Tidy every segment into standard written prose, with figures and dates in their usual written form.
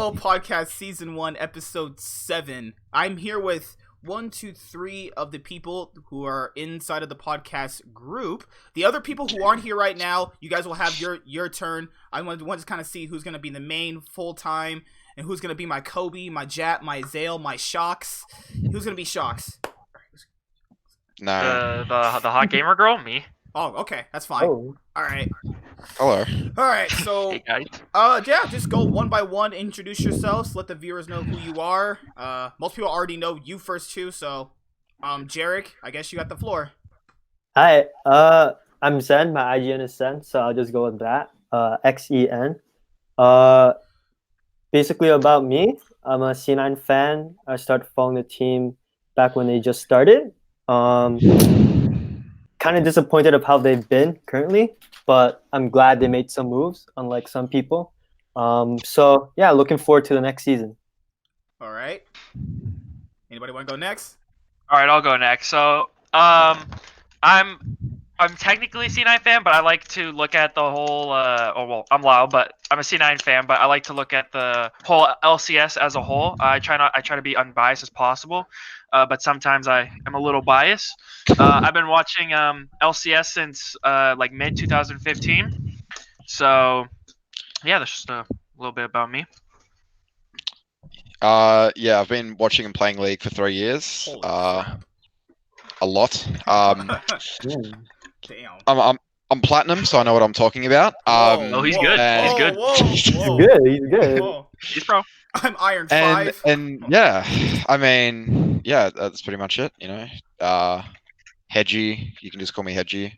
LPL Podcast Season 1, Episode 7. I'm here with 1, 2, 3 of the people who are inside of the podcast group. The other people who aren't here right now, you guys will have your turn. I want to kind of see who's going to be the main full-time and who's going to be my Kobe, my Jap, my Zale, my Shocks. Who's going to be Shocks? No. The hot gamer girl, me. Oh, okay, that's fine. Oh. All right. Hello. All right, so Hey guys. yeah, just go one by one, introduce yourselves, let the viewers know who you are. Most people already know you first too, so Jarek, I guess you got the floor. Hi, I'm Zen. My IGN is Zen, so I'll just go with that. XEN. Basically about me, I'm a C9 fan. I started following the team back when they just started. Kind of disappointed of how they've been currently, but I'm glad they made some moves, unlike some people. So yeah, looking forward to the next season. All right. Anybody want to go next? All right, I'll go next. So, I'm technically a C9 fan, but I like to look at the whole. I'm loud, but I'm a C9 fan, but I like to look at the whole LCS as a whole. I try to be unbiased as possible, but sometimes I am a little biased. I've been watching LCS since like mid 2015. So, yeah, that's just a little bit about me. Yeah, I've been watching and playing League for 3 years. Holy crap. A lot. Damn. I'm platinum, so I know what I'm talking about. Oh, he's good. and- He's good. Whoa. He's good. Whoa. He's pro. I'm Iron 5. and yeah, I mean, yeah, that's pretty much it. You know, Hedgie. You can just call me Hedgie.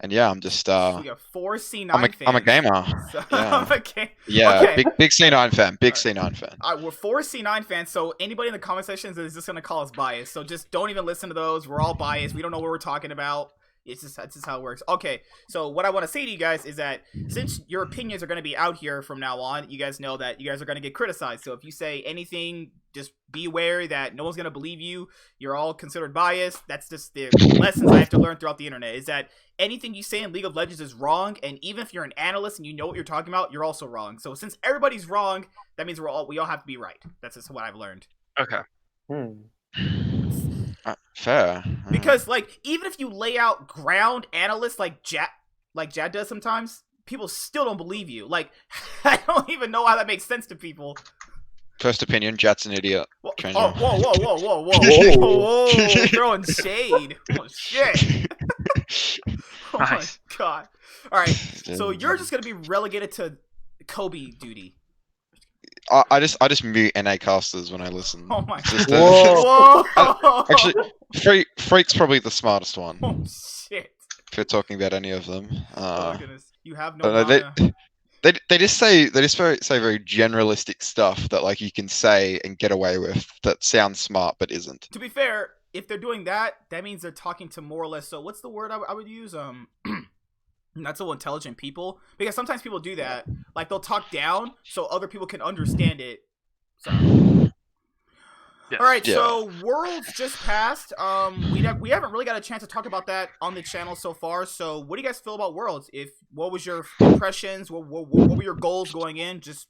And yeah, I'm just We got 4 C9 I'm fans. a gamer. So, Yeah. okay. Yeah, Okay. big C9 fan. Big C9 fan. We're 4 C9 fans, so anybody in the comment sections is just gonna call us biased. So just don't even listen to those. We're all biased. We don't know what we're talking about. That's just how it works. Okay, so what I want to say to you guys is that since your opinions are going to be out here from now on, you guys know that you guys are going to get criticized. So if you say anything, just be aware that no one's going to believe you. You're all considered biased. That's just the lessons I have to learn throughout the internet, is that anything you say in League of Legends is wrong, and even if you're an analyst and you know what you're talking about, you're also wrong. So since everybody's wrong, that means we all have to be right. That's just what I've learned. Okay. Fair. Because like even if you lay out ground analysts like Jad does sometimes, people still don't believe you. Like I don't even know how that makes sense to people. First opinion, Jat's an idiot. Whoa, Change oh, it. whoa, throwing shade. Oh shit. Oh Nice. my god. Alright, so you're just gonna be relegated to Kobe duty. I just mute NA casters when I listen. Oh my Just, Whoa. Whoa. Actually, Freak's probably the smartest one. Oh shit. If you're talking about any of them. Oh goodness. You have no No, mana. they just say very generalistic stuff that like you can say and get away with that sounds smart but isn't. To be fair, if they're doing that, that means they're talking to more or less. So what's the word I would use? Not so intelligent people, because sometimes people do that. Like they'll talk down so other people can understand it. So. Yes. All right, Yeah. so Worlds just passed. We haven't really got a chance to talk about that on the channel so far. So what do you guys feel about Worlds? What was your impressions? What were your goals going in? Just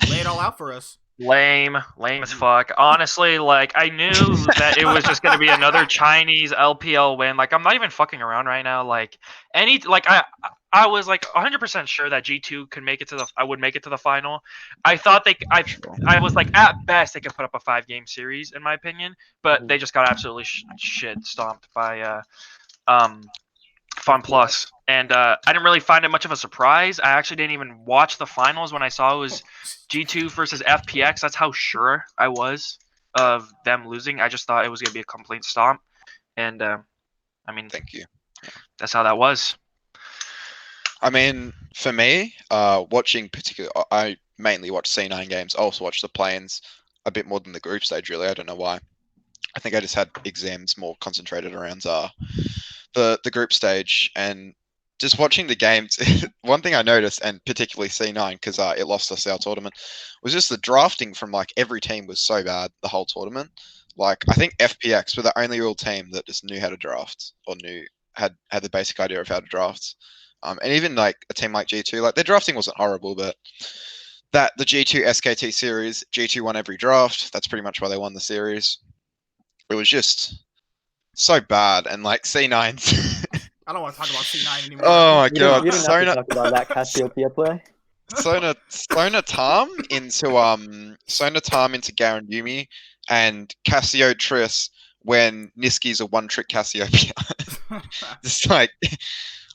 lay it all out for us. Lame as fuck. Honestly, like I knew that it was just gonna be another Chinese LPL win. Like I'm not even fucking around right now. Like I was like 100% sure that G2 could make it to I would make it to the final. I thought I was like at best they could put up a 5-game series in my opinion, but they just got absolutely shit stomped by Fun Plus. And I didn't really find it much of a surprise. I actually didn't even watch the finals when I saw it was G2 versus FPX. That's how sure I was of them losing. I just thought it was going to be a complete stomp. And, I mean, Thank you. that's how that was. I mean, for me, watching I mainly watch C9 games. I also watch the play-ins a bit more than the group stage, really. I don't know why. I think I just had exams more concentrated around the group stage, and just watching the games. One thing I noticed, and particularly C9, because it lost us our tournament, was just the drafting from like every team was so bad the whole tournament. Like I think FPX were the only real team that just knew how to draft or had the basic idea of how to draft. And even like a team like G2, like their drafting wasn't horrible, but that the G2 SKT series, G2 won every draft. That's pretty much why they won the series. It was just so bad, and like C9's. I don't want to talk about C9 anymore. Oh my You don't, god, you don't have to Sona, talk about that Cassiopeia play. Sona Tam into Garen Yumi, and Cassio Triss when Niski's a one-trick Cassiopeia. Just like,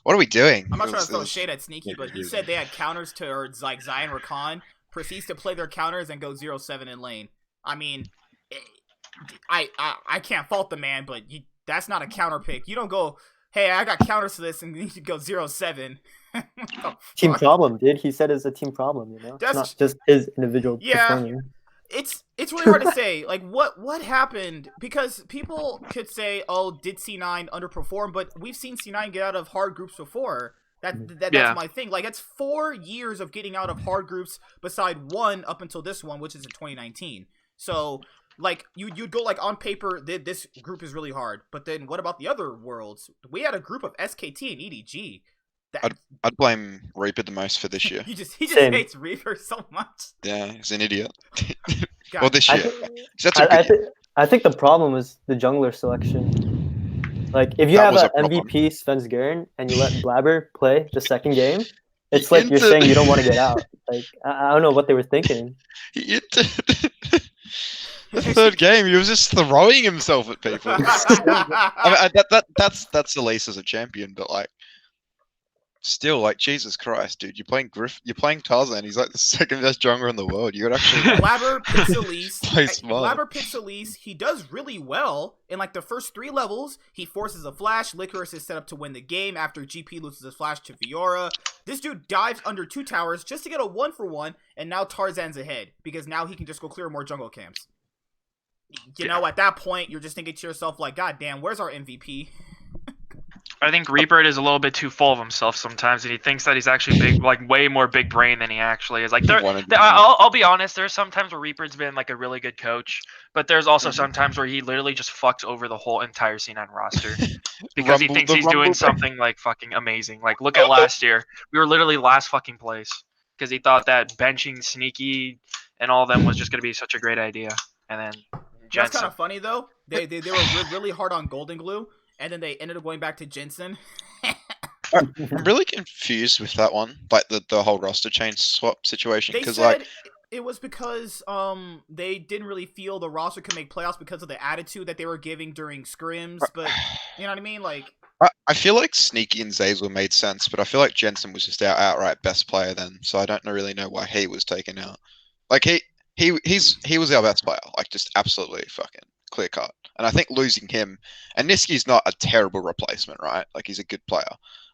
what are we doing? I'm not It trying was- to throw it was- shade at Sneaky, but he said they had counters towards like Zion Rakan, proceeds to play their counters and go 0-7 in lane. I mean, I can't fault the man, but that's not a counter pick. You don't go, hey, I got counters to this, and you go 0-7. Team problem, dude. He said it's a team problem, you know? That's- It's not just his individual Yeah. performing. It's really hard to say, like, what happened, because people could say, oh, did C9 underperform, but we've seen C9 get out of hard groups before. That's Yeah. my thing. Like, it's 4 years of getting out of hard groups beside one up until this one, which is in 2019. So, like, you'd go, like, on paper, this group is really hard, but then what about the other worlds? We had a group of SKT and EDG. I'd blame Reaper the most for this year. He just Same. hates Reaper so much. Yeah, he's an idiot. God. Well, this I, year. thi- 'Cause that's a I, I, good year. thi- I think the problem is the jungler selection. Like, if you That have was an a problem. MVP Svensgaren and you let Blabber play the second game, it's like you're Into- saying you don't want to get out. Like, I don't know what they were thinking. He entered the third game. He was just throwing himself at people. I mean, that's Elise as a champion, but like, still, like, Jesus Christ, dude, you're playing Tarzan. He's like the second best jungler in the world. You would actually Blabber picks Elise. Play smart. Blabber picks Elise. He does really well in like the first 3 levels. He forces a flash. Licorice is set up to win the game after GP loses his flash to Fiora. This dude dives under 2 towers just to get a 1-for-1, and now Tarzan's ahead because now he can just go clear more jungle camps. You know, at that point, you're just thinking to yourself like, God damn, where's our MVP? I think Reaper is a little bit too full of himself sometimes, and he thinks that he's actually big, like way more big brain than he actually is. Like, I'll be honest, there's sometimes where Reaper's been like a really good coach, but there's also sometimes where he literally just fucks over the whole entire C9 roster because he thinks he's doing something like fucking amazing. Like, look at last year, we were literally last fucking place because he thought that benching Sneaky and all of them was just gonna be such a great idea, and then That's Jensen. kind of funny though. They were really hard on Golden Glue, and then they ended up going back to Jensen. I'm really confused with that one, like the whole roster change swap situation, They because said like it was because they didn't really feel the roster could make playoffs because of the attitude that they were giving during scrims, but you know what I mean? Like, I feel like Sneaky and Zazor made sense, but I feel like Jensen was just our outright best player then, so I don't really know why he was taken out. Like he was our best player, like just absolutely fucking clear cut. And I think losing him, and Niski's not a terrible replacement, right? Like, he's a good player,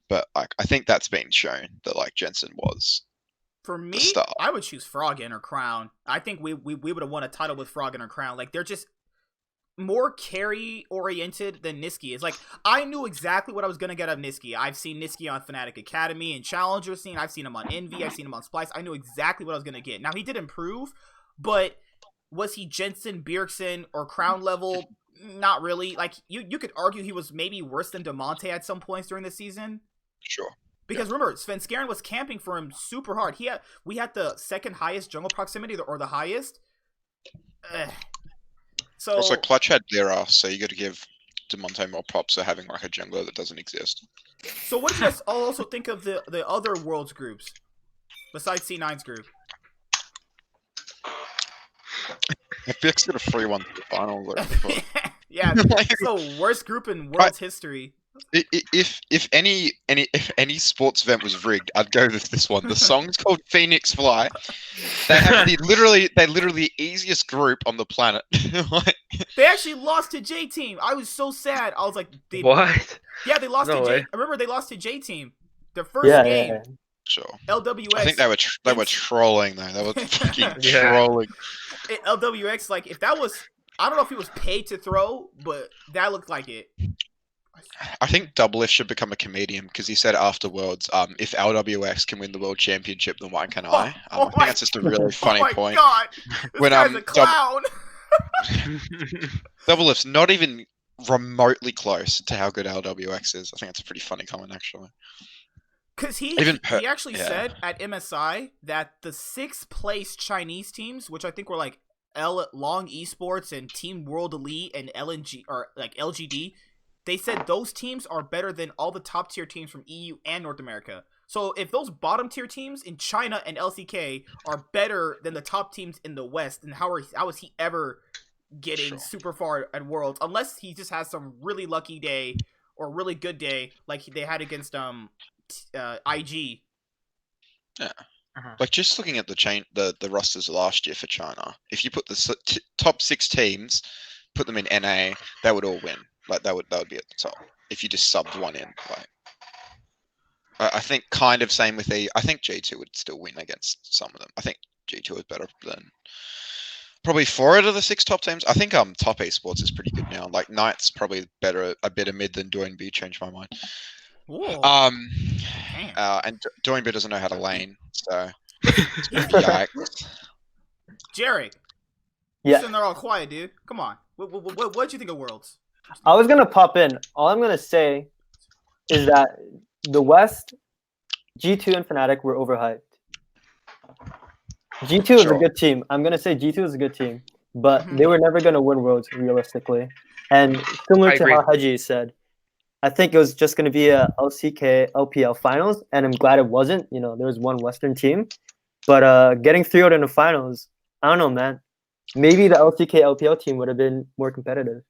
but like I think that's been shown that like Jensen was. for me, start. I would choose Froggen or Crown. I think we would have won a title with Froggen or Crown. Like, they're just more carry oriented than Niski is. Like, I knew exactly what I was gonna get out of Niski. I've seen Niski on Fnatic Academy and Challenger scene. I've seen him on Envy. I've seen him on Splice. I knew exactly what I was gonna get. Now, he did improve, but was he Jensen, Bjergsen, or Crown level? Not really. Like, you could argue he was maybe worse than DeMonte at some points during the season. Sure. Because remember, Svenskeren was camping for him super hard. We had the second highest jungle proximity, or the highest. So Also, Clutch had Dira, so you got to give DeMonte more props for having like a jungler that doesn't exist. So what do you guys all also think of the other worlds groups besides C9's group? FPX got a 3-1 to the finals. Like, Yeah, it's the worst group in world's history. if any sports event was rigged, I'd go with this one. The song's called Phoenix Fly. They have the literally the easiest group on the planet. Like, They actually lost to J Team. I was so sad. I was like, What? Yeah, they lost No to J. way. I remember they lost to J Team. Their first Yeah, game, yeah. sure. LWX. I think they were trolling though. They were fucking Yeah. trolling. LWX, like, if that was, I don't know if he was paid to throw, but that looked like it. I think Doublelift should become a comedian because he said after Worlds, if LWX can win the world championship, then why can't I? I think that's just a really funny oh my point. god, this When, guy's a Dub- clown. Doublelift's not even remotely close to how good LWX is. I think that's a pretty funny comment, actually. Because Even he actually yeah. said at MSI that the 6th place Chinese teams, which I think were like Long Esports and Team World Elite and LNG or like LGD, they said those teams are better than all the top tier teams from EU and North America. So if those bottom tier teams in China and LCK are better than the top teams in the West, then how is he ever getting Sure. super far at Worlds? Unless he just has some really lucky day or really good day like they had against IG. Yeah. Uh-huh. Like just looking at the rosters last year for China, if you put the top 6 teams, put them in NA, they would all win. Like that would be at the top. If you just subbed one in, like I think kind of same with I think G2 would still win against some of them. I think G2 is better than probably 4 out of the 6 top teams. I think Top Esports is pretty good now. Like Knight's probably a better mid than Doinb. Changed my mind. Ooh, And Doinb doesn't know how to lane, so yikes. Jerry. Yeah. Sitting there all quiet, dude. Come on. What'd you think of Worlds? I was gonna pop in. All I'm gonna say is that the West, G2 and Fnatic were overhyped. G2 is a Sure. good team. I'm gonna say G2 is a good team, but Mhm. they were never gonna win Worlds realistically. And similar I to agree. how Haji said, I think it was just gonna be a LCK LPL finals, and I'm glad it wasn't. You know, there was one Western team, but getting 3-0 in the finals, I don't know, man. Maybe the LCK LPL team would have been more competitive.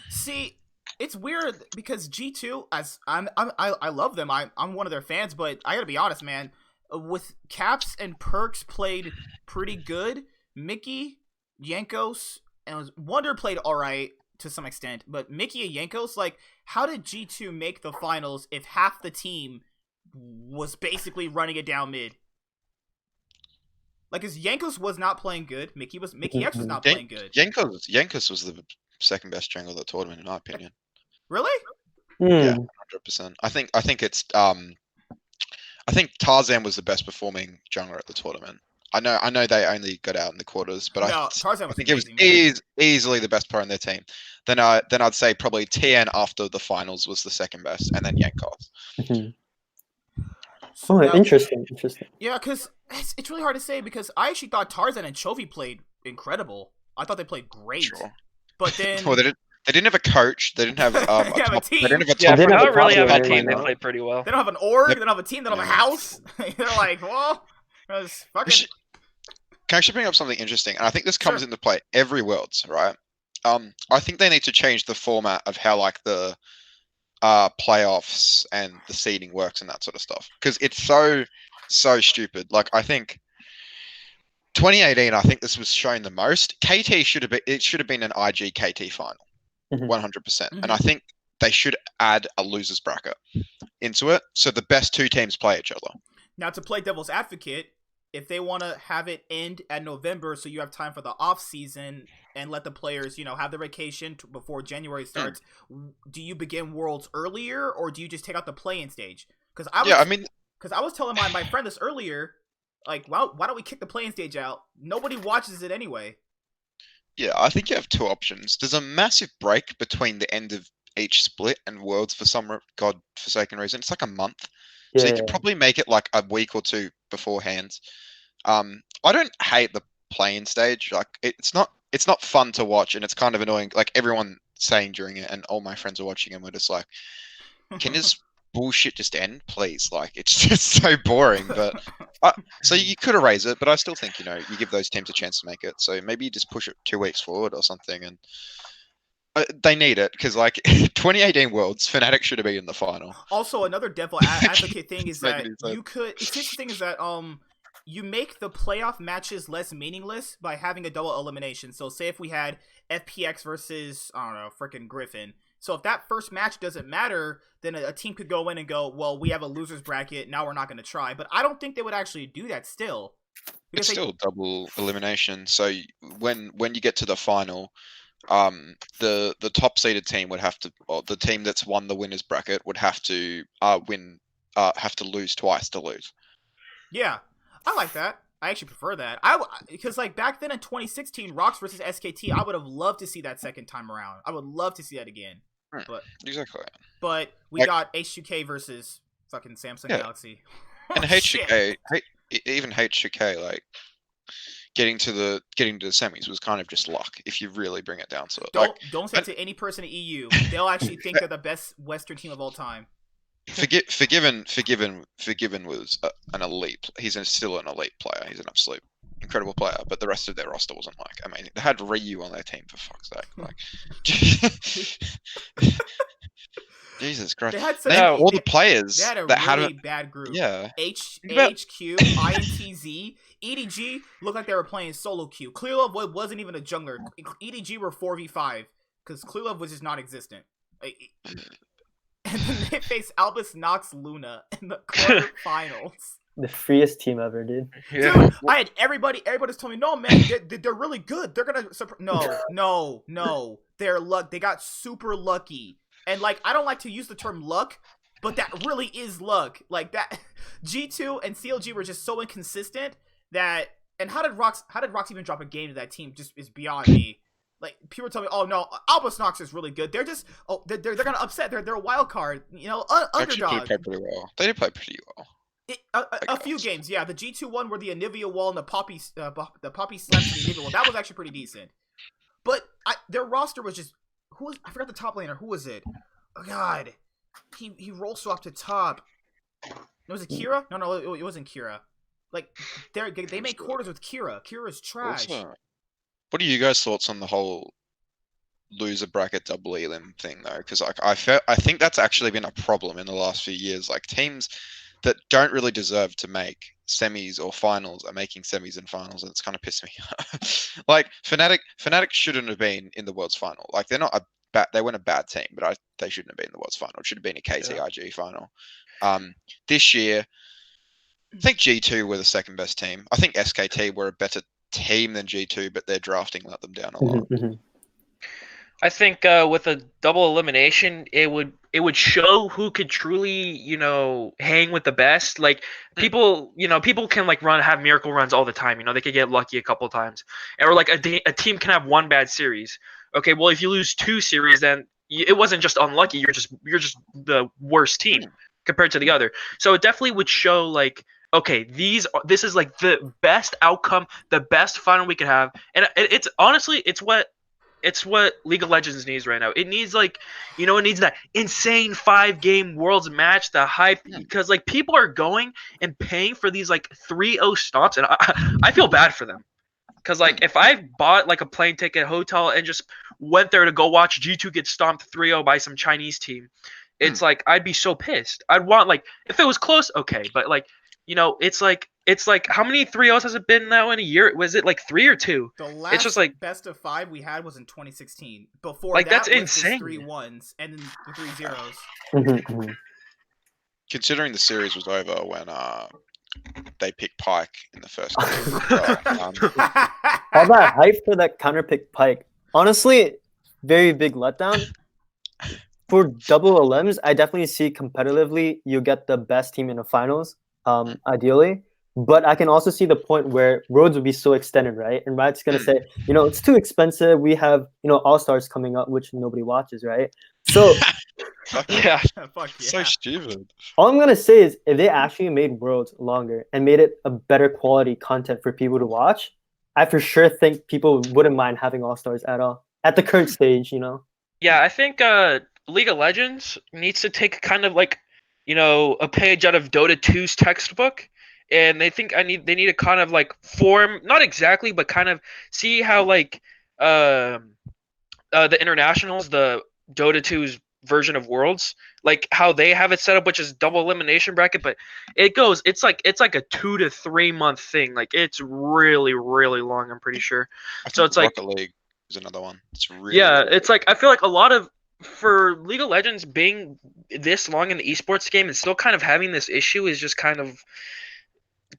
See, it's weird because G2, as I love them. I'm one of their fans, but I gotta be honest, man. With Caps and Perks played pretty good. Mickey, Yankos, and Wonder played alright to some extent, but Mickey and Yankos, like, how did G2 make the finals if half the team was basically running it down mid? Like, cause Yankos was not playing good. Mickey X was not playing good. Yankus was the second best jungle of the tournament in my opinion. Really? Yeah, 100%. I think it's I think Tarzan was the best performing jungler at the tournament. I know they only got out in the quarters, but No, Tarzan I was think it was amazing, man. easily the best player on their team. Then I'd say probably TN after the finals was the second best, and then Yankov. Mhm. So Oh, now- interesting. Yeah, because it's really hard to say because I actually thought Tarzan and Chovy played incredible. I thought they played great. Sure. But then Well, they didn't have a coach. They didn't have They didn't have a top, team. They didn't have a Yeah, top. They for didn't have not a really top having a player team, they right now. played pretty well. they don't have an org, Yep. they don't have a team, they don't have a Yeah. house. They're like, well, it's We fucking. should- Can I actually bring up something interesting? And I think this comes Sure. into play every Worlds, right? I think they need to change the format of how like the playoffs and the seeding works and that sort of stuff because it's so stupid. Like I think 2018, I think this was shown the most. KT should have been an IG KT final, Mhm. 100%. And I think they should add a losers bracket into it so the best 2 teams play each other. Now, to play devil's advocate, if they want to have it end at November so you have time for the off season and let the players, have their vacation before January starts, do you begin Worlds earlier or do you just take out the play-in stage? Because I was telling my friend this earlier, like, why don't we kick the play-in stage out? Nobody watches it anyway. Yeah, I think you have 2 options. There's a massive break between the end of each split and Worlds for some godforsaken reason. It's like a month. So you could probably make it like a week or 2 beforehand. I don't hate the play-in stage. Like it's not fun to watch and it's kind of annoying. Like everyone saying during it and all my friends are watching and we're just like, can this bullshit just end, please? Like it's just so boring. But so you could erase it, but I still think you give those teams a chance to make it. So maybe you just push it 2 weeks forward or something. And they need it because like 2018 Worlds, Fnatic should have been in the final. Also, another devil advocate thing is that Making sense. you could. It's interesting is that you make the playoff matches less meaningless by having a double elimination. So, say if we had FPX versus I don't know, freaking Griffin. So if that first match doesn't matter, then a team could go in and go, well, we have a losers bracket. Now we're not going to try. But I don't think they would actually do that still. It's still double elimination. So when you get to the final, the top seeded team would have to, or the team that's won the winners bracket would have to have to lose twice to lose. Yeah, I like that. I actually prefer that. Because like back then in 2016, Rocks versus SKT, I would have loved to see that second time around. I would love to see that again. Exactly. But we got H2K versus fucking Samsung Yeah. Galaxy. And Oh, shit. even HGK, like getting to the semis was kind of just luck if you really bring it down to it. Like Don't say it to any person in EU. They'll actually think they're the best Western team of all time. Forgiven was an elite. He's still an elite player. He's an absolute incredible player. But the rest of their roster wasn't like amazing. They had Ryu on their team for fuck's sake. Like, Jesus Christ! They had Name all the players They had a that had really bad group. yeah. HQ, INTZ, EDG looked like they were playing solo queue. Clearlove wasn't even a jungler. EDG were 4v5 because Clearlove was just non-existent. And then they faced Albus Nox Luna in the quarterfinals. The freest team ever, dude. Yeah. Dude, I had everybody's telling me, no man, they're really good. They're gonna no. They got super lucky. And like, I don't like to use the term luck, but that really is luck. Like that, G2 and CLG were just so inconsistent that. And how did Rox even drop a game to that team? Just is beyond me. Like people tell me, oh no, Albus Nox is really good. They're just they're gonna upset. They're a wild card, underdog. They pretty well. They did play pretty well. A few games, yeah. The G2 one where the Anivia wall and the Poppy slapped the Anivia wall. That was actually pretty decent. But their roster was just I forgot the top laner. Who was it? Oh god, he roll swapped to top. Was it Kira? No, it wasn't Kira. Like they make quarters with Kira. Kira's trash. Also, what are you guys' thoughts on the whole loser bracket double elim thing though? Because like I think that's actually been a problem in the last few years. Like teams that don't really deserve to make semis or finals are making semis and finals, and it's kind of pissed me off. Like Fnatic shouldn't have been in the World's final. Like they weren't a bad team, but they shouldn't have been in the World's final. It should have been a KTIG final. This year, I think G2 were the second best team. I think SKT were a better team than G2, but their drafting let them down a lot. I think with a double elimination, it would show who could truly, hang with the best. Like people can like have miracle runs all the time. They could get lucky a couple times, or like a team can have one bad series. Okay, well if you lose 2 series, then it wasn't just unlucky. You're just the worst team compared to the other. So it definitely would show like, okay, this is like the best outcome, the best final we could have, and it's honestly it's what League of Legends needs right now. It needs it needs that insane 5-game Worlds match, the hype, because like people are going and paying for these like 3-0 stops, and I feel bad for them. Because like if I bought like a plane ticket, hotel, and just went there to go watch G2 get stomped 3-0 by some Chinese team, it's like I'd be so pissed. I'd want like if it was close, okay, but like it's like how many 3-0s has it been now in a year? Was it like 3 or 2? The last it's just like best of 5 we had was in 2016. Before like that that's was insane. 3 1s and then the 3 0s. Considering the series was over when they picked Pyke in the first game. All that hype for that counter pick Pyke. Honestly, very big letdown. For double elims, I definitely see competitively you get the best team in the finals, ideally. But I can also see the point where roads would be so extended, right? And Riot's gonna say, it's too expensive. We have, All-Stars coming up, which nobody watches, right? So yeah. Fuck yeah. So stupid. all I'm gonna say is if they actually made Worlds longer and made it a better quality content for people to watch, I for sure think people wouldn't mind having All-Stars at all. At the current stage, Yeah, I think League of Legends needs to take kind of like, a page out of Dota 2's textbook, and they need to kind of like form, not exactly, but kind of see how like the internationals, the Dota 2's version of Worlds, like how they have it set up, which is double elimination bracket, but it's like a 2 to 3 month thing. Like it's really, really long, I'm pretty sure. So it's like Rocket League is another one. It's really it's like I feel like a lot of for League of Legends being this long in the esports game and still kind of having this issue is just kind of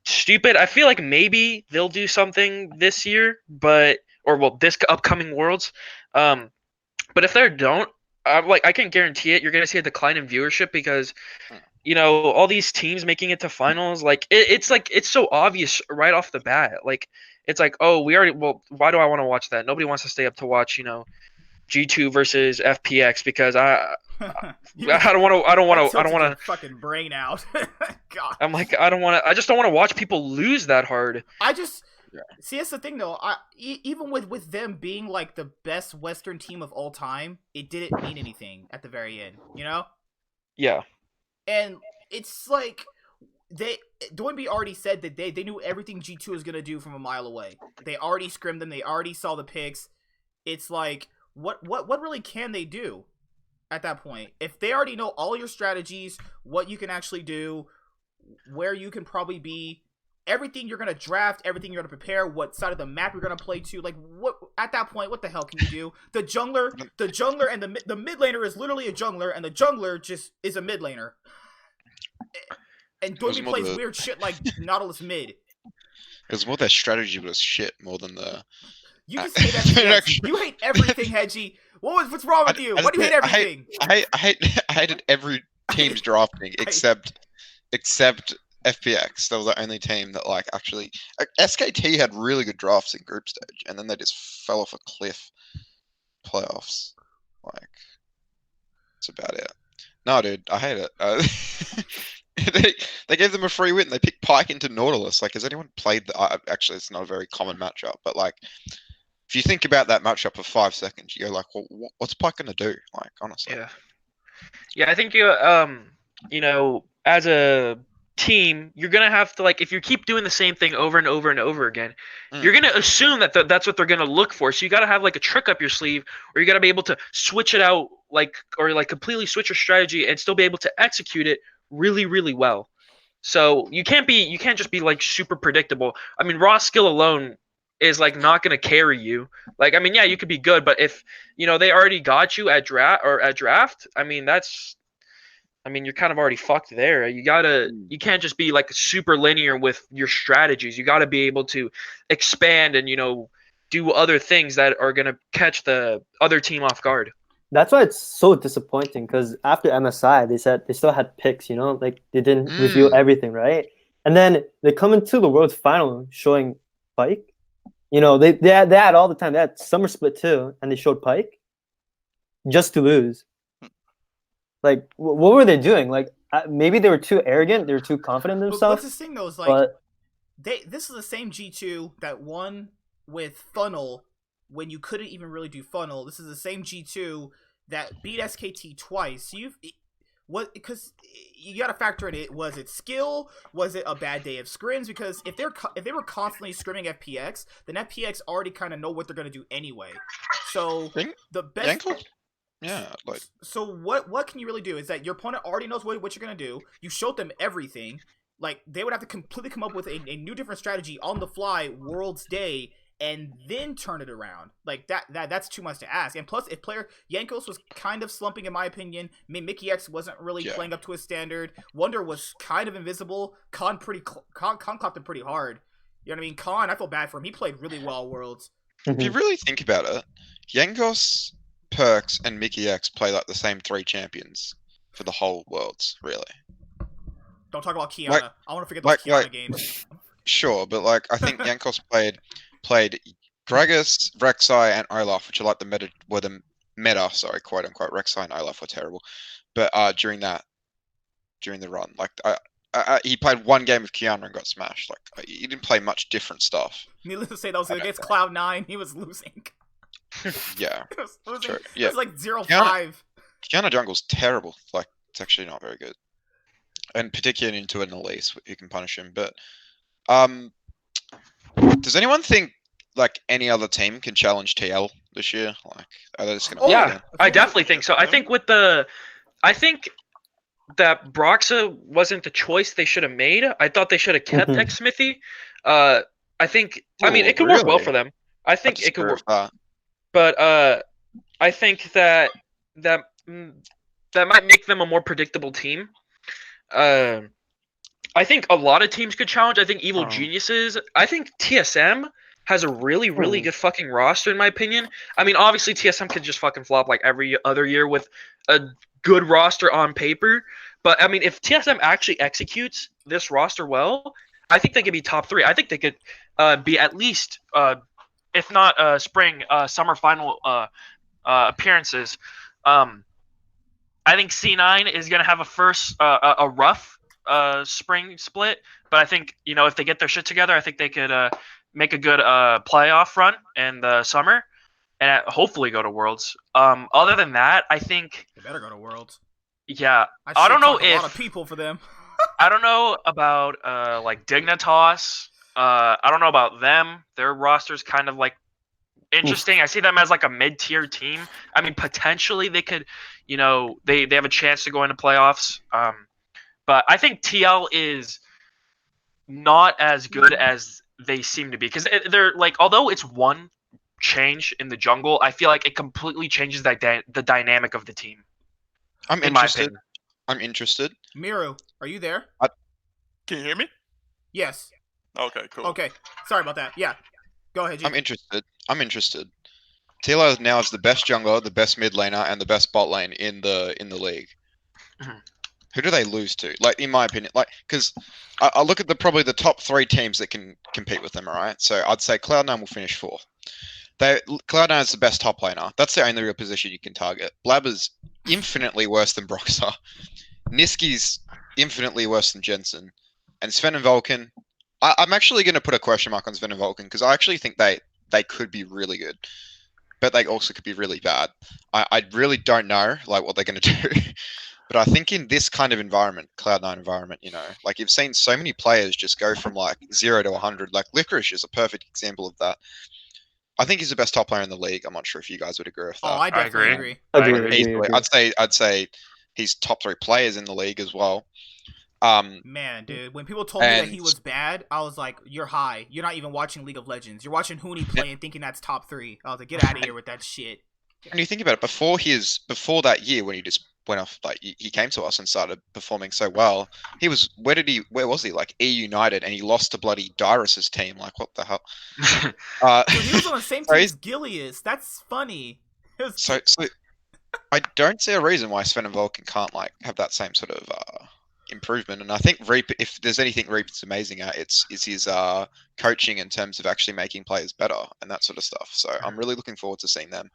stupid. I feel like maybe they'll do something this year, this upcoming Worlds. But if they don't, I can guarantee it. You're gonna see a decline in viewership because, all these teams making it to finals. Like it's so obvious right off the bat. Like it's like, oh, why do I want to watch that? Nobody wants to stay up to watch, G2 versus FPX because I You don't want to. I don't want that to. I don't tilted want your to. fucking brain out. God. I'm like I don't want to. I just don't want to watch people lose that hard. I just Yeah. see that's the thing though. Even with them being like the best Western team of all time, it didn't mean anything at the very end, you know. Yeah. And it's like Doinby already said that they knew everything G2 was gonna do from a mile away. They already scrimmed them. They already saw the picks. It's like what really can they do at that point if they already know all your strategies, what you can actually do, where you can probably be. Everything you're gonna draft, everything you're gonna prepare, what side of the map you're gonna play to, like what at that point, what the hell can you do? The jungler, and the mid laner is literally a jungler, and the jungler just is a mid laner. And Doinby plays weird shit like Nautilus mid. It was more their strategy was shit more than the. You just hate everything. You hate everything, Hedgie. What's wrong with you? Why do you hate everything? I hated every team's drafting except FPX. That was the only team that like actually. SKT had really good drafts in group stage, and then they just fell off a cliff. Playoffs, like, that's about it. No, dude, I hate it. They gave them a free win. They picked Pyke into Nautilus. Like, has anyone played the? Actually, it's not a very common matchup, but like, if you think about that matchup for 5 seconds, you go like, well, what's Pyke gonna do? Like, honestly. Yeah. I think you know, as a team, you're gonna have to like if you keep doing the same thing over and over and over again, you're gonna assume that that's what they're gonna look for. So you gotta have like a trick up your sleeve, or you gotta be able to switch it out, like or like completely switch your strategy and still be able to execute it really, really well. So you can't just be like super predictable. I mean, raw skill alone is like not gonna carry you. Like I mean, yeah, you could be good, but if you know they already got you at draft, I mean you're kind of already fucked there. You can't just be like super linear with your strategies. You gotta be able to expand and, you know, do other things that are gonna catch the other team off guard. That's why it's so disappointing because after MSI, they said they still had picks, you know, like they didn't reveal everything, right? And then they come into the World's Final showing Pyke. You know, they had all the time. They had Summer Split too, and they showed Pyke just to lose. Like, what were they doing? Like, maybe they were too arrogant. They were too confident in themselves. What's the thing though? Is like, this is the same G2 that won with Funnel when you couldn't even really do Funnel. This is the same G2 that beat SKT twice. Because you got to factor in it. Was it skill? Was it a bad day of scrims? Because if they were constantly scrimming FPX, then FPX already kind of know what they're gonna do anyway. So the best. Yeah, like. So what can you really do? Is that your opponent already knows what you're gonna do. You showed them everything. Like they would have to completely come up with a new different strategy on the fly, World's Day, and then turn it around. Like that's too much to ask. And plus, if player Jankos was kind of slumping, in my opinion. I mean, Mickey X wasn't really playing up to his standard. Wonder was kind of invisible. Con clapped him pretty hard. You know what I mean? Con, I feel bad for him. He played really well Worlds. If you really think about it, Jankos, Perks, and Mickey X play like the same 3 champions for the whole Worlds, really. Don't talk about Kiana. I want to forget those Kiana games. Sure, but like I think Jankos played Gragas, Rek'Sai, and Olaf, which are like the meta, sorry, quote unquote. Rek'Sai and Olaf were terrible, but during the run, like he played 1 game of Kiana and got smashed. Like he didn't play much different stuff. Needless to say, that was against Cloud9. He was losing. Yeah, he was losing. true. It was like 0-5. Kiana jungle's terrible. Like it's actually not very good, and particularly into an Elise, you can punish him. But does anyone think like any other team can challenge TL this year? Like, are they just gonna? I definitely think so. I think that Broxah wasn't the choice they should have made. I thought they should have kept Xmithie. I think. I mean, it could work well for them. I think it could work. But I think that might make them a more predictable team. I think a lot of teams could challenge. I think Evil Geniuses. I think TSM has a really, really good fucking roster, in my opinion. I mean, obviously TSM could just fucking flop like every other year with a good roster on paper. But I mean, if TSM actually executes this roster well, I think they could be top 3. I think they could be at least, if not spring, summer final appearances. I think C9 is going to have a rough spring split, but I think if they get their shit together, I think they could make a good playoff run in the summer and hopefully go to Worlds. Other than that, I think They better go to Worlds. yeah, I don't know a lot if of people for them. I don't know about like Dignitas. I don't know about them. Their roster's kind of like interesting. I see them as like a mid-tier team. I mean, potentially they could, they have a chance to go into playoffs. But I think TL is not as good as they seem to be because they're like, although it's one change in the jungle, I feel like it completely changes the dynamic of the team. I'm in my interested. opinion. I'm interested. Miru, are you there? Can you hear me? Yes. Okay, cool. Okay. Sorry about that. Yeah. Go ahead, G. I'm interested. TLO now is the best jungler, the best mid laner, and the best bot lane in the league. Mhm. Who do they lose to? Like, in my opinion, like, because I look at probably the top 3 teams that can compete with them. All right, so I'd say Cloud9 will finish 4th. Cloud9 is the best top laner. That's the only real position you can target. Blabber's infinitely worse than Broxah. Niski's infinitely worse than Jensen. And Sven and Vulcan, I'm actually going to put a question mark on Sven and Vulcan because I actually think they could be really good. But they also could be really bad. I really don't know like what they're going to do. But I think in this kind of environment, Cloud9 environment, like you've seen so many players just go from like 0 to 100. Like Licorice is a perfect example of that. I think he's the best top player in the league. I'm not sure if you guys would agree with that. Oh, I definitely agree. Easily. I'd say he's top 3 players in the league as well. Man, dude, when people told me that he was bad, I was like, "You're high. You're not even watching League of Legends. You're watching Huni play and thinking that's top 3." I was like, "Get out of here with that shit." And you think about it, before that year when he just went off, like he came to us and started performing so well, he was where was he? Like E United, and he lost to bloody Dyrus's team. Like what the hell? Dude, he was on the same team as Gilius. That's funny. So I don't see a reason why Sven and Vulcan can't like have that same sort of improvement. And I think Reap, if there's anything Reap's amazing at, it's his coaching in terms of actually making players better and that sort of stuff. So I'm really looking forward to seeing them.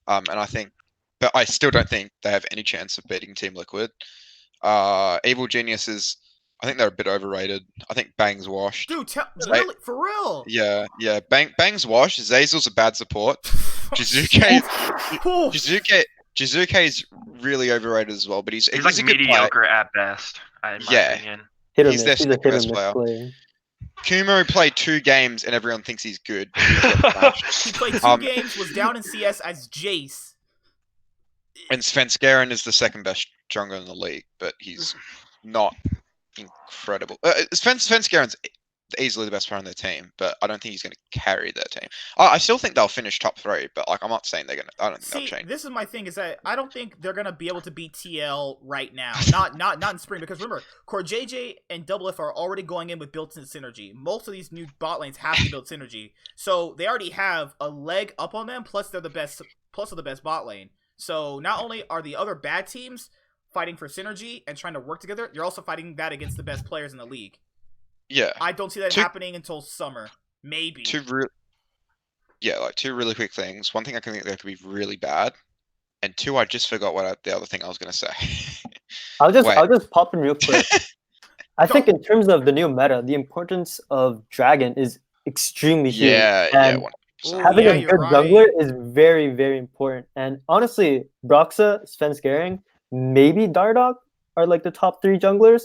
And I think, but I still don't think they have any chance of beating Team Liquid. Evil Geniuses, I think they're a bit overrated. I think Bang's washed. Dude, really? For real? Yeah. Bang's washed. Zazel's a bad support. Jizuke's really overrated as well, but he's like a good mediocre player. At best, in my opinion. He's their second best player. Kumo played 2 games and everyone thinks he's good. He played 2 games, was down in CS as Jace. And Svenskeren is the second best jungler in the league, but he's not incredible. Svenskeren's easily the best player on their team, but I don't think he's going to carry their team. I still think they'll finish top 3, but like I'm not saying they're going to. I don't think they'll change. This is my thing: is that I don't think they're going to be able to beat TL right now. Not in spring, because remember, Core JJ and Double F are already going in with built-in synergy. Most of these new bot lanes have to build synergy, so they already have a leg up on them. Plus, they're the best bot lane. So not only are the other bad teams fighting for synergy and trying to work together, you're also fighting that against the best players in the league. Yeah, I don't see that happening until summer, maybe. 2 really quick things. One thing I can think that could be really bad, and 2, I just forgot the other thing I was going to say. I'll just pop in real quick. I think in terms of the new meta, the importance of Dragon is extremely huge. Yeah, 100%. Having a good jungler is very, very important. And honestly, Broxah, Svenskeren, maybe Dardoch are like the top 3 junglers.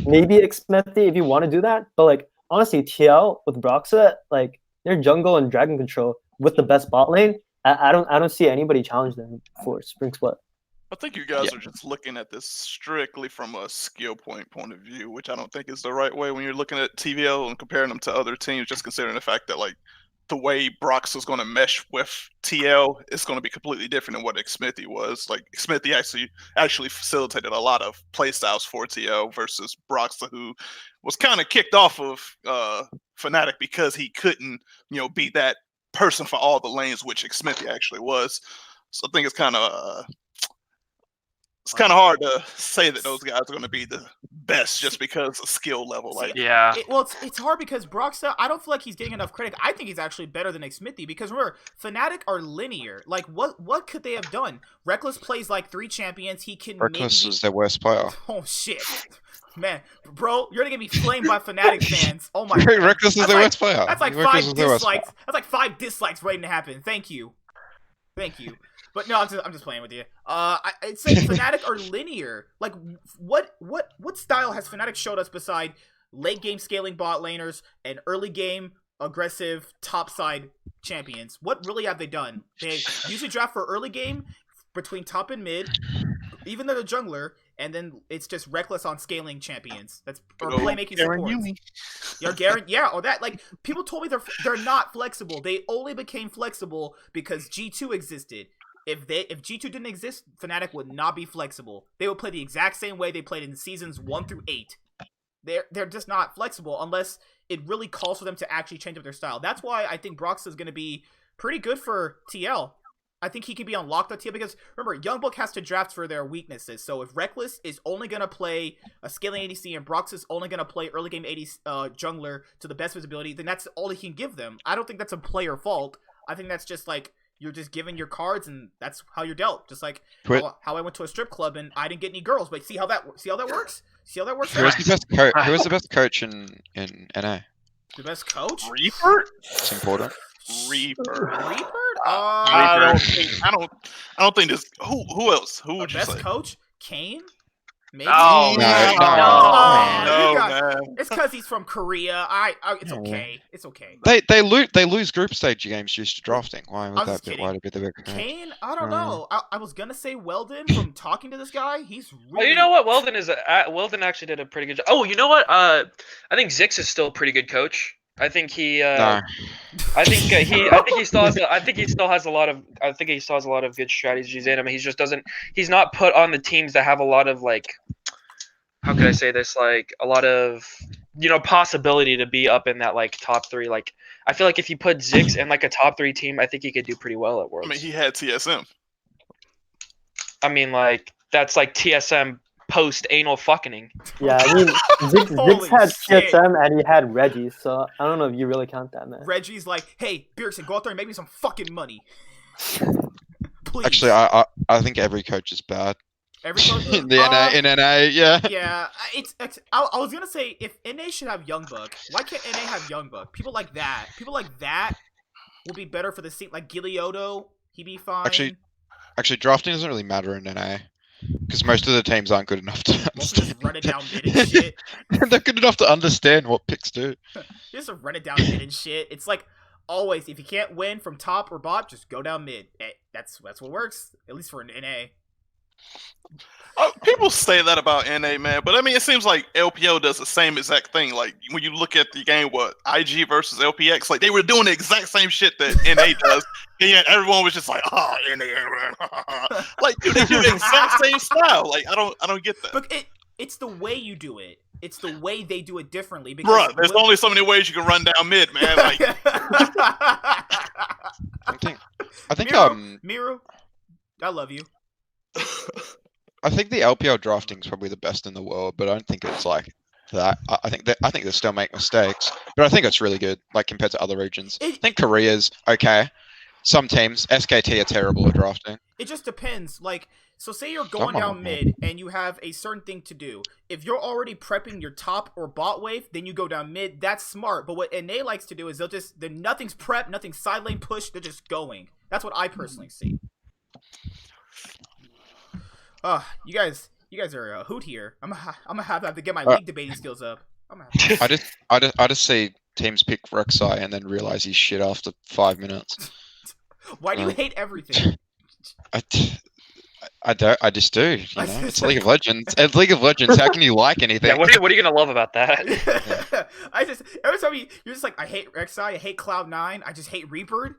Maybe Xmethie if you want to do that. But like honestly, TL with Broxah, like their jungle and Dragon control with the best bot lane, I don't see anybody challenge them for Spring Split. I think you guys are just looking at this strictly from a skill point of view, which I don't think is the right way when you're looking at TVL and comparing them to other teams, just considering the fact that like the way Broxah is going to mesh with TL is going to be completely different than what Xmethie was. Like Xmethie actually facilitated a lot of playstyles for TL versus Broxah, who was kind of kicked off of Fnatic because he couldn't, be that person for all the lanes, which Xmethie actually was. So I think it's kind of It's kind of hard to say that those guys are going to be the best just because of skill level. Like, Yeah. It's hard because Broxah, I don't feel like he's getting enough credit. I think he's actually better than Smithy because remember, Fnatic are linear. Like, what could they have done? Reckless plays like 3 champions. He can Reckless maybe... was their worst player. Oh shit, man, bro, you're gonna get me flamed by Fnatic fans. Oh my god, Reckless is their worst player. That's like Reckless 5 was their worst dislikes. That's like 5 dislikes waiting to happen. Thank you. But no, I'm just playing with you. I'd say Fnatic are linear. Like, what style has Fnatic showed us beside late game scaling bot laners and early game aggressive top side champions? What really have they done? They usually draft for early game between top and mid, even though the jungler, and then it's just reckless on scaling champions. That's or playmaking supports. That like people told me they're not flexible. They only became flexible because G2 existed. If G2 didn't exist, Fnatic would not be flexible. They would play the exact same way they played in seasons 1 through 8. They're just not flexible unless it really calls for them to actually change up their style. That's why I think Broxah is going to be pretty good for TL. I think he can be unlocked on TL because remember, Youngbook has to draft for their weaknesses. So if Reckless is only going to play a scaling ADC and Broxah is only going to play early game ADC jungler to the best visibility, then that's all he can give them. I don't think that's a player fault. I think that's just like you're just given your cards and that's how you're dealt. Just like how I went to a strip club and I didn't get any girls, but see how that works? See how that works? Who is the best coach in NA? The best coach? Reaper? It's important. Reaper. I don't think this. Who else? Who would you best say? coach? Kane? Maybe? Oh, No, you man. It's because he's from Korea. It's okay. It's okay. They lose group stage games due to drafting. Why would that be? Why would it be the big Kane? I don't know. I was gonna say Weldon from talking to this guy. He's really... Oh, you know what? Weldon actually did a pretty good job. Oh, you know what? I think Zix is still a pretty good coach. I think he. No. I think he still has a lot of good strategies in him. He just doesn't. He's not put on the teams that have a lot of like. How could I say this? Like a lot of possibility to be up in that like top 3. Like I feel like if you put Zix in like a top 3 team, I think he could do pretty well at Worlds. I mean, he had TSM. I mean, like that's like TSM post anal fucking. Yeah, I mean, Zix had TSM and he had Reggie, so I don't know if you really count that, man. Reggie's like, hey, Bjergsen, go out there and make me some fucking money. Please. Actually, I think every coach is bad. Every coach in NA, yeah. Yeah, I was gonna say if NA should have Youngbook, why can't NA have Youngbook? People like that will be better for the scene. Like Gilioto, he'd be fine. Actually, drafting doesn't really matter in NA. Because most of the teams aren't good enough to understand. Just run it down mid and shit. They're good enough to understand what picks do. Just run it down mid and shit. It's like always, if you can't win from top or bot, just go down mid. That's what works, at least for an NA. People say that about NA, man, but I mean, it seems like LPL does the same exact thing. Like when you look at the game, IG versus LPX, like they were doing the exact same shit that NA does, and yet everyone was just like, "Oh, NA," like dude, they do the exact same style. Like I don't get that. But it's the way you do it. It's the way they do it differently. Because bruh, there's only so many ways you can run down mid, man. Like I think Miru, I love you. I think the LPL drafting is probably the best in the world, but I don't think it's like that. I think they still make mistakes, but I think it's really good, like compared to other regions. I think Korea's okay. Some teams, SKT, are terrible at drafting. It just depends. Like, so say you're going down mid and you have a certain thing to do. If you're already prepping your top or bot wave, then you go down mid. That's smart. But what NA likes to do is nothing's prep, nothing's side lane push. They're just going. That's what I personally see. You guys are a hoot here. I'm gonna have to get my league debating skills up. I just see teams pick Rek'Sai and then realize he's shit after 5 minutes. Why do you hate everything? I just do. You know? It's League of Legends. It's League of Legends. How can you like anything? Yeah, what are you gonna love about that? Every time you're just like, I hate Rek'Sai, I hate Cloud9, I just hate Reaper.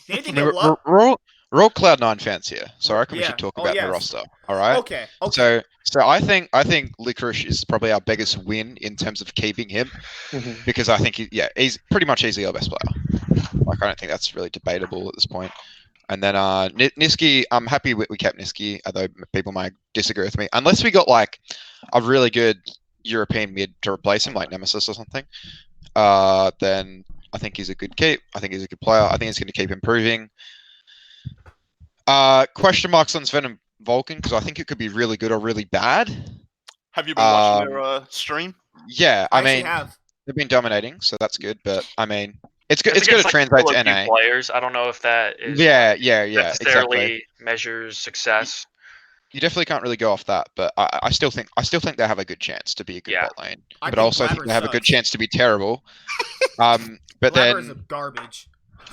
Anything you love? We're all Cloud9 fans here, so I reckon we should talk about the roster. All right. Okay. So I think Licorice is probably our biggest win in terms of keeping him, because I think he's pretty much easily our best player. Like I don't think that's really debatable at this point. And then Niski, I'm happy we kept Niski, although people might disagree with me. Unless we got like a really good European mid to replace him, like Nemesis or something, then I think he's a good keep. I think he's a good player. I think he's going to keep improving. Question marks on Sven and Vulcan, because I think it could be really good or really bad. Have you been watching their stream? Yeah, I mean, have. they've been dominating, so that's good. But I mean, it's good. I It's think good to like translate full to of new NA. players. I don't know if that is Yeah, necessarily exactly. measures success. You definitely can't really go off that, but I still think they have a good chance to be a good Yeah. bot lane. I But think also think Blabber they have a good sucks. chance to be terrible. But Blabber is a then garbage.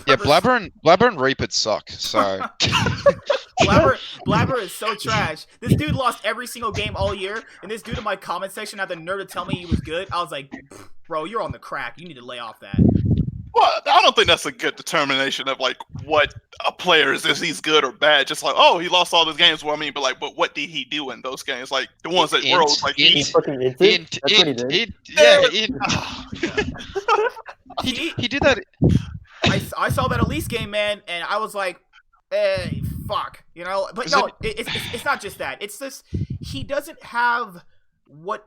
yeah, Blabber's- Blabber and Reaper suck. So Blabber is so trash. This dude lost every single game all year, and this dude in my comment section had the nerve to tell me he was good. I was like, bro, you're on the crack. You need to lay off that. Well, I don't think that's a good determination of like what a player is. Is he's good or bad? Just like, oh, he lost all those games. Well, I mean, but what did he do in those games? Like the ones that were like He fucking did it. That's what he did. he did that. I saw that Elise game, man, and I was like, hey, fuck, you know. But Is no, it's not just that. It's just he doesn't have what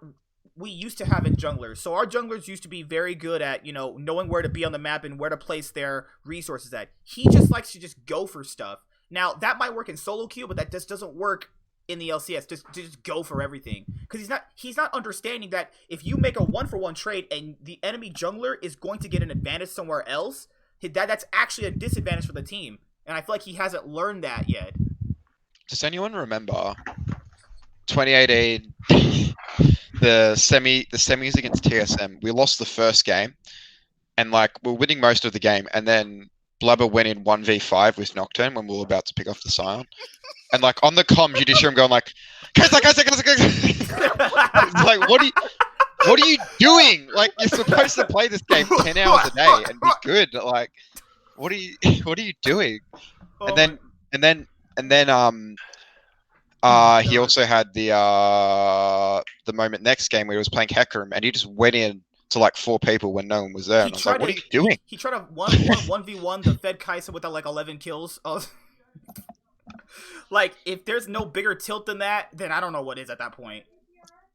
we used to have in junglers. So our junglers used to be very good at, you know, knowing where to be on the map and where to place their resources at. He just likes to just go for stuff. Now that might work in solo queue, but that just doesn't work in the LCS. Just go for everything, because he's not understanding that if you make a 1-for-1 trade and the enemy jungler is going to get an advantage somewhere else, that's actually a disadvantage for the team. And I feel like he hasn't learned that yet. Does anyone remember 2018? The semis against TSM, we lost the first game, and like we're winning most of the game, and then Blabber went in 1v5 with Nocturne when we were about to pick off the Scion, and like on the comms you just hear him going like, Kaiser. Like what are you doing? Like you're supposed to play this game 10 hours a day and be good. Like what are you doing? And then he also had the moment next game where he was playing Hecarim and he just went in to like 4 people when no one was there. And I was like, what are you doing? He tried to 1v1 the Fed Kai'Sa with like 11 kills. Like, if there's no bigger tilt than that, then I don't know what is at that point.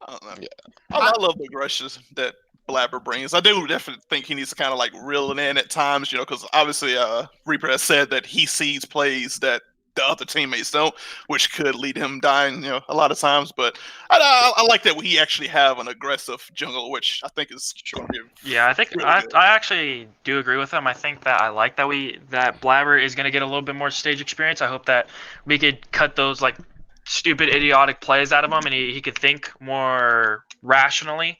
I don't know. Yeah. I love the aggression that Blabber brings. I do definitely think he needs to kind of like reel it in at times, you know, because obviously Reaper has said that he sees plays that the other teammates don't, which could lead him dying, you know, a lot of times. But I like that we actually have an aggressive jungle, which I think is sure. Yeah, I think really I good. actually do agree with him. I think that I like that Blabber is going to get a little bit more stage experience. I hope that we could cut those like stupid, idiotic plays out of him, and he could think more rationally.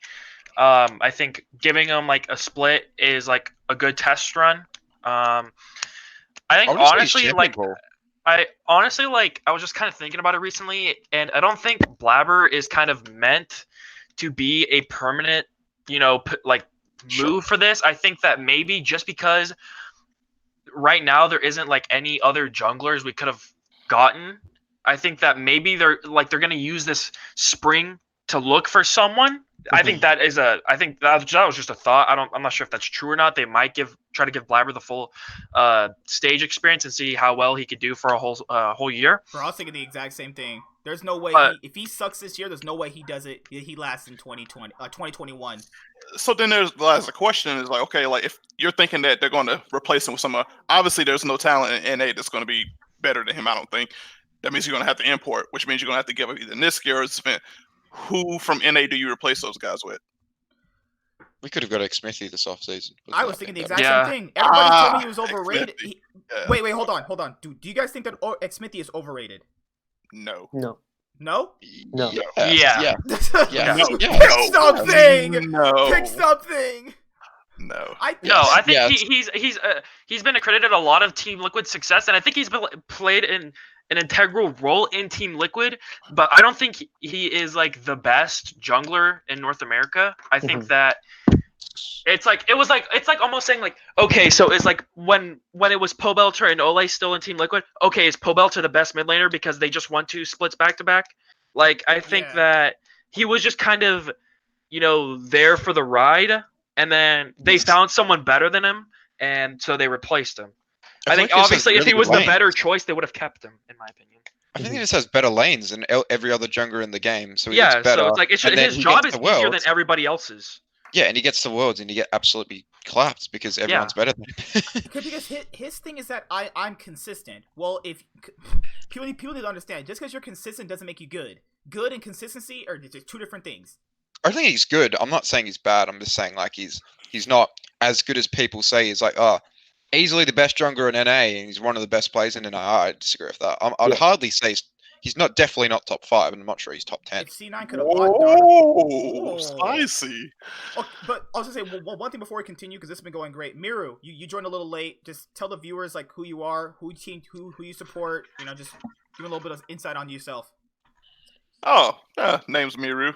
I think giving him like a split is like a good test run. I think honestly, like. I was just kind of thinking about it recently, and I don't think Blabber is kind of meant to be a permanent, you know, move for this. I think that maybe just because right now there isn't like any other junglers we could have gotten, I think that maybe they're going to use this spring to look for someone. I think that was just a thought. I'm not sure if that's true or not. They might try to give Blabber the full stage experience and see how well he could do for a whole year. Bro, I was thinking the exact same thing. There's no way if he sucks this year, there's no way he does it. He lasts in 2021. So then there's a question is like, okay, like if you're thinking that they're going to replace him with someone, obviously there's no talent in NA that's going to be better than him. I don't think. That means you're going to have to import, which means you're going to have to give up either Niski or Sven. Who from NA do you replace those guys with? We could have got Xmithy this offseason. I was thinking the exact same thing. Everybody told me he was overrated. Wait, hold on. Do you guys think that Xmithy is overrated? No. No? No. Yeah. Pick something! No. Pick something! No. I think he's been accredited a lot of Team Liquid success, and I think he's played an integral role in Team Liquid, but I don't think he is like the best jungler in North America. I think that it's like almost saying like, okay, so it's like when it was Pobelter and Ole still in Team Liquid, okay, is Pobelter the best mid laner because they just won 2 splits back to back? Like I think that he was just kind of, you know, there for the ride, and then they found someone better than him, and so they replaced him. I think Lucas has obviously if really he was good the better lanes. choice, they would have kept him, in my opinion. I think he just has better lanes than every other jungler in the game, so he Yeah, gets better. so it's like and then his he job gets is the easier than Worlds. everybody else's. Yeah, and he gets the worlds, and you get absolutely clapped because everyone's better than him. Because his thing is that I'm consistent. Well, if people need to understand, just because you're consistent doesn't make you good. Good and consistency are just two different things. I think he's good. I'm not saying he's bad. I'm just saying like he's not as good as people say. He's like, easily the best jungler in NA, and he's one of the best players in NA. I disagree with that. I'd Yeah. hardly say he's definitely not top 5, and I'm not sure he's top 10. If C9 could have bought Dark. Whoa, Oh. spicy. Oh, but I was gonna say one thing before we continue because this has been going great. Miru, you joined a little late. Just tell the viewers like who you are, who you support. You know, just give a little bit of insight on yourself. Oh, name's Miru.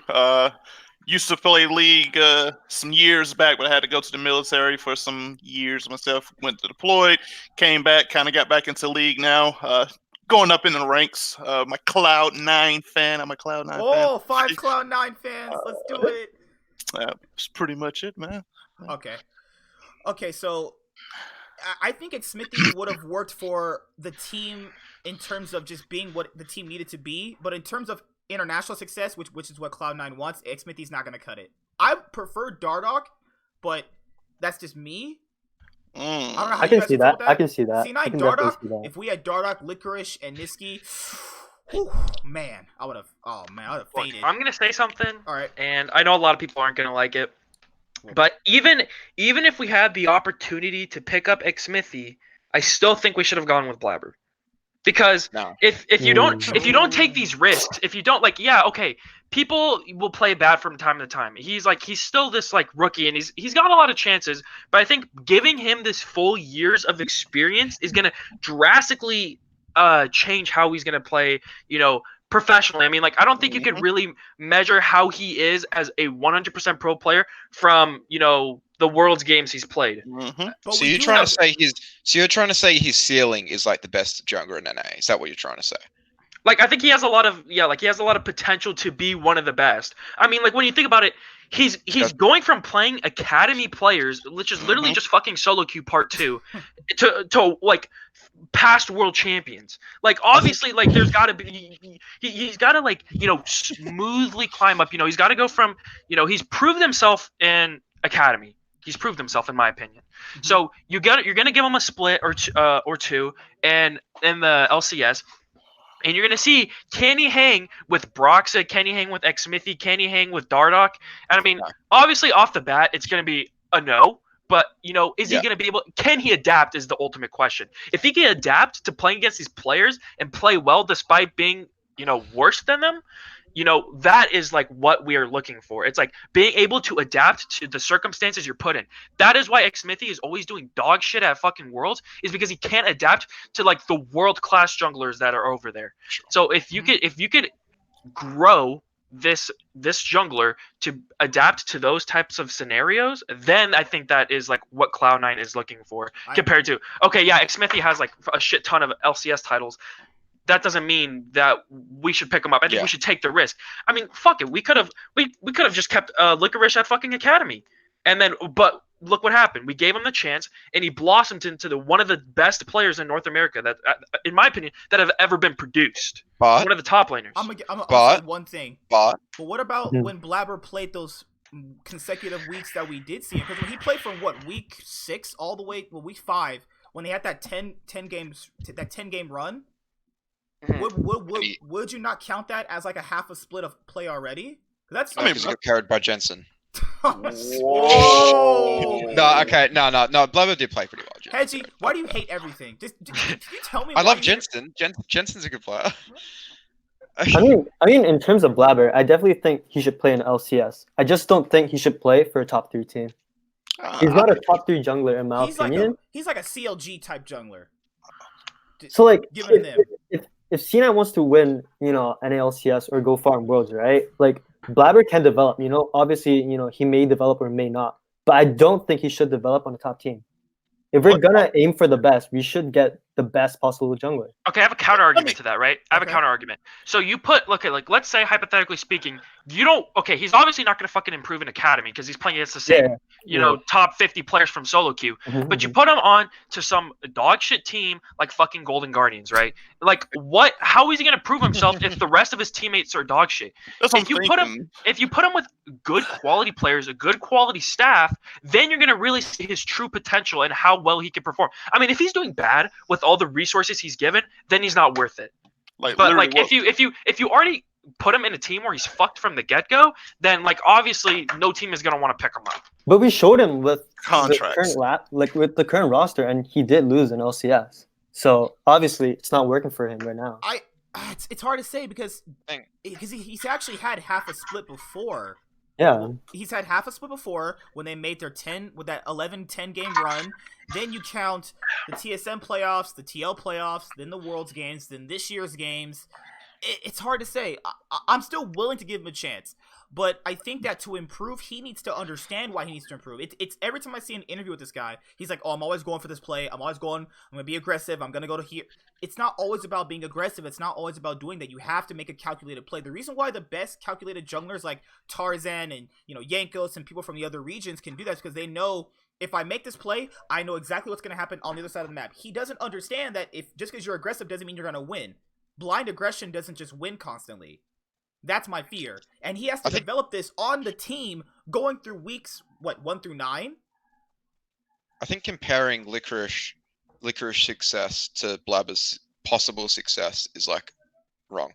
Used to play League some years back, but I had to go to the military for some years myself. Went to deployed, came back, kind of got back into League now. Going up in the ranks. My Cloud9 fan. I'm a Cloud9 fan. Oh, 5 Cloud9 fans. Let's do it. That's pretty much it, man. Okay, so I think Xmithie would have worked for the team in terms of just being what the team needed to be, but in terms of international success, which is what Cloud9 wants, Xmithie's not going to cut it. I prefer Dardoch, but that's just me. I don't know how I you can guys see feel that. with I can see that. C9 I can definitely Dardoch, see that. if we had Dardoch, Licorice, and Niski, man, I would have faded. I'm gonna say something, All right. and I know a lot of people aren't gonna like it, but even if we had the opportunity to pick up Xmithie, I still think we should have gone with Blabber. Because No. if you don't take these risks, if you don't people will play bad from time to time. He's still this rookie, and he's got a lot of chances, but I think giving him this full years of experience is gonna drastically change how he's gonna play, professionally. I mean, I don't think you could really measure how he is as a 100% pro player from the World's games he's played. But So we you're do trying have- to say his ceiling is like the best jungler in NA. Is that what you're trying to say? I think he has a lot of potential to be one of the best. I mean, when you think about it, he's going from playing academy players, which is literally just fucking solo queue part 2, to past world champions. Obviously, there's got to be he's got to smoothly climb up. He's got to go from he's proved himself in academy. He's proved himself, in my opinion. So you're gonna give him a split or two, and in the LCS. And you're going to see, can he hang with Broxah? Can he hang with Xmithie? Can he hang with Dardoch? And I mean, obviously off the bat, it's going to be a no. But, is he going to be able – can he adapt is the ultimate question. If he can adapt to playing against these players and play well despite being, worse than them, that is what we are looking for. It's being able to adapt to the circumstances you're put in. That is why Xmithie is always doing dog shit at fucking Worlds, is because he can't adapt to the world class junglers that are over there. So if you could grow this jungler to adapt to those types of scenarios, then I think that is what Cloud9 is looking for compared to Xmithie has a shit ton of LCS titles. That doesn't mean that we should pick him up. I think we should take the risk. I mean, fuck it. We could have just kept Licorice at fucking academy, but look what happened. We gave him the chance, and he blossomed into one of the best players in North America that, in my opinion, that have ever been produced. But one of the top laners. I'm gonna say one thing. But what about when Blabber played those consecutive weeks that we did see him? Because when he played from week 6 all the way week 5, when they had that 10 game run. Would you not count that as a half a split of play already? That's because he got carried by Jensen. Whoa. No, okay, no. Blabber did play pretty well. Hedgie, why do you hate everything? Just you tell me. I why love you- Jensen. Jensen's a good player. I mean, in terms of Blabber, I definitely think he should play in LCS. I just don't think he should play for a top 3 team. He's not a top 3 jungler in my opinion. He's like a CLG type jungler. So give him them. If C9 wants to win, an LCS or go far in Worlds, right? Blabber can develop, obviously, he may develop or may not. But I don't think he should develop on a top team. If we're gonna aim for the best, we should get the best possible jungler. Okay, I have a counter argument to that, right? I have Okay. a counter argument. So you put, look at, like, let's say hypothetically speaking, you don't. Okay, he's obviously not going to fucking improve in academy because he's playing against the same, top 50 players from solo queue. But you put him on to some dog shit team like fucking Golden Guardians, right? Like, what? How is he going to prove himself if the rest of his teammates are dog shit? That's what If I'm you put him, thinking. if you put him with good quality players, a good quality staff, then you're gonna really see his true potential and how well he can perform. I mean, if he's doing bad with all the resources he's given, then he's not worth it. Like, But literally, like, if you already put him in a team where he's fucked from the get go, then like obviously no team is gonna want to pick him up. But we showed him with Contracts. with the current roster, and he did lose in LCS. So obviously, it's not working for him right now. It's hard to say because Thing. he's actually had half a split before. Yeah, He's had half a split before when they made their 10 with that 11-10 game run. Then you count the TSM playoffs, the TL playoffs, then the Worlds games, then this year's games. It's hard to say. I'm still willing to give him a chance, but I think that to improve, he needs to understand why he needs to improve. It's every time I see an interview with this guy, he's like, "Oh, I'm always going for this play. I'm gonna be aggressive. I'm gonna go to here." It's not always about being aggressive. It's not always about doing that. You have to make a calculated play. The reason why the best calculated junglers like Tarzan and Yankos and people from the other regions can do that is because they know, if I make this play, I know exactly what's going to happen on the other side of the map. He doesn't understand that if just because you're aggressive doesn't mean you're going to win. Blind aggression doesn't just win constantly. That's my fear. And he has to develop this on the team going through weeks, 1 through 9? I think comparing Licorice success to Blabber's possible success is like wrong.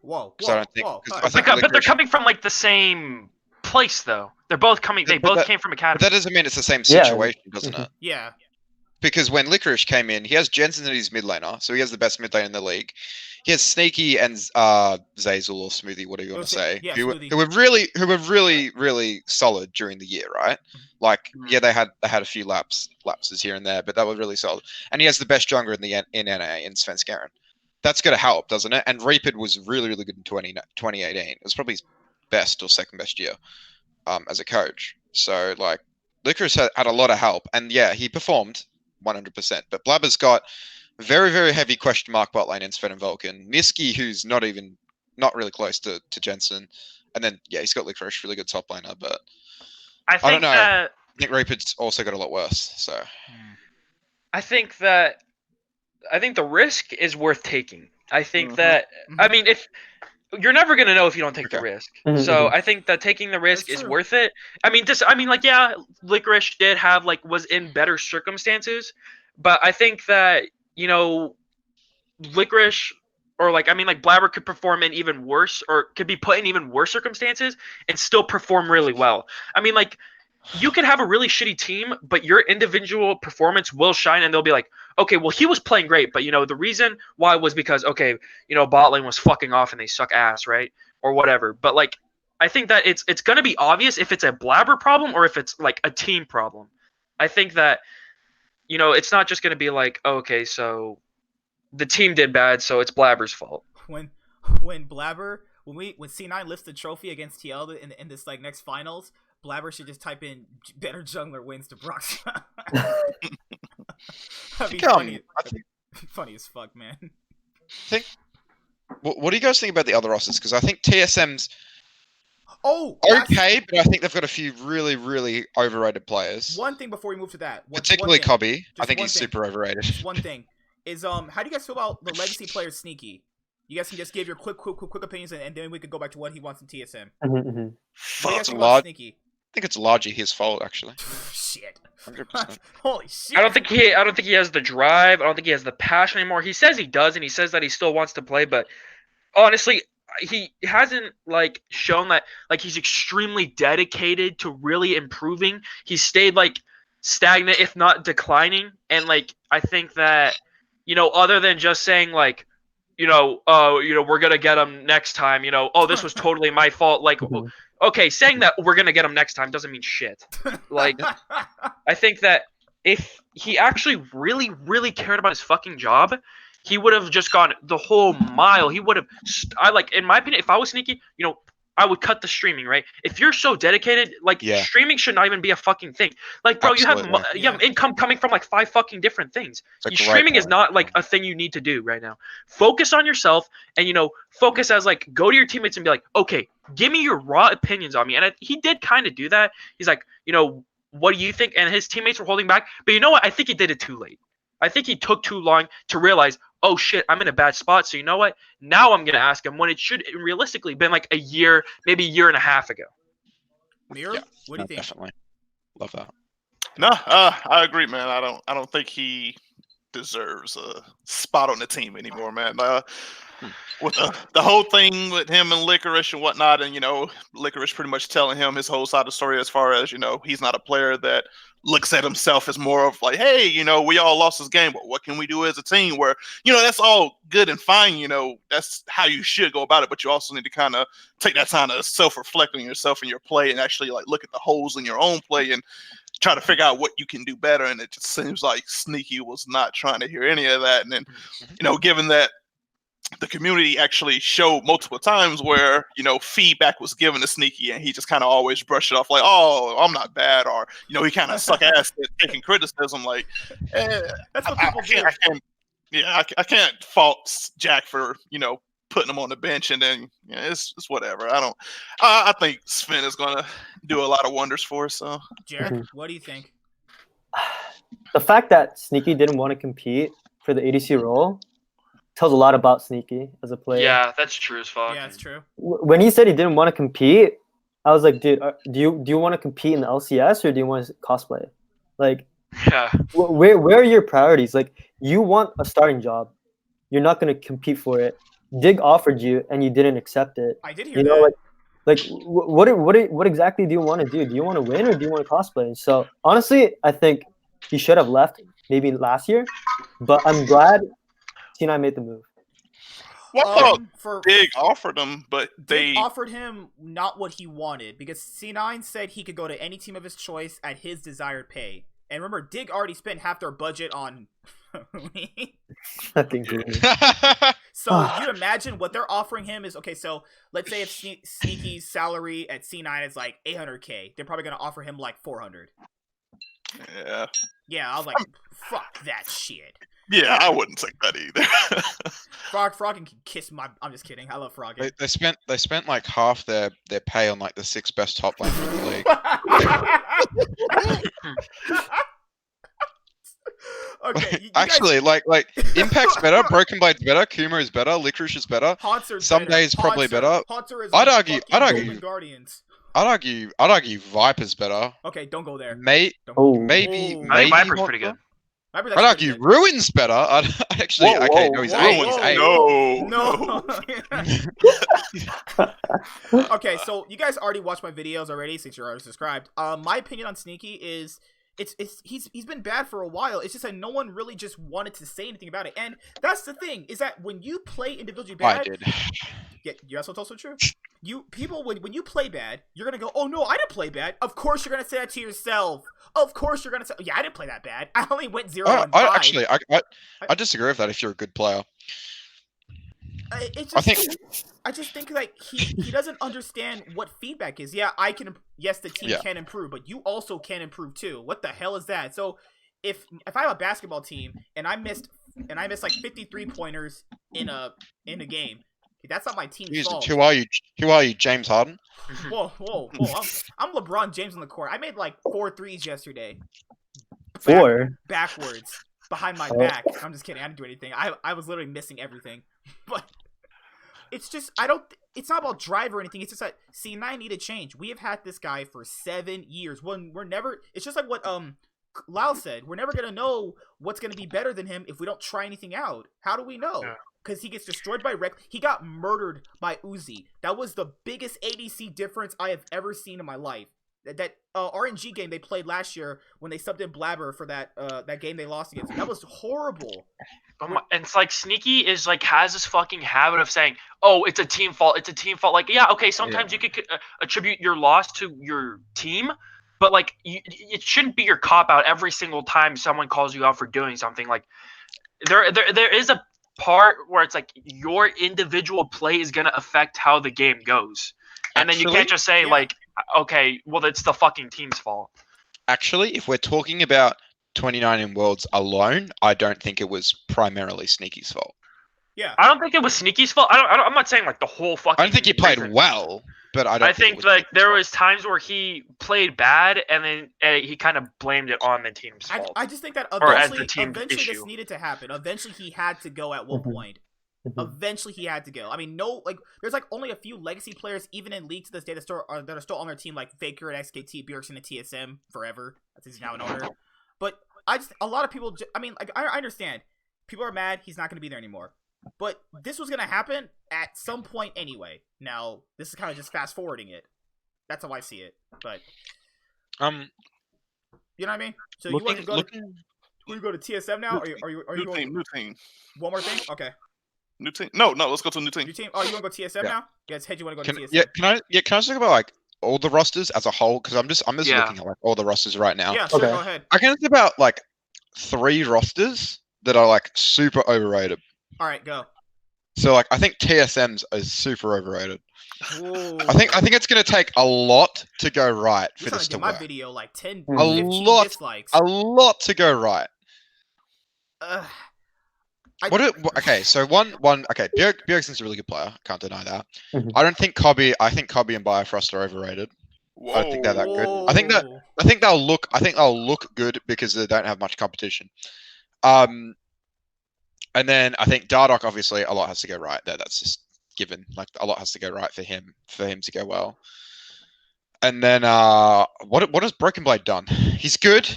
Whoa, 'Cause I don't think- whoa. 'cause Cut. I think But they're Licorice- coming from like the same place though. They're both coming. They But both that- came from But academy. that doesn't mean it's the same Yeah. situation, doesn't it? Yeah. Because when Licorice came in, he has Jensen as his mid laner, so he has the best mid lane in the league. He has Sneaky and Zazel or Smoothie, whatever you want to say, Yeah, who Smoothie. were really solid during the year, right? Like, yeah, they had a few lapses here and there, but that was really solid. And he has the best jungler in NA in Svensk Garen. That's going to help, doesn't it? And Reapid was really good in 2018. It was probably his best or second best year as a coach. So like, Licorice had a lot of help, and yeah, he performed 100%. But Blabber's got very heavy question mark bot lane in Sven and Vulcan. Niski, who's not really close to Jensen, and then yeah, he's got Licorice, really good top laner. But I don't think know. that I think Reapid's also got a lot worse. So I think the risk is worth taking. I think Mhm. that Mhm. I mean, if you're never gonna know if you don't take the Okay. risk, Mhm, so mhm. I think that taking the risk That's is true. worth it. I mean, yeah, Licorice did have was in better circumstances, but I think that Licorice or Blabber could perform in even worse, or could be put in even worse circumstances and still perform really well. I mean, you could have a really shitty team, but your individual performance will shine, and they'll be like, okay, well, he was playing great, but the reason why was because bot lane was fucking off and they suck ass, right, or whatever. But I think that it's gonna be obvious if it's a Blabber problem or if it's a team problem. I think that it's not just gonna be okay, so the team did bad, so it's Blabber's fault. When Blabber, when C9 lifts the trophy against TL in this next finals, Blabber should just type in better jungler wins to Brox. That'd be funny. I think Funny as fuck, man. what do you guys think about the other rosters? Because I think TSM's Oh, okay, but I think they've got a few really overrated players. one thing before we move to that. Particularly one Cobby. thing. I Just think one he's thing. super overrated. Just one thing is how do you guys feel about the legacy player Sneaky? You guys can just give your quick opinions, and then we could go back to what he wants in TSM. Mhm, mhm. What do you guys Fuck, think a lot. about Sneaky? I think it's largely his fault, actually. Shit. 100%. Holy shit. I don't think he has the drive. I don't think he has the passion anymore. He says he does, and he says that he still wants to play, but honestly, he hasn't shown that he's extremely dedicated to really improving. He's stayed stagnant, if not declining, and I think that other than just saying we're gonna get him next time. This was totally my fault. Mhm. Okay, saying that we're gonna get him next time doesn't mean shit. I think that if he actually really cared about his fucking job, he would have just gone the whole mile. He would have, in my opinion, if I was Sneaky, I would cut the streaming, right? If you're so dedicated, like Yeah. streaming should not even be a fucking thing. Like, bro, you Absolutely. have income coming from like 5 fucking different things. It's a great Streaming is point. not like a thing you need to do right now. Focus on yourself, and focus as like go to your teammates and be like, okay, give me your raw opinions on me. And he did kind of do that. He's like, what do you think? And his teammates were holding back, but you know what? I think he did it too late. I think he took too long to realize, oh shit, I'm in a bad spot. So you know what? Now I'm gonna ask him when it should realistically been like a year, maybe a year and a half ago. Mirror, Yeah. what do No, you think? definitely. Love that. No, I agree, man. I don't think he deserves a spot on the team anymore, man. With the whole thing with him and Licorice and whatnot, and Licorice pretty much telling him his whole side of the story as far as he's not a player that looks at himself as more of like, hey, we all lost this game, but what can we do as a team? Where that's all good and fine, that's how you should go about it, but you also need to kind of take that time to self-reflect on yourself and your play, and actually like look at the holes in your own play and try to figure out what you can do better. And it just seems like Sneaky was not trying to hear any of that. And then, given that the community actually showed multiple times where, feedback was given to Sneaky and he just kind of always brushed it off like, oh, I'm not bad. Or, he kind of suck ass at taking criticism. Like, That's what people do. I can't fault Jack for, putting him on the bench, and then it's whatever. I think Sven is going to do a lot of wonders for us. So, Jared, what do you think? The fact that Sneaky didn't want to compete for the ADC role tells a lot about Sneaky as a player. Yeah, that's true as fuck. Yeah, it's true. When he said he didn't want to compete, I was like, dude, do you want to compete in the LCS or do you want to cosplay? Like, Yeah. where are your priorities? Like, you want a starting job, you're not going to compete for it. Dig offered you and you didn't accept it. I did hear that. What exactly do you want to do? Do you want to win or do you want to cosplay? And so honestly, I think he should have left maybe last year, but I'm glad C9 made the move. Well, Dig offered him, but they offered him not what he wanted, because C9 said he could go to any team of his choice at his desired pay. And remember, Dig already spent half their budget on Fucking goofy. So you imagine what they're offering him is, okay, so let's say if Sneaky's salary at C9 is like 800K, they're probably going to offer him like 400. Yeah, I was like, fuck that shit. Yeah, I wouldn't take that either. Frog can kiss my. I'm just kidding. I love Frog. They spent like half their pay on like the 6 best top laners in the league. Okay, you actually, guys... like Impact's better, Broken Blade's better, Kuma is better, Licorice is better. Some days probably better. I'd argue Guardians. I'd argue Viper's better. Okay, don't go there. Maybe I think Viper's pretty good. I'd argue Ruin's better. I'd actually he's A. No. Okay, so you guys already watched my videos already since you're already subscribed. My opinion on Sneaky is he's been bad for a while. It's just that no one really just wanted to say anything about it. And that's the thing, is that when you play individually bad, I did. Yeah, that's what's also true. When you play bad, you're gonna go, oh no, I didn't play bad. Of course you're gonna say that to yourself. Of course you're gonna say, yeah, I didn't play that bad. I only went 0 and 5. I disagree with that. If you're a good player, I just think like he doesn't understand what feedback is. Yeah, yes, the team can improve, but you also can improve too. What the hell is that? So if I have a basketball team and I missed like 53 pointers in a game, that's not my team's fault. Who are you, James Harden? Whoa! I'm LeBron James on the court. I made like 4 threes yesterday. 4 backwards behind my back. I'm just kidding. I didn't do anything. I was literally missing everything. But it's just it's not about drive or anything. It's just that C9 need to change. We have had this guy for 7 years. It's just like what Lau said. We're never gonna know what's gonna be better than him if we don't try anything out. How do we know? Because he gets destroyed by Rex. He got murdered by Uzi. That was the biggest ADC difference I have ever seen in my life. That RNG game they played last year when they subbed in Blabber for that game they lost against him. That was horrible. And it's like Sneaky is like has this fucking habit of saying, "Oh, it's a team fault. It's a team fault." Like, yeah, okay, sometimes you could attribute your loss to your team, but like it shouldn't be your cop out every single time someone calls you out for doing something. Like there is a part where it's like your individual play is gonna affect how the game goes. And then you Actually, can't just say yeah. like, okay, well it's the fucking team's fault. Actually, if we're talking about 2019 Worlds alone, I don't think it was primarily Sneaky's fault. Yeah. I don't think it was Sneaky's fault. I'm not saying like the whole fucking. I don't think he played reason. well, but I don't. I think it was like Sneaky's there fault. was times where he played bad, and then he kind of blamed it on the team's fault. I just think that Or as the eventually, team eventually this issue. needed to happen. Eventually, he had to go at one Mhm. point. Mhm. Eventually, he had to go. I mean, no, like there's like only a few legacy players, even in League to this day, that are still on their team, like Faker and XKT, Bjergsen and TSM forever. That's he's now an owner. But a lot of people. I mean, like I understand. People are mad. He's not going to be there anymore. But this was going to happen at some point anyway. Now, this is kind of just fast forwarding it. That's how I see it. But you know what I mean? So you want to go to TSM now? Are you New going team, new team, one more thing? Okay. new team. No, let's go to a new team. New team. Oh, you want to go TSM Yeah. now? Yes, Head, you want to go to TSM? Can I just talk about like all the rosters as a whole? Because I'm just Yeah. looking at like all the rosters right now. Yeah, sure, Okay. go ahead. I can think about like 3 rosters that are like super overrated. All right, go. So like I think TSM's is super overrated. Ooh. I think it's gonna take a lot to go right You're for trying this to to get my work. video like 10, A 15 lot- dislikes. A lot to go right. Ugh. Okay, so one okay, Bjergsen's a really good player, can't deny that. Mhm. I don't think Cobby and Bifrost are overrated. Whoa. I don't think they're that good. I think they'll look good because they don't have much competition. And then I think Dardoch, obviously a lot has to go right there. That's just given. Like a lot has to go right for him to go well. And then what has Broken Blade done? He's good,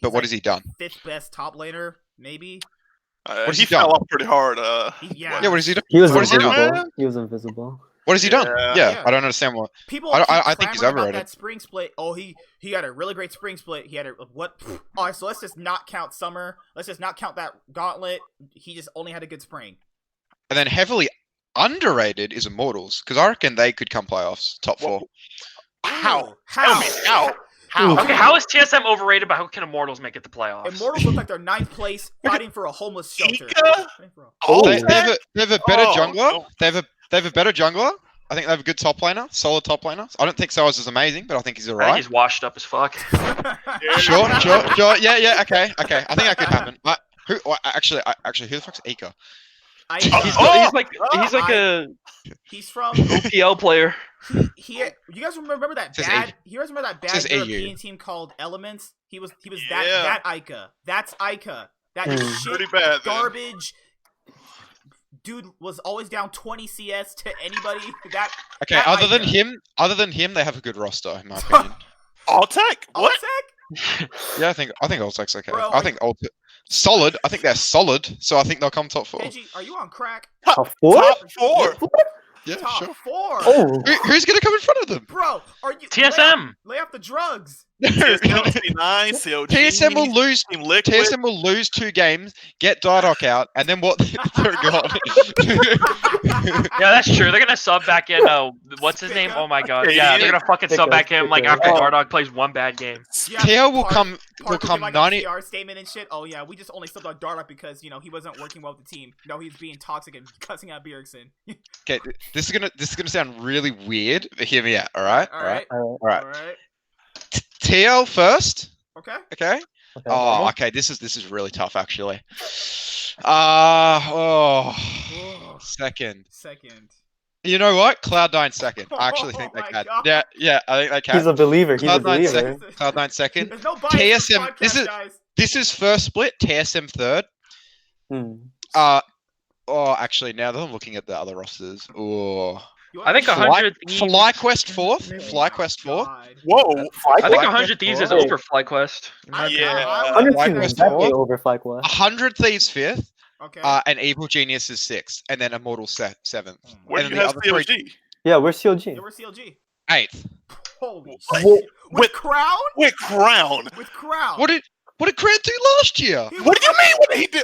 but what has he done? Fifth best top laner, maybe. What's He he done? fell off pretty hard. Yeah. Yeah, what has he done? He was What is he doing? invisible. He was invisible. What has he done? Yeah. Yeah. I don't understand what. People I keep think he's clamoring about overrated. that spring split. Oh, he had a really great spring split. He had a what? All right, so let's just not count summer. Let's just not count that gauntlet. He just only had a good spring. And then heavily underrated is Immortals because I reckon they could come playoffs, top 4. How? How? Tell me, how? How? Okay, how is TSM overrated, but how can Immortals make it to playoffs? Immortals look like they're 9th place, fighting for a homeless shelter. Ika? Oh, They have a better Oh, jungler. no. They have a better jungler. I think they have a good top laner, solid top laner. I don't think Soaz is amazing, but I think he's I think alright. he's washed up as fuck. Sure. Yeah, okay. I think that could happen. Actually, who the fuck's Ika? He's from OPL player. you guys remember that Says bad? AU. You guys remember that bad Says AU. European team called Elements? He was Yeah. that Ica. That's Ica. That Hmm. shit Pretty bad. Then. garbage. Dude was always down 20 CS to anybody. That Okay, That other Ica. than him, they have a good roster in my opinion. All tech. What? Allsec? Yeah, I think Ultec's okay. Bro, I think solid. I think they're solid, so I think they'll come top 4. Benji, are you on crack? Top 4? Top 4. Yeah, Top sure. 4. Oh, Who's gonna come in front of them? Bro, are you TSM. Lay off the drugs. TSM, COG. TSM will lose. Team Liquid. TSM will lose 2 games, get Dardoch out, and then what? They're gone. Yeah, that's true. They're gonna sub back in. What's his name? Spica? Oh my god. Yeah, they're gonna fucking sub back in like after Oh. Dardoch plays one bad game. Yeah, Teo will Park- come. Park Will give, come like 90. a PR statement and shit. Oh yeah, we just only subbed on Dardoch because he wasn't working well with the team. No, he's being toxic and cussing out Bjergsen. Okay, this is gonna sound really weird, but hear me out. All right. All right. All right. All right. Teo first. Okay. Okay. okay. Oh, okay. This is really tough actually. Whoa. Second. Second. You know what? Cloud9 second. I actually think Oh they my can. God. Yeah, I think they can. He's a believer. He's a Cloud9 believer. second. Cloud9 second. There's no bias in this TSM podcast, this is- guys. This is first split. TSM third. Hmm. Actually, now that I'm looking at the other rosters, You I think wanna- 100 Thieves. FlyQuest fourth. Oh FlyQuest my fourth. God. Whoa. I think Flyquest 100 Thieves is four. over FlyQuest. Yeah. I would Like Underteam West is definitely four. over FlyQuest. 100 Thieves fifth. Okay. And Evil Genius is sixth, and then Immortal seventh. Where And do then you the have other three- COG? Yeah, where's COG? Yeah, we're CLG. Eighth. Holy Wait, shit. With Crown? With Crown. With Crown. What did Grant do last year? He What do you mean? What did he do?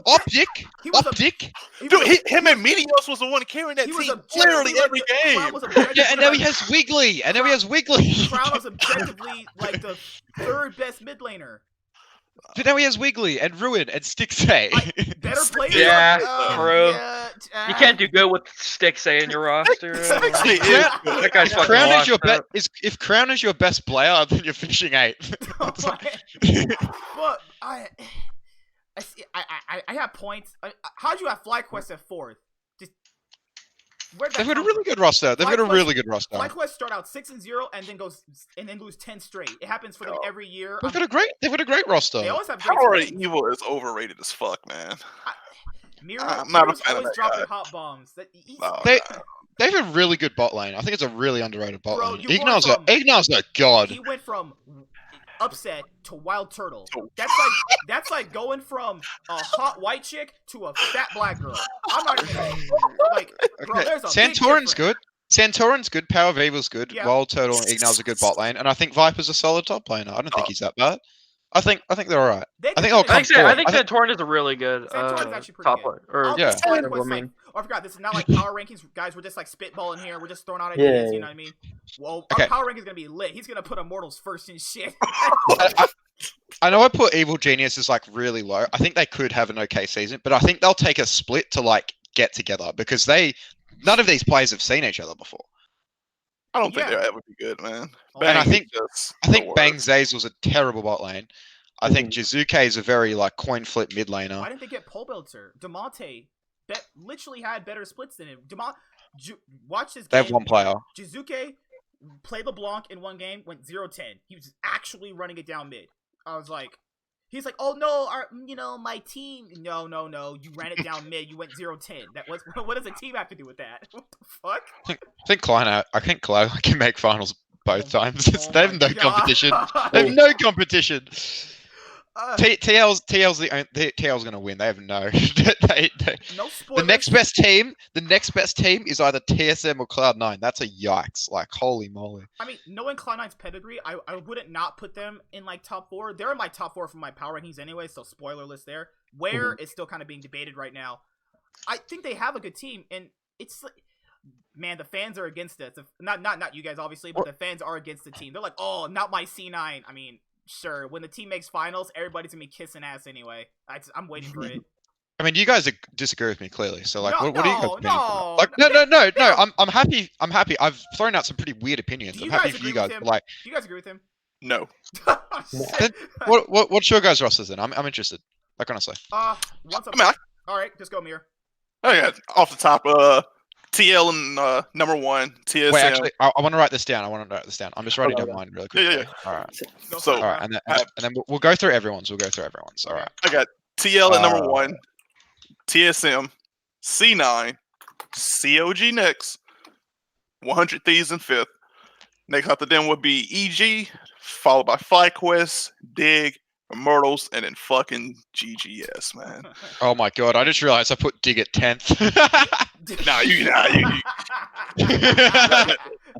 Optic. He was a- Optic. he was Dude, a- him and Meteos was the one carrying that he was team objectively literally like every the- Crown game. was objectively Yeah, and now he like- has Wiggly. And now he has Wiggly. Crown was objectively like the third best mid laner. But now he has Wiggly and Ruin and Stixay. Better players. Yeah, true. true. You can't do good with Stixay in your roster. Actually, That guy's fucking Crown is washed your up. if Crown is your best player, then you're finishing 8th. But I see. I have points. How'd you have FlyQuest at 4th? Just where'd that They've got a come really from? good roster. They've got a FlyQuest- really good roster. FlyQuest start out 6-0 and then lose 10 straight. It happens for them every year. They've got a great roster. They always have great Power teams. Evil is overrated as fuck, man. Miro's not a fan of always that dropping guy. hot bombs. No, They have a really good bot lane. I think it's a really underrated bot Bro, lane. you went from- Ignal's a god. He went from upset to wild turtle. Oh. That's like going from a hot white chick to a fat black girl. I'm not even like, bro. Okay, There's a big Santorin's difference. good. Santorin's good. Power of Evil's good. Yeah. Wild Turtle and Ignal's a good bot lane, and I think Viper's a solid top laner. I don't think he's that bad. I think they're alright. They I think could they'll do come it. forward. I think I think- Santorin is a really good Santorin's actually pretty top good. player. Or Yeah. This FlyQuest, I mean- I forgot. This is not like power rankings, guys. We're just like spitballing here. We're just throwing out ideas. Yeah. You know what I mean? Well, Okay. our power rank is gonna be lit. He's gonna put Immortals first and shit. I know I put Evil Genius as like really low. I think they could have an okay season, but I think they'll take a split to like get together because none of these players have seen each other before. I don't think Yeah. they'll ever be good, man. And I Bang think- is just I think the Bang worst. Zazel's a terrible bot lane. I think Jizuke is a very like coin flip mid Why laner. didn't they get Pole Belter? Demonte literally had better splits than him. Watch this They game. have one player. Jizuke played LeBlanc in one game, went 0-10. He was actually running it down mid. I was like, he's like, oh no, my team. No, you ran it down mid. You went 0-10. What does a team have to do with that? What the fuck? I think Cloud can make finals both times. Oh they have my no God. competition. They have no competition. Uh, TL's TL's gonna win. They have no. no spoilers. The next best team is either TSM or Cloud9. That's a yikes. Like holy moly. I mean, knowing Cloud9's pedigree, I wouldn't not put them in like top 4. They're in my top 4 for my power rankings anyway, so spoiler list there. Where is still kind of being debated right now. I think they have a good team, and it's like, man, the fans are against it. Not you guys obviously, but the fans are against the team. They're like, oh, not my C9. I mean, sure, when the team makes finals, everybody's gonna be kissing ass anyway. I'm waiting for it. I mean, you guys disagree with me clearly. So like, No, what are you guys no, opinion for no. that? Like, no. I'm happy. I'm happy. I've thrown out some pretty weird opinions. Do I'm you happy guys for agree you guys. with him? But like, Do you guys agree with him? No. what's your guys' rosters then? I'm interested. Like honestly. Once I mean, all right, just go Mir. Oh yeah, off the top, TL and number 1, TSM. Wait, actually, I want to write this down. I'm just writing Okay, down okay. mine really Yeah, quickly. yeah, All right. Go So- for it, All right, bro. and then we'll go through everyone's. All right. I got TL at number Uh, 1, TSM, C9, COG next, 100 Thieves in 5th. Next after them would be EG, followed by FlyQuest, Dig, Immortals, and then fucking GGS, man. Oh my god! I just realized I put Dig at 10th. Nah,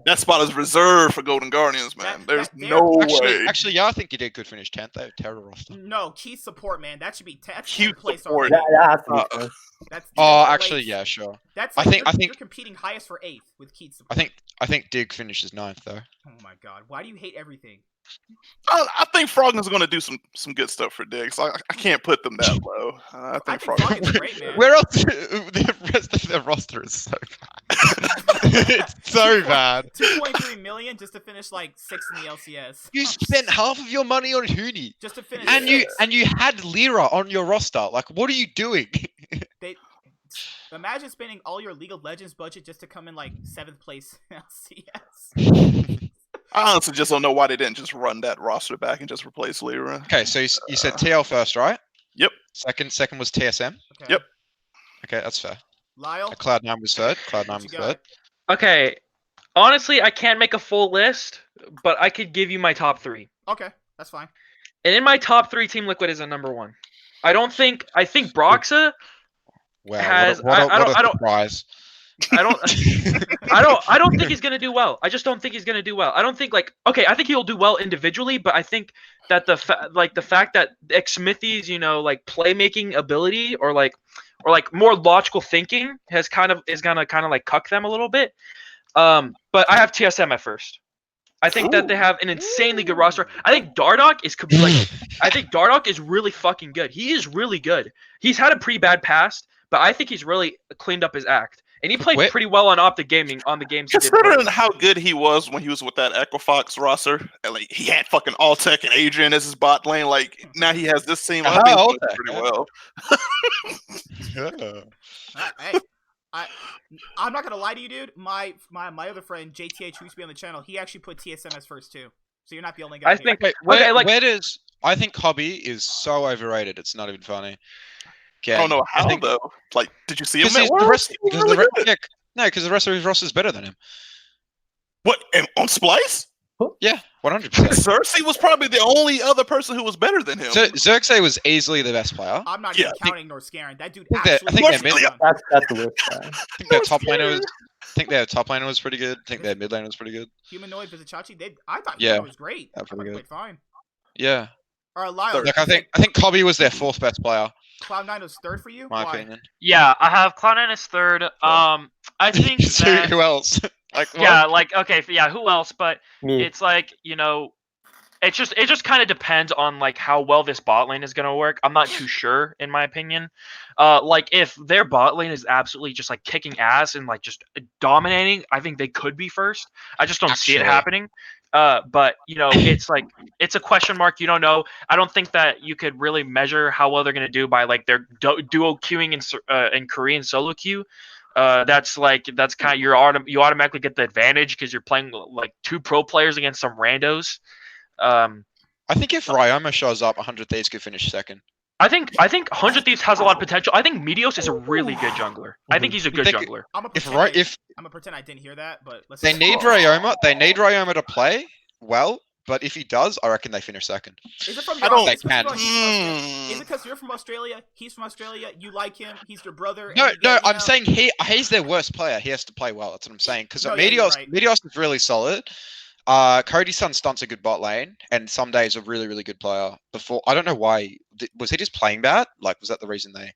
that spot is reserved for Golden Guardians, man. There's no way. Actually, yeah, I think you could finish 10th. They have a terrible roster. No, key support, man. That should be that's Key 10th place support. already. That has to be Uh, first. That's Oh, 10th actually, place. yeah, sure. That's I like think- you're competing highest for 8th with key support. I think Dig finishes 9th though. Oh my god, why do you hate everything? I think Frogman's going to do some good stuff for Dig, so I can't put them that low. I think Frogman. Frogman's great, man. Where else? The rest of their roster is so bad. It's so bad. 2.3 million just to finish like 6th in the LCS. You spent half of your money on Huni, Just to finish and sixth. you had Lyra on your roster. Like, what are you doing? Imagine spending all your League of Legends budget just to come in like 7th place in LCS. I honestly just don't know why they didn't just run that roster back and just replace Lyra. Okay, so you said TL first, right? Yep. Second was TSM. Okay. Yep. Okay, that's fair. Lyle, Cloud9 was third. what Cloud9 you was got? third. Okay, honestly, I can't make a full list, but I could give you my top 3. Okay, that's fine. And in my top 3, Team Liquid is a number 1. I think Broxa. Wow, Has- what a I don't- surprise. I don't think he's gonna do well. I just don't think he's gonna do well. I don't think I think he'll do well individually, but I think that the fact that Xmithy's playmaking ability or more logical thinking is gonna cuck them a little bit. But I have TSM at first. I think that they have an insanely good roster. I think Dardoch is like, I think Dardoch is really fucking good. He is really good. He's had a pretty bad past, but I think he's really cleaned up his act. And he played Wait. pretty well on Optic Gaming on the games he did play. Considering how good he was when he was with that Equifox roster, and like he had fucking Alltech and Adrian as his bot lane. Like now he has this team. I think he's doing pretty well. Hey, I'm not gonna lie to you, dude. My other friend JTH, who used to be on the channel, he actually put TSM as first too. So you're not the only guy. I here. think. Wait, Okay, like where does I think Hobby is so overrated? It's not even funny. Okay. I don't know I how think- though. Like, did you see him? Because At the Worlds? rest, He was because really the good. re- yeah, no, because the rest of his roster is better than him. What on Splice? Yeah, 100%. Cersei was probably the only other person who was better than him. Xerxes was easily the best player. I'm not Yeah, even counting nor scaring. That dude I think that- I absolutely. think they're was mid- done. That's the worst guy. I think their top laner was. I think their top laner was pretty good. I think their mid laner was pretty good. Humanoid Vizicachi, I thought Yeah. Humanoid was great. That's I pretty thought he good. played fine. Yeah, All right, Lyle. like I think Kobe was their fourth best player, Cloud9 was third for you. in my Why? opinion. yeah, I have Cloud9 as third. I think So that, who else? Like what? yeah, like okay, yeah, who else? But Me. it's like, you know, it just kind of depends on like how well this bot lane is gonna work. I'm not too sure, in my opinion. Like if their bot lane is absolutely just like kicking ass and like just dominating, I think they could be first. I just don't see it Actually. happening. But you know, it's like it's a question mark. You don't know. I don't think that you could really measure how well they're gonna do by like their duo queuing in Korean solo queue. That's kind of you automatically get the advantage because you're playing like two pro players against some randos. I think if Ryoma shows up, 100 Thieves could finish second. I think 100 Thieves has a lot of potential. I think Meteos is a really good jungler. I think he's a good Think- jungler. I'm gonna If pretend if I'm gonna pretend I didn't hear that, but let's. they need Ryoma to play well, but if he does, I reckon they finish second. Is it from I your? don't- Is it They because Mm. Is it because you're from Australia? He's from Australia. You like him. He's your brother. No, and you no, get, you I'm know- saying he's their worst player. He has to play well. That's what I'm saying. Because No, yeah, you're right. Meteos is really solid. Cody Sun stunts a good bot lane, and some days a really, really good player. Before I don't know why. Was he just playing bad? Like, was that the reason they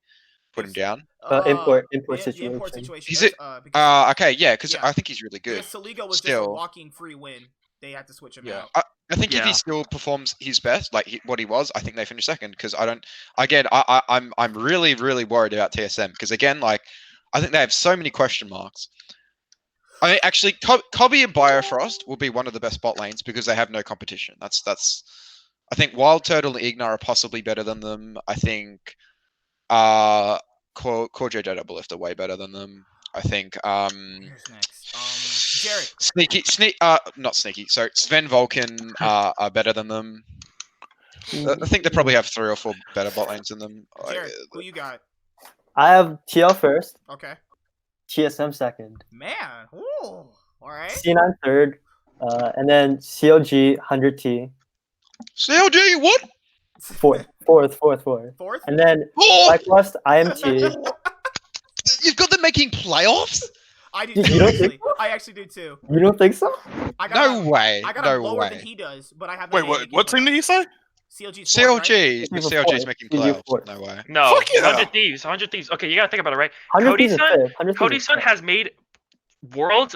put him down? Import the import situation. situation. He's is, because, Okay, yeah, because Yeah. I think he's really good. because Saligo was just a Still. walking free win. They had to switch him Yeah. out. I think if Yeah. he still performs his best, like what he was, I think they finish second. Because I don't. Again, I'm really, really worried about TSM. Because again, like I think they have so many question marks. I mean, actually, Kobe and Biofrost will be one of the best bot lanes because they have no competition. That's. I think Wild Turtle and Ignar are possibly better than them. I think Core JW are way better than them. I think Who's next? not sneaky. Sorry, Sven Vulcan are better than them. I think they probably have 3 or 4 better bot lanes than them. Jared, who you got? I have TL first, Okay. TSM second, Man. Ooh. All right. C9 third, and then COG 100T CLG, what? fourth, Fourth. and then Oh, Blacklust IMT. you've got them making playoffs? I do You too. don't Actually. think I actually do too. You don't think so? I got No him- way. I got No him lower than way. he does, but I have. Wait, what team did he say? CLG's fourth, right? CLG, People CLG's fourth. making People playoffs. fourth. No way. No, Fuck yeah. 100 Thieves. Okay, you gotta think about it, right? 100 Cody's is son- fifth. 100 Cody's son has made worlds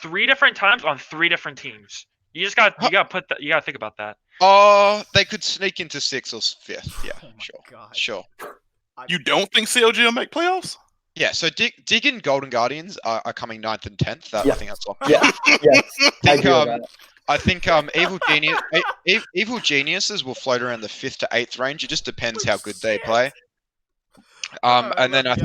3 different times on 3 different teams. You gotta think about that. Oh, they could sneak into 6th or 5th. Yeah, Oh my sure. God. Sure. You don't think CLG will make playoffs? Yeah, so Dig and Golden Guardians are coming 9th and 10th. That, Yeah. I think that's all. Yeah, yes. I agree with that. I think Evil Geniuses will float around the 5th to 8th range. It just depends how good they play. I And then love I you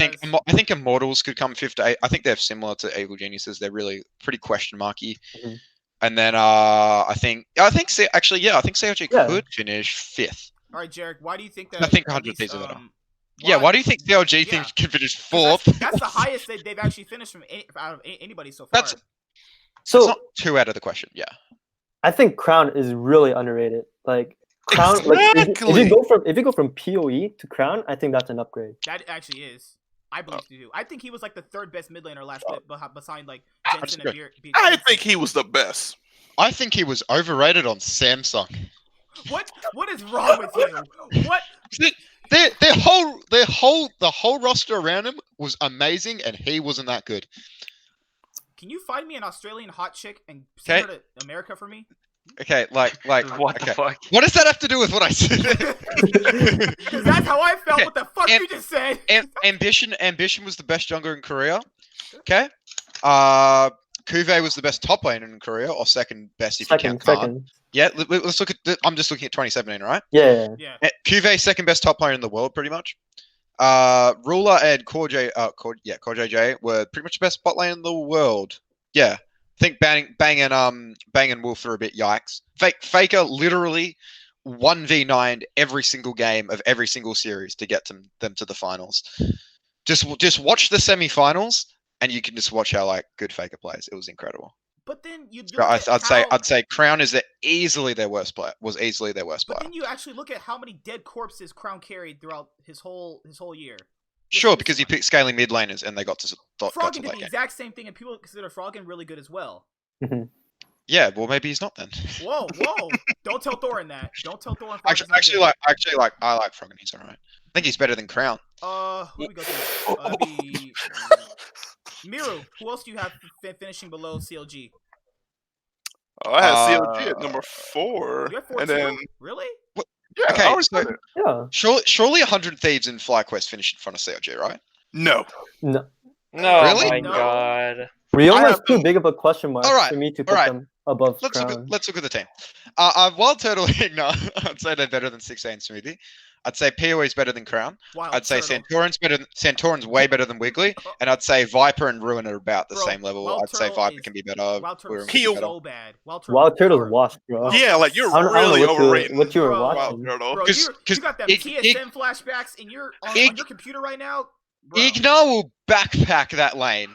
think guys. Immortals could come 5th to 8th. I think they're similar to Evil Geniuses. They're really pretty question marky. Mhm. And then I think CLG Yeah. could finish 5th. All right, Jarek. Why do you think that? I think at 100 least, Thieves are better. why- Yeah, why do you think CLG Yeah. thinks can finish 'cause 4th? That's the highest they've actually finished from out of anybody so far. That's- So it's not 2 out of the question. Yeah. I think Crown is really underrated. Like Crown, like Exactly. if you go from PoE to Crown, I think that's an upgrade. That actually is. I believe you do. I think he was like the 3rd best mid laner last bit beside like Jensen and Understood. I think he was the best. I think he was overrated on Samsung. What is wrong with you? What? The whole roster around him was amazing, and he wasn't that good. can you find me an Australian hot chick and send her to America for me? Okay, like What okay. the fuck? What does that have to do with what I said? Because that's how I felt. Okay, What the fuck and- you just said? Ambition was the best jungler in Korea. Okay. Kuve was the best top laner in Korea, or second best if you count Khan. Second. Yeah, let's look at. I'm just looking at 2017, right? Yeah. Yeah. Kuve second best top player in the world, pretty much. Ruler and Core JJ were pretty much the best bot lane in the world. Yeah. I think Bang and Wolf are a bit yikes. Faker literally 1v9'd every single game of every single series to get them to the finals. Just watch the semi-finals and you can just watch how like good Faker plays. It was incredible. But then you. I'd say Crown is easily their worst player. Was easily their worst But player. then you actually look at how many dead corpses Crown carried throughout his whole year. Sure, because he picked scaling mid laners and they got to Froggen that did the game. exact same thing, and people consider Froggen really good as well. Yeah, well maybe he's not then. Whoa! Don't tell Thorin that. Don't tell Thorin. Actually, I like Froggen. He's alright. I think he's better than Crown. Who do we go to? That'd be Miru. Who else do you have finishing below CLG? Oh, I had CLG at number 4, You have 4 and too? then Really? yeah, Okay, I always so- said it. Yeah. Surely 100 Thieves and FlyQuest finished in front of CLG, right? No, No. No, Really? my No. god. Rioma I is have too them- big of a question mark Alright, for me to put alright. them above Let's Crown. look at the team. Wild Turtle Ignite. I'd say they're better than 16 Smoothie. I'd say PoE is better than Crown. Wild I'd say Turtle. Santorin's way better than Wiggly, and I'd say Viper and Ruin are about the Bro, same level. Wild I'd say Turtle Viper is- can be better. Wild Turtle Ruin is can be Peel. better. so bad. Wild Turtle's hard. washed, bro. yeah, like you're I don't know really what you were- overrating what you were Bro, watching. Wild Turtle. Bro, 'Cause- you got them Ig- TSM flashbacks and you're on Ig- your computer right now. Bro. Ignar will backpack that lane.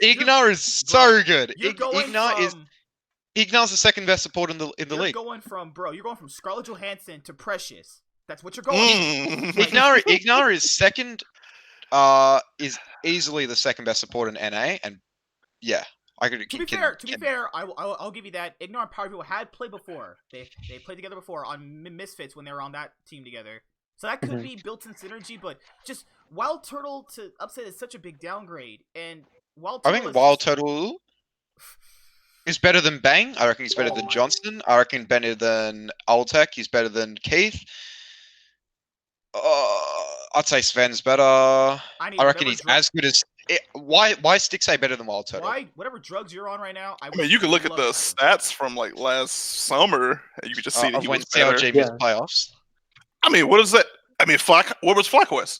Ignar is so good. You're going Ignar's the second best support in the you're league. going from Scarlett Johansson to Precious. That's what you're going. Mm. Ignar is second. Is easily the second best support in NA, and yeah, I could. To be fair, I'll give you that. Ignore and Power People had played before. They played together before on Misfits when they were on that team together. So that could be built-in synergy, but just Wild Turtle to upset is such a big downgrade. And Wild I Turtle think is Wild just- Turtle is better than Bang. I reckon he's better Oh than my- Johnston. I reckon better than Oltec. He's better than Keith. I'd say Sven's better. I need reckon whatever he's drug- as good as. Why Stixay better than Wild Turtle? whatever drugs you're on right now. I mean, you can look at the stats from like last summer, and you can just see that Of he when was better. CLG Yeah. missed playoffs. I mean, what is that? I mean, what was FlyQuest?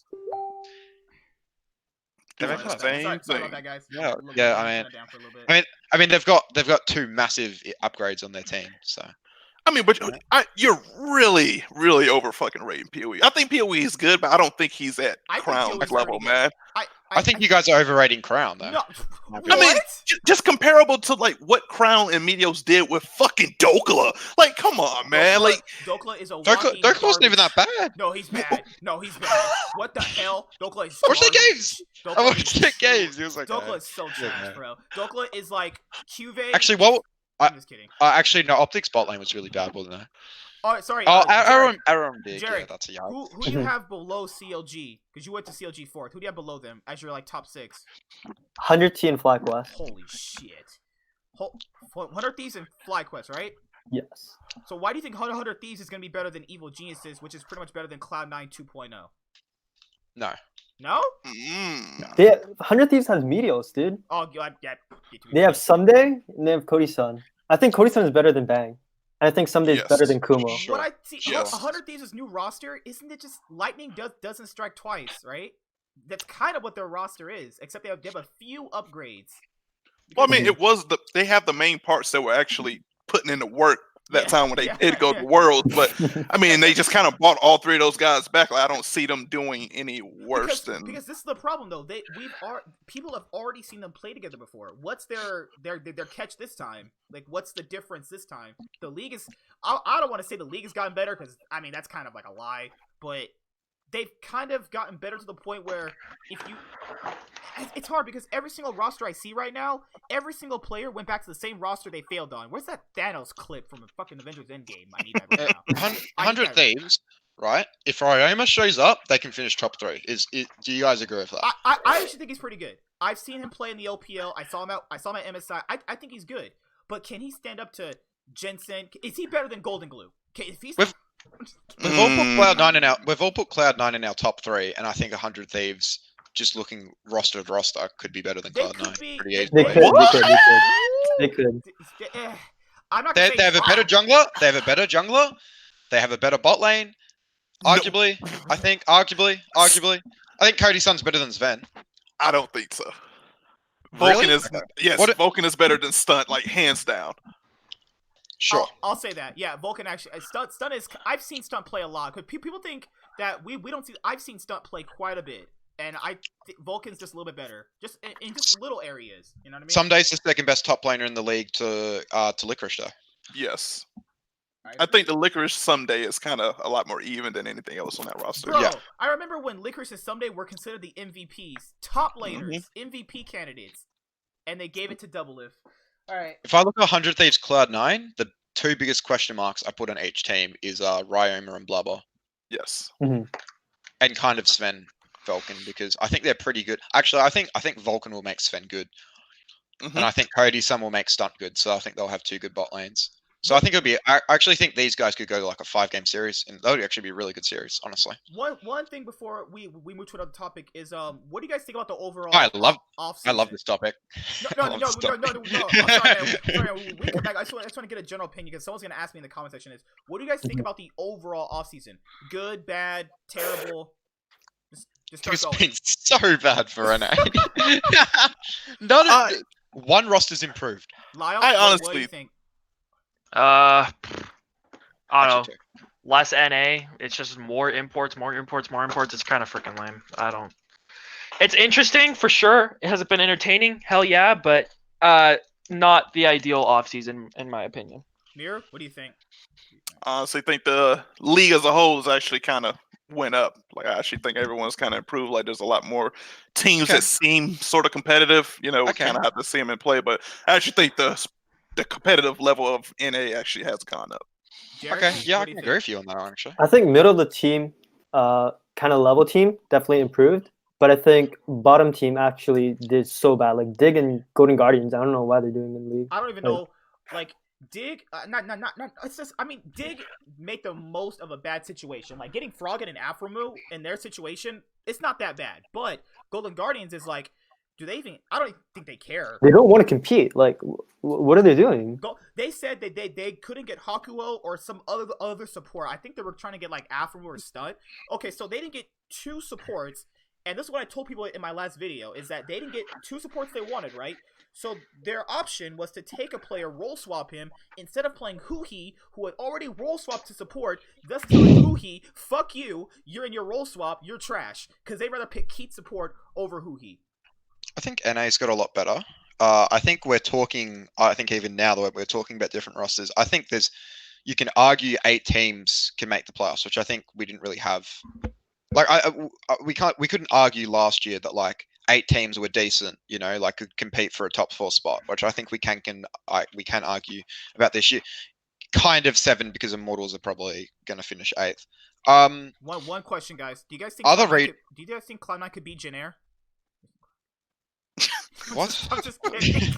They Doing make the sense. same Sorry thing. about that, guys. Yeah, Look, yeah, I'm I mean- shut down for a little bit. I mean- I mean, they've got two massive upgrades on their team. So I mean, but you're really, really over fucking rating PoE. I think PoE is good, but I don't think he's at I think Crown PoE is level, already good. man. I think you guys are overrating Crown though. No, I what? mean, Just comparable to like what Crown and Meteos did with fucking Dokla. Like, come on, man. Like, Dokla is a Dokla wasn't even that bad. No, he's bad. No, he's bad. What the hell? Dokla is. Watch the garbage. games. Dokla I watched is the so- games. He was like, Dokla is so trash, man. bro. Dokla is like Cuvee. Actually, what? I'm just kidding. Actually, no. Optics bot lane was really bad, wasn't it? Oh, sorry. Oh, Jared, Aaron big. Jared, Yeah, that's a yard. who do you have below CLG? Because you went to CLG fourth. Who do you have below them as your like top 6? 100 T and FlyQuest. Holy shit. 100 Thieves and FlyQuest, right? Yes. So why do you think 100 Thieves is going to be better than Evil Geniuses, which is pretty much better than Cloud9 2.0? No. No? They 100 Thieves has Meteos, dude. Oh, God, yeah. They have Someday and they have Cody Sun. I think Cody Sun is better than Bang. And I think Someday is Yes. better than Kumo. Sure. What I see, Yes. 100 Thieves' new roster, isn't it just lightning doesn't strike twice, right? That's kind of what their roster is, except they have a few upgrades. well, I mean, they have the main parts that were actually putting in the work that Yeah, time when they yeah, did go yeah. to Worlds. But I mean, they just kind of bought all 3 of those guys back. Like, I don't see them doing any worse than. Because this is the problem though. People have already seen them play together before. What's their catch this time? Like, what's the difference this time? The league is. I don't want to say the league has gotten better because I mean that's kind of like a lie, but they've kind of gotten better to the point where it's hard because every single roster I see right now, every single player went back to the same roster they failed on. Where's that Thanos clip from the fucking Avengers Endgame? I need that right now. 100 Thieves. right? If Ryoma shows up, they can finish top 3. Do you guys agree with that? I actually think he's pretty good. I've seen him play in the LPL. I saw him at MSI. I think he's good. But can he stand up to Jensen? Is he better than Golden Glue? If he's We've all put Cloud9 in our top 3, and I think 100 Thieves, just looking roster to roster, could be better than They Cloud9. could be. Pretty easily. They could. I'm not. They have a better jungler. They have a better jungler. They have a better bot lane. Arguably, I think. Arguably, I think Cody Sun's better than Sven. I don't think so. Really? Vulcan is yes. Vulcan is better than Stunt, like hands down. Sure. I'll say that. Yeah, Vulcan actually. Stunt is. I've seen Stunt play a lot. Because people think that we don't see. I've seen Stunt play quite a bit, and I think Vulcan's just a little bit better, just in just little areas. You know what I mean? Some days the second best top laner in the league to Licorice though. Yes. I think the Licorice someday is kind of a lot more even than anything else on that roster. Bro, Yeah. I remember when Licorice and Someday were considered the MVPs, top laners, MVP candidates, and they gave it to Doublelift. All right. If I look at 100 Thieves Cloud9, the 2 biggest question marks I put on each team is Ryoma and Blubber, Yes. and kind of Sven Vulcan, because I think they're pretty good. Actually, I think Vulcan will make Sven good, and I think Cody Sun will make Stunt good. So I think they'll have 2 good bot lanes. So I think it'll be. I actually think these guys could go to like a 5-game series, and that would actually be a really good series, honestly. One thing before we move to another topic is what do you guys think about the overall? I love off-season? this topic. No. I love this topic. I'm sorry, man. We come back. I just want to get a general opinion because someone's gonna ask me in the comment section. Is what do you guys think about the overall off-season? Good, bad, terrible? Just It's start going. been so bad for NA. One roster's improved. Lyle, I what do you honestly- think? I don't know. Actually, Less NA. It's just more imports. It's kind of freaking lame. I don't. It's interesting for sure. Has it been entertaining? Hell yeah, but not the ideal off season in my opinion. Mirror, what do you think? I honestly think the league as a whole has actually kind of went up. Like I actually think everyone's kind of improved. Like there's a lot more teams Okay. that seem sort of competitive. You know, we Okay. kind of have to see them in play. But I actually think the competitive level of NA actually has gone up. Jared, Okay, yeah, I what do can you agree think? with you on that one, actually. I think middle of the team, kind of level team, definitely improved. But I think bottom team actually did so bad. Like Dig and Golden Guardians, I don't know why they're doing in the league. I don't even know. Like Dig, not. It's just. I mean, Dig make the most of a bad situation. Like getting Froggen and Afromu in their situation, it's not that bad. But Golden Guardians is like, do they even? I don't even think they care. They don't want to compete. Like, what are they doing? They said that they couldn't get Hakuo or some other support. I think they were trying to get like Afromu or Stunt. Okay, so they didn't get 2 supports, and this is what I told people in my last video is that they didn't get 2 supports they wanted, right? So their option was to take a player, role swap him, instead of playing Huhi, who had already role swapped to support, thus telling Huhi, fuck you, you're in your role swap, you're trash. Because they'd rather pick Keat support over Huhi. I think NA's got a lot better. I think we're talking. I think even now that we're talking about different rosters, I think you can argue 8 teams can make the playoffs, which I think we didn't really have. Like we couldn't argue last year that like 8 teams were decent, you know, like could compete for a top 4 spot, which I think we can argue about this year. Kind of 7 because Immortals are probably going to finish 8th. One question, guys. Do you guys think do you guys think Cloud9 could beat Jin Air? What? I'm just kidding.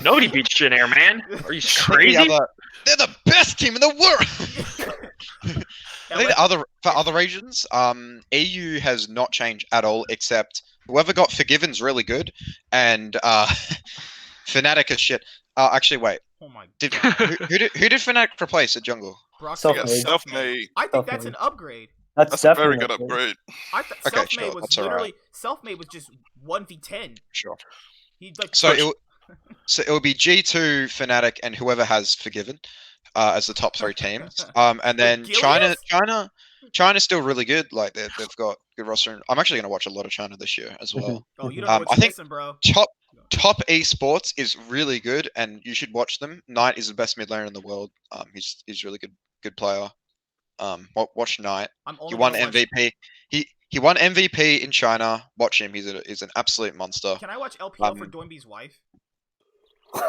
Nobody beats Jin Air, man. Are you crazy? They're the best team in the world. I think for other regions, EU has not changed at all, except whoever got Forgiven's really good, and Fnatic is shit. Actually, wait. Oh my Who did Fnatic replace at jungle? Brock Self- Yeah, Self-made. self-made. I think that's an upgrade. That's a very definitely good upgrade. I thought Okay, Self-made sure, was that's all right. literally Self-made was just 1v10. Sure. He like So it will be G2, Fnatic, and whoever has Forgiven as the top 3 teams. And then Gilius? China's still really good. Like they've got good roster. I'm actually going to watch a lot of China this year as well. Oh, you don't know what I you're think missing, bro. Top esports is really good, and you should watch them. Knight is the best mid laner in the world. He's really good player. Watch Knight. I'm only He won gonna watch- MVP. He won MVP in China. Watch him. He's an absolute monster. Can I watch LPL for Um, Doinby's wife?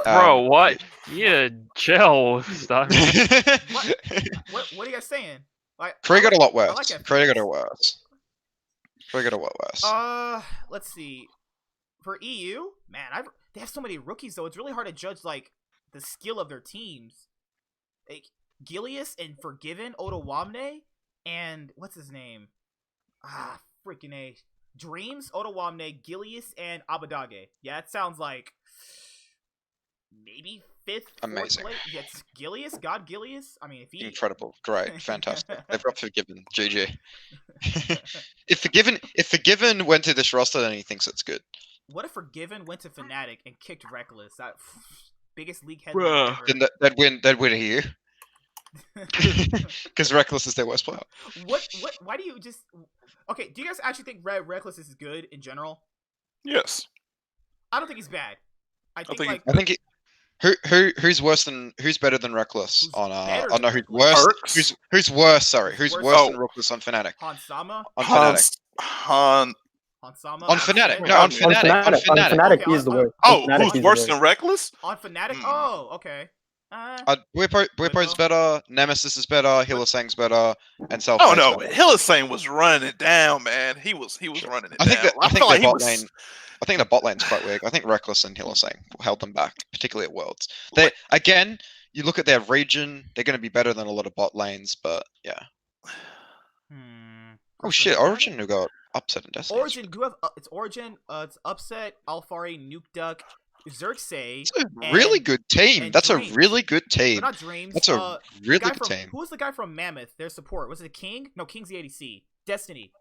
Bro, what? Yeah, chill. Stop. What are you guys saying? Korea got a lot I worse. like Korea got FPX. a worse. Korea got a lot worse. Let's see. For EU, man, they have so many rookies though. It's really hard to judge like the skill of their teams. Like Gilius and Forgiven, Otawamne, and what's his name? Freaking A. Dreams, Otawamne, Gilius, and Abadage. Yeah, it sounds like maybe 5th, 4th Amazing. place. Yeah, it's Gilius, God Gilius. I mean, if he Incredible, great, fantastic. They've got Forgiven. GG. if Forgiven went to this roster, then he thinks it's good. What if Forgiven went to Fnatic and kicked Reckless? That biggest league head. Bruh. Then they'd win here. Because Reckless is their worst player. Why do you just? Okay, do you guys actually think Reckless is good in general? Yes. I don't think he's bad. I think think- like I think who's better than Reckless Who's on better oh no, than who's worse? Perks? Who's worse? Sorry, who's Worse? worse Oh. than Reckless on Fnatic? Hansama, On Fnatic. Hansama On Fnatic. Upset? No, on Fnatic. On Fnatic. Fnatic, Okay, he's the on- worst. Oh, On Fnatic, who's he's the worse worst. than Reckless? On Fnatic. Hmm. Oh, okay. Bwipo's better. Nemesis is better. Hylissang's better. And Self. Oh no, Hylissang was running it down, man. He was running it I think down. that I think felt their like he bot was- lane. I think the bot lane's quite weak. I think Reckless and Hylissang held them back, particularly at Worlds. They again, you look at their region, they're going to be better than a lot of bot lanes, but yeah. Oh shit, Origin who got upset in Destiny. Origin. Do you have? It's Origin. It's Upset, Alphari, Nuke Duck, Xerxes. It's a really and- good team. and That's a Dreams. really good Or team. not Dreams. That's a really guy good from, team. Who was the guy from Mammoth? Their support was it King? No, King's the ADC. Destiny.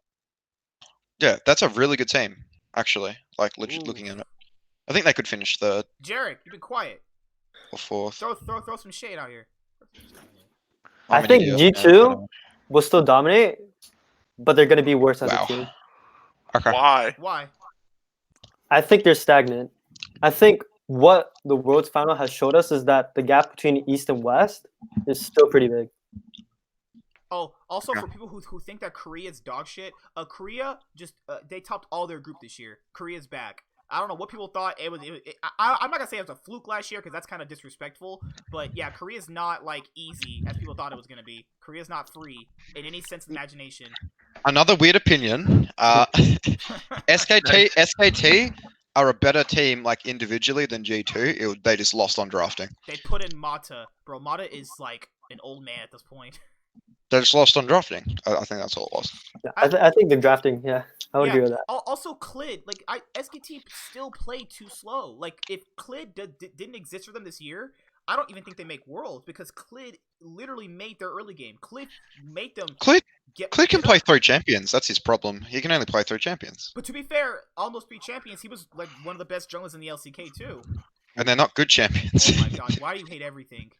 Yeah, that's a really good team, actually. Like legit Ooh. looking at it. I think they could finish third Jarek, you've been quiet. or fourth. Throw some shade out here. I I'm an think idiot. G2 will still dominate, but they're going to be worse as Wow. a team. Okay. Why? Why? I think they're stagnant. I think what the Worlds Final has showed us is that the gap between East and West is still pretty big. Oh, also Yeah. for people who think that Korea's dog shit, Korea just they topped all their group this year. Korea's back. I don't know what people thought it was. I'm not gonna say it was a fluke last year because that's kind of disrespectful. But yeah, Korea's not like easy as people thought it was gonna be. Korea's not free in any sense of the imagination. Another weird opinion. SKT are a better team like individually than G2. They just lost on drafting. They put in Mata, bro. Mata is like an old man at this point. They just lost on drafting. I think that's all it was. Yeah, I think the drafting, yeah, I would Yeah. agree with that. Also, Clid, like SKT still play too slow. Like if Clid didn't exist for them this year, I don't even think they make Worlds because Clid literally made their early game. Clid made them Clid get. can get play up. 3 champions. That's his problem. He can only play 3 champions. But to be fair, almost 3 champions. He was like one of the best junglers in the LCK too. And they're not good champions. Oh my god, why do you hate everything?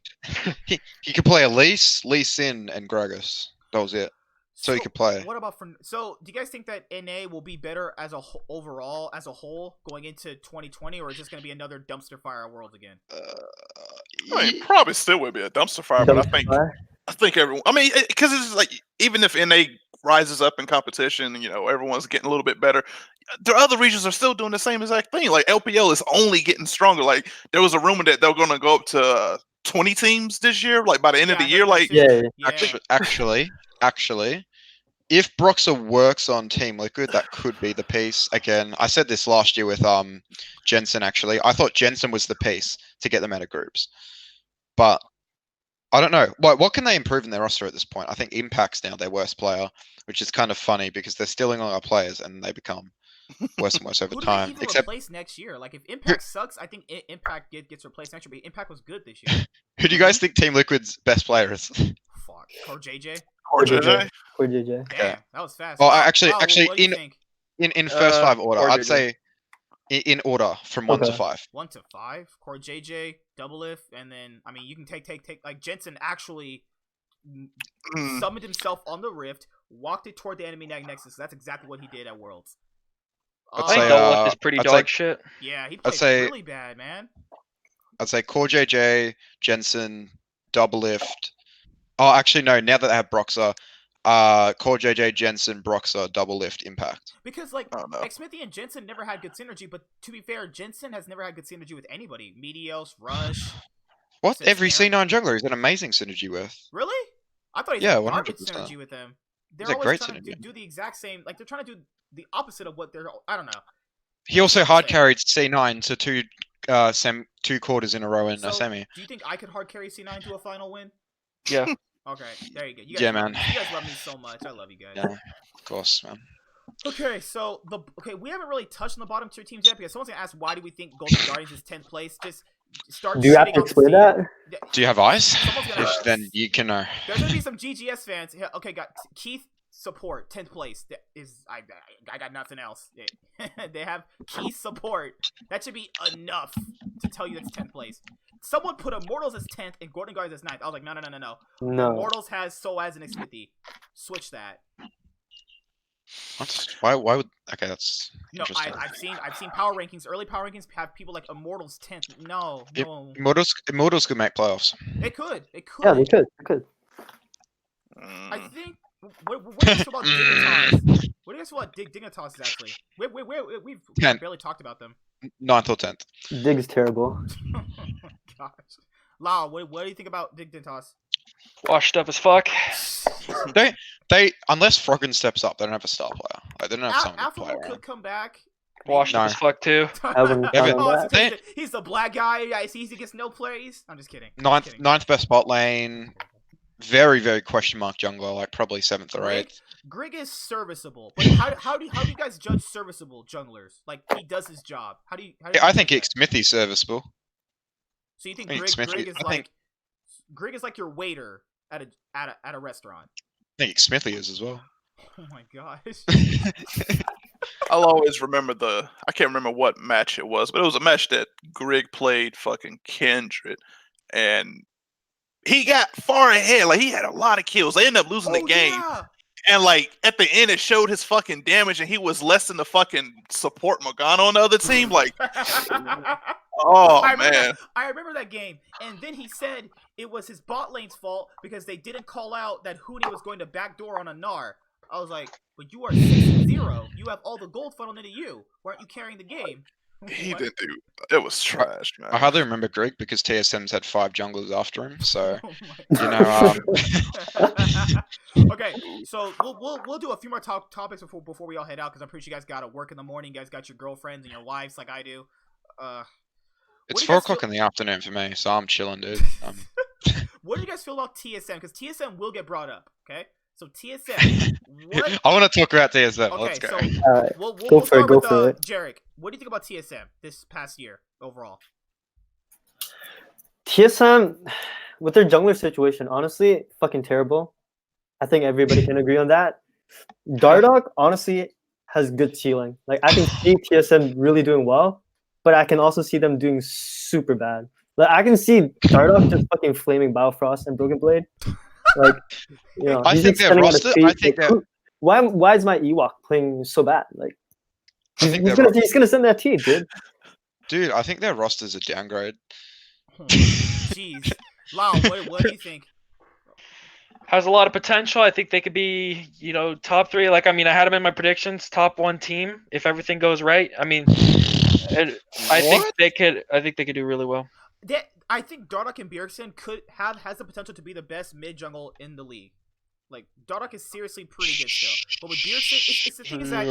he could play Elise, Lee Sin, and Gragas. That was it. So he could play. What about from? So do you guys think that NA will be better as a overall as a whole going into 2020, or is this going to be another dumpster fire Worlds again? I mean, probably still would be a dumpster fire, but I think everyone. I mean, because it's just like even if NA rises up in competition, you know, everyone's getting a little bit better. The other regions are still doing the same exact thing. Like LPL is only getting stronger. Like there was a rumor that they're going to go up to 20 teams this year. Like by the end of the year, like Yeah, Actually, if Broxah works on Team Liquid, that could be the piece. Again, I said this last year with Jensen. Actually, I thought Jensen was the piece to get them out of groups, but I don't know. What can they improve in their roster at this point? I think Impact's now their worst player, which is kind of funny because they're stealing all our players and they become worse and worse over Who do time. they even Except, replace next year? Like if Impact sucks, I think Impact gets replaced next year. But Impact was good this year. who do you guys think Team Liquid's best player is? Fuck. Or JJ. or JJ. Poor JJ. Damn, that was fast. Well, Wow, actually, what do you in- think? In first 5 order, or I'd JJ. say in order from 1 to Okay. 5. 1 to 5. Core JJ, Doublelift, and then I mean you can take like Jensen actually Mm. summoned himself on the rift, walked it toward the enemy nexus. That's exactly what he did at Worlds. I'd I say, think Doublelift is I'd pretty say- dog shit. Yeah, he played say- really bad, man. I'd say Core JJ, Jensen, Doublelift. Oh, actually, no. Now that they have Broxah, Core JJ, Jensen, Broxah, Doublelift, Impact. Because like I don't know. Xmithy and Jensen never had good synergy, but to be fair, Jensen has never had good synergy with anybody. Meteos, Rush. What? Since Every Karen- C9 jungler is an amazing synergy with. Really? I thought he's Yeah, had garbage 100%. synergy with them. They're He's a always great trying to synergy. do the exact same. Like they're trying to do the opposite of what they're. I don't know. He also Insane. hard carried C9 to two quarters in a row in So, a semi. do you think I could hard carry C9 to a final win? Yeah. Okay, there you go. You guys Yeah, love man. me. You guys love me so much. I love you guys. Yeah, of course, man. Okay, so we haven't really touched on the bottom tier teams yet because someone's gonna ask why do we think Golden Guardians is 10th place? Just start. Do you have shitting to on the explain scene. that? Yeah, Do you have eyes? Someone's gonna If, then you can know. There's gonna be some GGS fans. Yeah, okay, got Keith support 10th place. That is I got nothing else. They have Keith support. That should be enough to tell you that's 10th place. Someone put Immortals as 10th and Golden Guardians as 9th. I was like, no. No. Immortals has Soaz and Xmithy. Switch that. What? Why would? Okay, that's No, interesting. I've seen power rankings. Early power rankings have people like Immortals 10th. No. Immortals could make playoffs. They could. Yeah, they could. They could. I think. What do you guys feel about Dignitas? What do you guys feel about Dignitas actually? We've 10th. barely talked about them. 9th or 10th. Dig is terrible. Oh my gosh. Lau, what do you think about Dignitas? Washed up as fuck. They unless Froggen steps up, they don't have a star player. Like they don't have someone to play Affable around. could come back. Washed up No. as fuck too. I wouldn't Yeah, count but- on that. Oh, he's the black guy. Yeah, he gets no plays. I'm just kidding. Ninth best bot lane. Very, very question mark jungler, like probably 7th or 8th. Grig is serviceable, but how do you guys judge serviceable junglers? Like he does his job. How do you I think judge that? Smithy's serviceable. So you think I think Smithy- Grig is I like think- Grig is like your waiter at a restaurant. I think Smithy is as well. Oh my gosh. I'll always remember I can't remember what match it was, but it was a match that Grig played fucking Kindred, and he got far ahead. Like he had a lot of kills. They ended up losing the game, Yeah. and like at the end, it showed his fucking damage, and he was less than the fucking support Morgana on the other team. Like, oh I remember, man, I remember that game, and then he said it was his bot lane's fault because they didn't call out that Hootie was going to backdoor on a Gnar. I was like, but you are 6-0. You have all the gold funneled into you. Why aren't you carrying the game? he What? didn't do. It was trash, man. I hardly remember Greg because TSM's had 5 junglers after him, so Oh you my know. Okay, so we'll do a few more topics before we all head out because I'm pretty sure you guys got to work in the morning. You guys got your girlfriends and your wives like I do. It's do you 4 guys o'clock feel- in the afternoon for me, so I'm chilling, dude. What do you guys feel about TSM? Because TSM will get brought up. Okay, so TSM. What? I want to talk about TSM. Okay, Let's go. so Alright. we'll Go for it, start go with for it. Jarek. What do you think about TSM this past year overall? TSM, with their jungler situation, honestly, fucking terrible. I think everybody can agree on that. Dardoch, honestly, has good ceiling. Like, I can see TSM really doing well, but I can also see them doing super bad. Like, I can see Dardoch just fucking flaming Biofrost and Broken Blade. Like, you know, I he's think just their standing at a roster- tree, I think like, that- why is my Ewok playing so bad? Like, I think he's their gonna send that T, dude. Dude, I think their roster's a downgrade. Jeez, Lau, what do you think? Has a lot of potential. I think they could be, top 3. Like, I mean, I had them in my predictions, top 1 team if everything goes right. I mean, I think What? they could. I think they could do really well. I think Dardoch and Bjergsen has the potential to be the best mid jungle in the league. Like Dardoch is seriously pretty good still, but with Bjergsen, it's the thing is that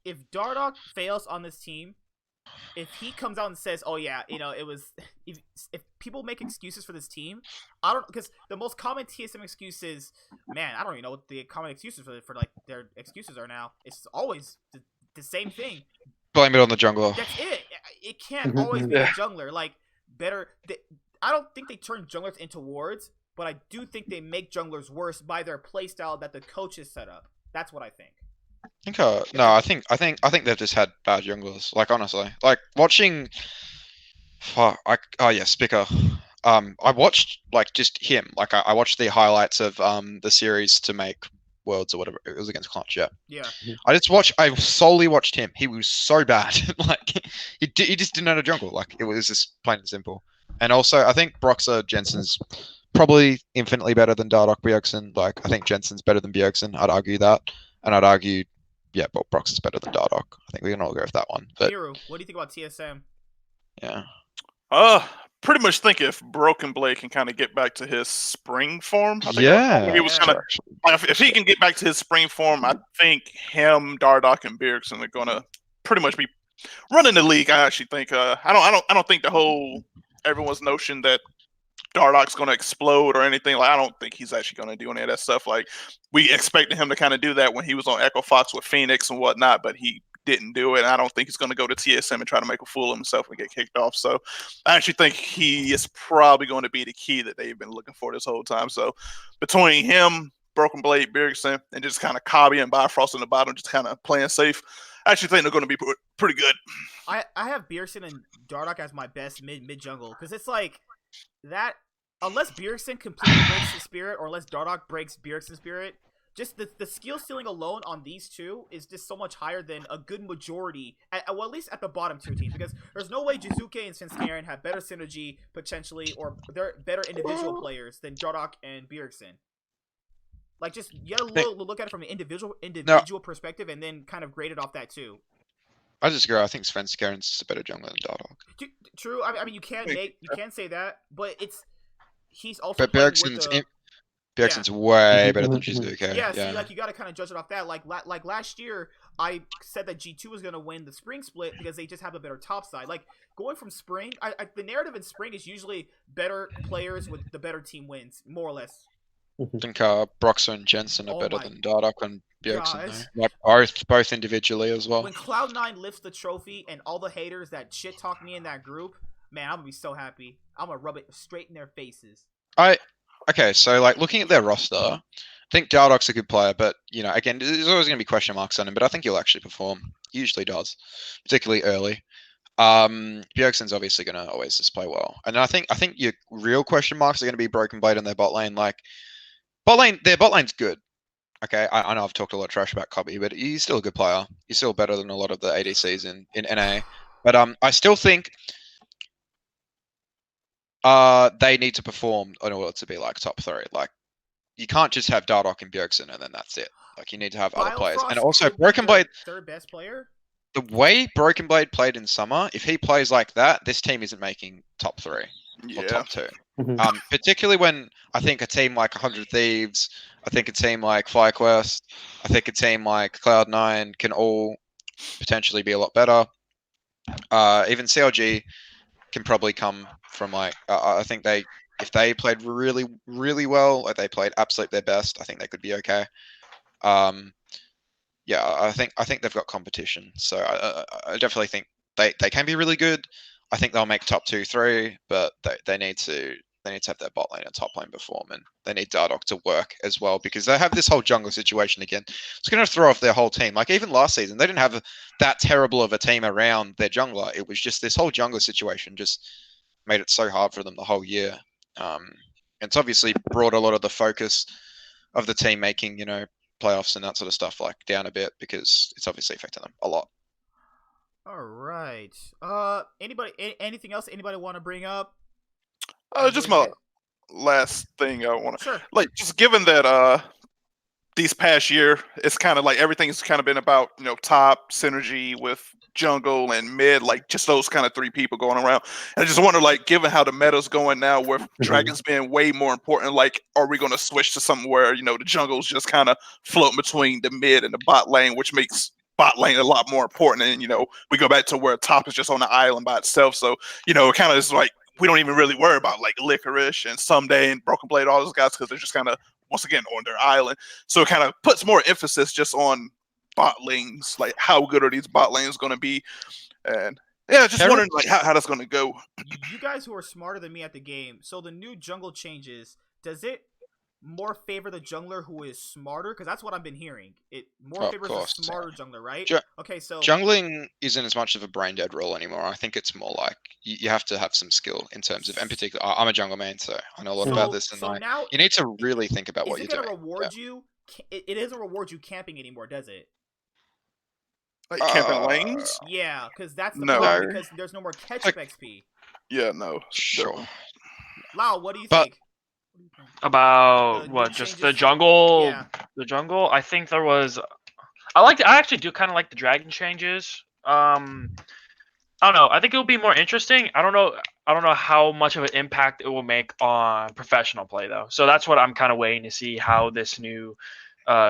if Dardoch fails on this team, if he comes out and says, "Oh yeah, it was," if people make excuses for this team, I don't because the most common TSM excuse is, man, I don't even know what the common excuses for like their excuses are now. It's always the same thing. Blame it on the jungler. That's it. It can't Mhm, always be yeah. the jungler. Like I don't think they turn junglers into wards, but I do think they make junglers worse by their playstyle that the coaches set up. That's what I think. I think they've just had bad junglers. Like honestly, like watching. Spicker. I watched like just him. Like I watched the highlights of the series to make Worlds or whatever. It was against Clutch, yeah. Yeah. I solely watched him. He was so bad. Like he just didn't know how to jungle. Like it was just plain and simple. And also, I think Broxah Jensen's probably infinitely better than Dardoch Bjergsen. Like I think Jensen's better than Bjergsen. I'd argue that, and I'd argue, yeah, but Broxah's better than Dardoch. I think we can all go with that one. But Miru, what do you think about TSM? yeah, pretty much think if Broken Blade can kind of get back to his spring form, I think Yeah, he was Yeah. kind of. If he can get back to his spring form, I think him, Dardoch, and Bjergsen are gonna pretty much be running the league. I actually think. I don't think the whole everyone's notion that Dardoch's going to explode or anything. Like, I don't think he's actually going to do any of that stuff. Like, we expected him to kind of do that when he was on Echo Fox with Phoenix and whatnot, but he didn't do it. And I don't think he's going to go to TSM and try to make a fool of himself and get kicked off. So I actually think he is probably going to be the key that they've been looking for this whole time. So between him, Broken Blade, Bjergsen, and just kind of Kabi and Bifrost in the bottom, just kind of playing safe, I actually think they're going to be pretty good. I have Bjergsen and Dardoch as my best mid jungle because it's like that. Unless Bjergsen completely breaks the spirit, or unless Dardoch breaks Bjergsen's spirit, just the skill ceiling alone on these two is just so much higher than a good majority, well, at least at the bottom tier teams, because there's no way Jizuke and Svenskeren have better synergy potentially, or they're better individual players than Dardoch and Bjergsen. Like, just you gotta look at it from an individual perspective, and then kind of grade it off that too. I disagree. I think Svenskeren's a better jungler than Dardoch. True. I mean, you can't say that, but he's also. But Bjergsen's way better than Jizuke. Yeah, see, like, you gotta kind of judge it off that. Like last year, I said that G2 was gonna win the spring split because they just have a better top side. Like, going from spring, the narrative in spring is usually better players with the better team wins, more or less. I think Broxah and Jensen are better than Dardoch and Guys. Bjergsen. Like, both individually as well. When Cloud9 lifts the trophy and all the haters that shit talk me in that group, man, I'm gonna be so happy. I'm gonna rub it straight in their faces. Okay, so like looking at their roster, I think Dardoch's a good player, but you know, again, there's always going to be question marks on him. But I think he'll actually perform. He usually does, particularly early. Bjergsen's obviously going to always just play well, and I think your real question marks are going to be Broken Blade on their bot lane. Like their bot lane's good. Okay, I know I've talked a lot of trash about Cobby, but he's still a good player. He's still better than a lot of the ADCs in NA. But I still think they need to perform in order to be like top 3. Like, you can't just have Dardoch and Bjergsen and then that's it. Like, you need to have other players. And also, Broken Blade, third best player. The way Broken Blade played in summer, if he plays like that, this team isn't making top 3 or top 2. Particularly when I think a team like 100 Thieves, I think a team like FlyQuest, I think a team like Cloud9 can all potentially be a lot better. Even CLG can probably come from like I think if they played really, really well, like they played absolute their best, I think they could be okay. Yeah, I think they've got competition, so I definitely think they can be really good. I think they'll make top 2, 3, but they need to have their bot lane and top lane perform, and they need Dardoch to work as well, because they have this whole jungle situation again. It's going to throw off their whole team. Like, even last season, they didn't have that terrible of a team around their jungler. It was just this whole jungle situation just made it so hard for them the whole year. It's obviously brought a lot of the focus of the team making, playoffs and that sort of stuff like down a bit, because it's obviously affecting them a lot. All right. Anything else anybody want to bring up? Just my last thing I want to, Sure. like, just given that these past year, it's kind of like everything's kind of been about, top synergy with jungle and mid, like just those kind of 3 people going around. And I just wonder, like, given how the meta's going now, with dragons being way more important, like, are we going to switch to something where, the jungle's just kind of floating between the mid and the bot lane, which makes bot lane a lot more important? And, we go back to where top is just on the island by itself. So, it kind of is like, we don't even really worry about like Licorice and Someday and Broken Blade, all those guys, because they're just kind of, once again, on their island. So it kind of puts more emphasis just on bot lanes, like how good are these bot lanes going to be? And yeah, just wondering like how that's going to go. You guys who are smarter than me at the game, so the new jungle changes, does it more favor the jungler who is smarter? Because that's what I've been hearing. It more favors the smarter jungler, right? Okay, so jungling isn't as much of a brain dead role anymore. I think it's more like you have to have some skill in terms of, in particular, I'm a jungle main, so I know a lot about this. And like, now, you need to really think about what you're doing. Reward you? It doesn't reward you camping anymore, does it? Like camping lanes? Yeah, because that's the problem, because there's no more catch-up XP. Yeah, no. Sure. Lau, what do you think? About what? Just the jungle? Yeah. The jungle? I think there was. I actually do kind of like the dragon changes. I don't know. I think it will be more interesting. I don't know. I don't know how much of an impact it will make on professional play though. So that's what I'm kind of waiting to see how this new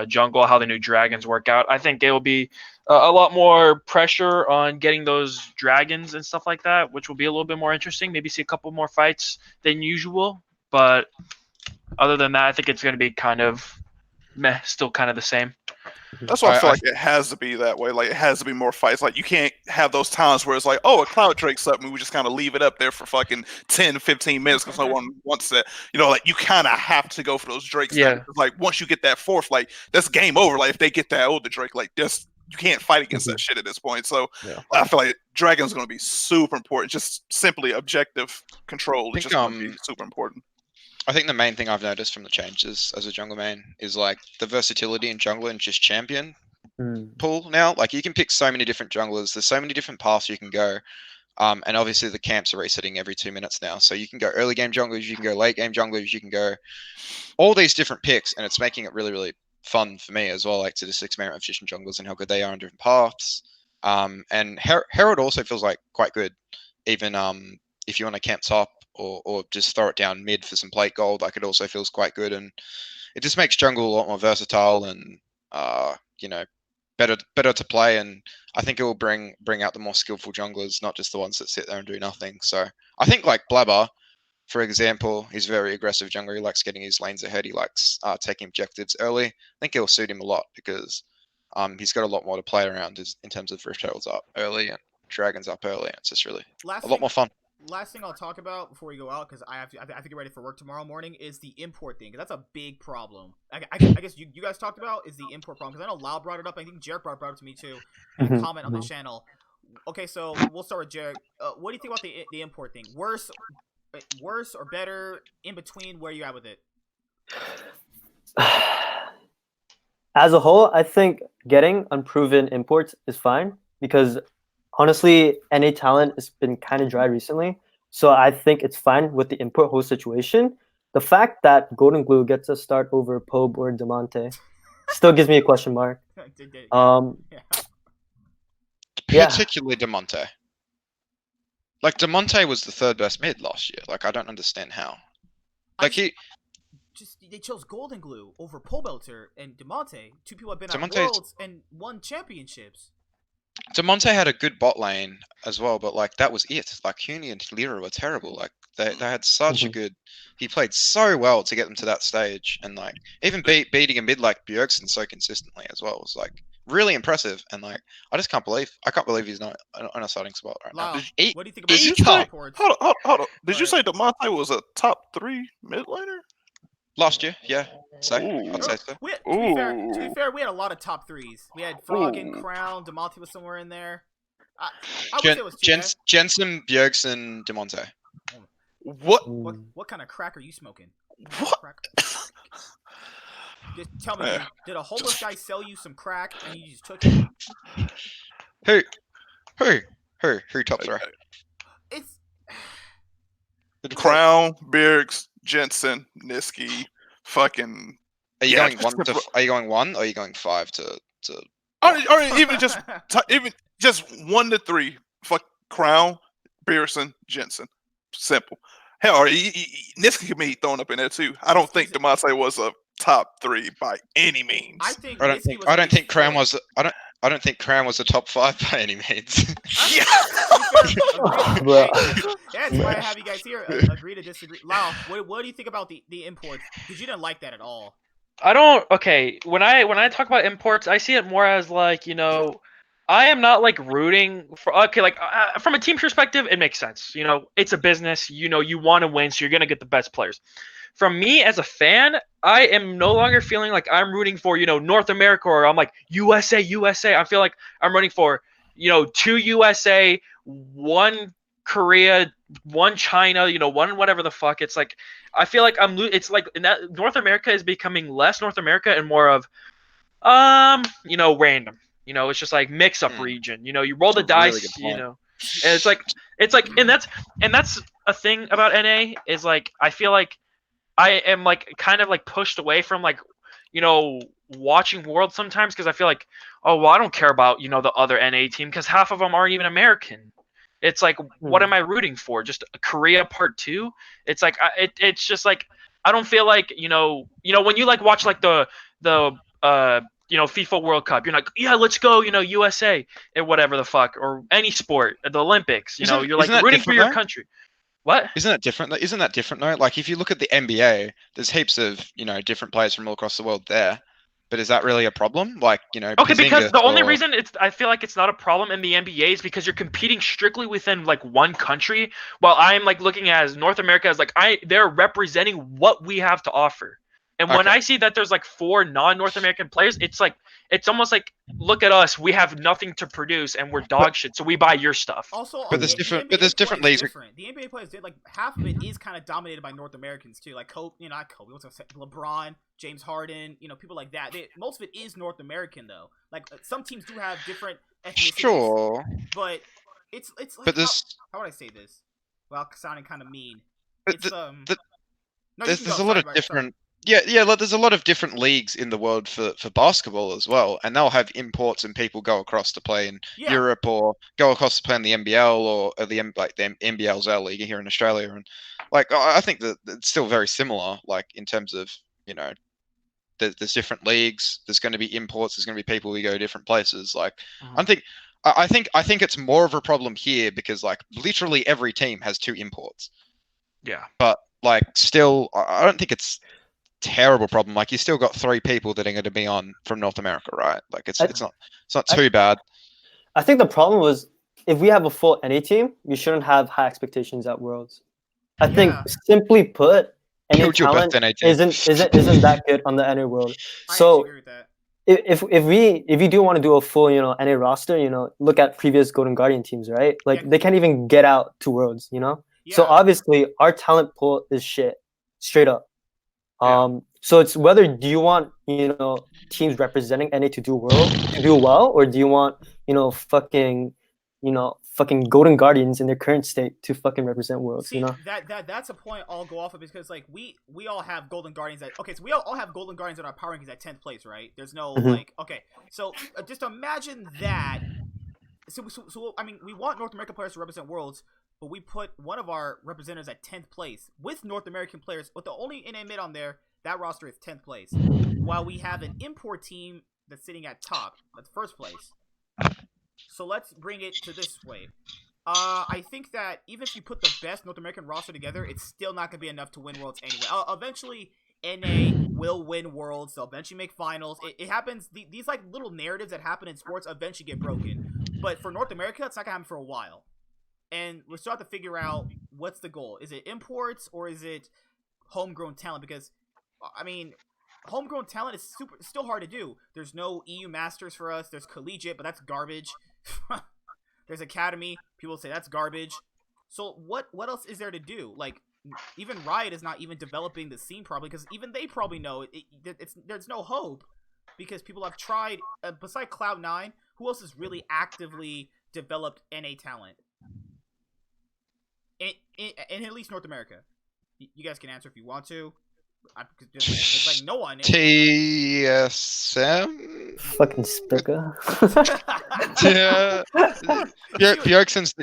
jungle, how the new dragons work out. I think it will be a lot more pressure on getting those dragons and stuff like that, which will be a little bit more interesting. Maybe see a couple more fights than usual. But other than that, I think it's going to be kind of meh, still kind of the same. That's why I feel I- like it has to be that way. Like it has to be more fights. Like you can't have those times where it's like, oh, a Cloud Drake's up, and we just kind of leave it up there for fucking 10, 15 minutes because no one wants that. You know, like you kind of have to go for those Drakes. Yeah. Now. Like once you get that fourth, like that's game over. Like if they get that older Drake, like this, you can't fight against that shit at this point. So Yeah. I feel like Dragon's going to be super important. Just simply objective control is think, just going to be super important. I think the main thing I've noticed from the changes as a jungle main is like the versatility in jungle and just champion pool now. Like you can pick so many different junglers. There's so many different paths you can go. And obviously the camps are resetting every 2 minutes now. So you can go early game junglers, you can go late game junglers, you can go all these different picks, and it's making it really, really fun for me as well, like to just experiment with different junglers and how good they are on different paths. And Herald also feels like quite good, even if you want to camp top or just throw it down mid for some plate gold, like it also feels quite good. And it just makes jungle a lot more versatile and you know, better to play, and I think it will bring out the more skillful junglers, not just the ones that sit there and do nothing. So I think like Blabber, for example, he's a very aggressive jungler. He likes getting his lanes ahead. He likes taking objectives early. I think it'll suit him a lot because he's got a lot more to play around in terms of Rift Heralds up early and Dragons up early. It's just really a lot more fun. Last thing I'll talk about before we go out, because I have to get ready for work tomorrow morning, is the import thing. 'Cause that's a big problem. I guess you guys talked about is the import problem. Because I know Lau brought it up. I think Jarek brought it up to me too. Comment on the channel. Okay, so we'll start with Jarek. What do you think about the import thing? Worse or better? In between, where you at with it? As a whole, I think getting unproven imports is fine because honestly, NA talent has been kind of dry recently. So I think it's fine with the import whole situation. The fact that Golden Glue gets a start over Pobe or Demonte still gives me a question mark. Yeah. Particularly Demonte. Like Demonte was the third best mid last year. Like I don't understand how. Like they chose Golden Glue over Pobelter and Demonte. Two people have been on Demonte's- Worlds and won championships. Demonte had a good bot lane as well, but like that was it. Like Huni and Lyra were terrible. Like they had such a good. He played so well to get them to that stage, and like even beating a mid like Bjergsen so consistently as well was like really impressive. And like I can't believe he's not on a starting spot right now. Lau, He- what do you think about he the can't- imports? Hold on. Did you Right. say DeMonte was a top 3 mid laner? Last year, yeah. So Ooh. I'd say so. To be fair, we had a lot of top threes. We had Frog and Ooh. Crown. Demonte was somewhere in there. I would say it was two bad. Jensen, Bjergsen, Demonte. What? What kind of crack are you smoking? What? Crack. Just tell me, did a homeless guy sell you some crack and you just took it? Who top three? It's Crown, Bjergs, Jensen, Niski, fucking. Are you Yeah, going one to? Are you going one or are you going 5 to? Or even just 1 to 3. Fuck Crown, Bjergsen, Jensen. Simple. Hell, or Niski could be thrown up in there too. I don't think DeMonte was a top 3 by any means. I think I don't Niski think. was I at don't least think Crown fourth. was. I don't think Crown was a top 5 by any means. Yeah. Bro. That's why I have you guys here. Agree to disagree. Lau, what do you think about the imports? Because you didn't like that at all. I don't. Okay, when I talk about imports, I see it more as like, you know, I am not like rooting for. Okay, like from a team perspective, it makes sense. You know, it's a business. You know, you want to win, so you're gonna get the best players. From me as a fan, I am no longer feeling like I'm rooting for, you know, North America, or I'm like USA. I feel like I'm rooting for, you know, 2 USA, 1 Korea, 1 China, you know, 1 whatever the fuck. It's like I feel like it's like that North America is becoming less North America and more of you know, random. You know, it's just like mix up region. You know, you roll the That's a really dice, good you point. know. And it's like and that's a thing about NA is like I feel like I am like kind of like pushed away from like, you know, watching Worlds sometimes because I feel like, oh well, I don't care about, you know, the other NA team because half of them aren't even American. It's like, what am I rooting for? Just Korea Part 2? It's like it's just like I don't feel like when you like watch like the FIFA World Cup, you're like, yeah, let's go, USA and whatever the fuck, or any sport, the Olympics. You're like isn't that rooting for different your though? country. What? Isn't that different? Isn't that different though? Like if you look at the NBA, there's heaps of different players from all across the world there. But is that really a problem? Like Okay, because Porzingis the only or- reason I feel like it's not a problem in the NBA is because you're competing strictly within like one country, while I'm like looking at as North America as like they're representing what we have to offer. And when Okay. I see that there's like 4 non-North American players, it's like it's almost like, look at us, we have nothing to produce and we're dog shit, so we buy your stuff. Also, But there's the different- NBA but there's different play is leagues. different. The NBA players did like half of it is kind of dominated by North Americans too, like Kobe, not Kobe, what's I say, LeBron, James Harden, people like that. Most of it is North American though. Like some teams do have different ethnicities, Sure, but it's like but there's how would I say this? Well, sounding kind of mean. But It's the- no, you there's can go. a lot Sorry, of Ryder, sorry. different like there's a lot of different leagues in the world for basketball as well, and they'll have imports and people go across to play in Yeah. Europe or go across to play in the NBL or the NBL's our league here in Australia, and like I think that it's still very similar. Like in terms of there's different leagues. There's going to be imports. There's going to be people who go to different places. Like I think it's more of a problem here because like literally every team has 2 imports. Yeah. But like still, I don't think it's terrible problem. Like you still got 3 people that are going to be on from North America, right? Like it's not too bad. I think the problem was if we have a full NA team, we shouldn't have high expectations at Worlds. I think Yeah. simply put, NA Killed your talent best NA team. isn't that good on the NA World. I So actually agree with that. if you do want to do a full NA roster, look at previous Golden Guardian teams, right? Like Yeah. they can't even get out to Worlds, So Yeah. obviously our talent pool is shit, straight up. Yeah. So it's whether do you want teams representing NA to do well, or do you want fucking Golden Guardians in their current state to fucking represent Worlds, See, that's a point I'll go off of because like we all have Golden Guardians so we all have Golden Guardians in our power rankings at 10th place, right? There's no Mhm. so just imagine that. So I mean, we want North American players to represent Worlds, but we put one of our representatives at 10th place with North American players, with the only NA mid on there. That roster is 10th place, while we have an import team that's sitting at top, that's first place. So let's bring it to this way. I think that even if you put the best North American roster together, it's still not going to be enough to win Worlds anyway. Eventually, NA will win Worlds. They'll eventually make finals. It happens. These like little narratives that happen in sports eventually get broken. But for North America, it's not going to happen for a while. And we still have to figure out what's the goal. Is it imports or is it homegrown talent? Because, I mean, homegrown talent is still hard to do. There's no EU Masters for us. There's collegiate, but that's garbage. There's academy. People say that's garbage. So what else is there to do? Like, even Riot is not even developing the scene properly because even they probably know there's no hope because people have tried. Besides Cloud9, who else has really actively developed NA talent? In at least North America. You guys can answer if you want to. It's like no one. TSM. Fucking Spica. Yeah. Bjergsen's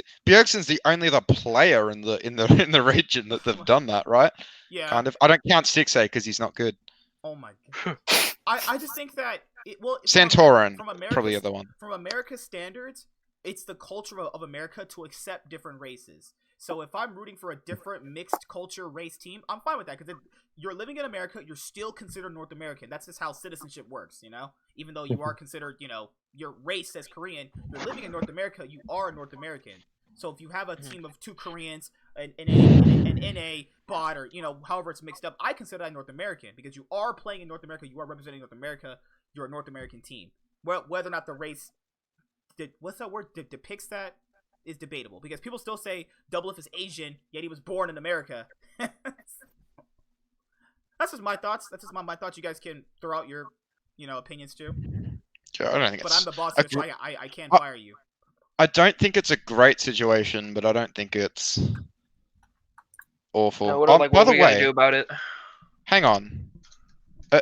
the only other player in the region that they've done that, right? Yeah. Kind of. I don't count 6A because he's not good. Oh my god. I just think that Santorin, from America's, probably the other one. From America's standards, it's the culture of America to accept different races. So if I'm rooting for a different mixed culture race team, I'm fine with that because you're living in America, you're still considered North American. That's just how citizenship works, Even though you are considered, your race says Korean, you're living in North America, you are a North American. So if you have a team of 2 Koreans, an NA bot, or however it's mixed up, I consider that North American because you are playing in North America, you are representing North America, you're a North American team. Whether or not the race depicts that is debatable because people still say Doublelift is Asian, yet he was born in America. That's just my thoughts. That's just my thoughts. You guys can throw out your, opinions too. Yeah, I don't think But it's. I'm the boss here, so I can't fire you. I don't think it's a great situation, but I don't think it's awful. What By are the we gonna way, do about it? hang on.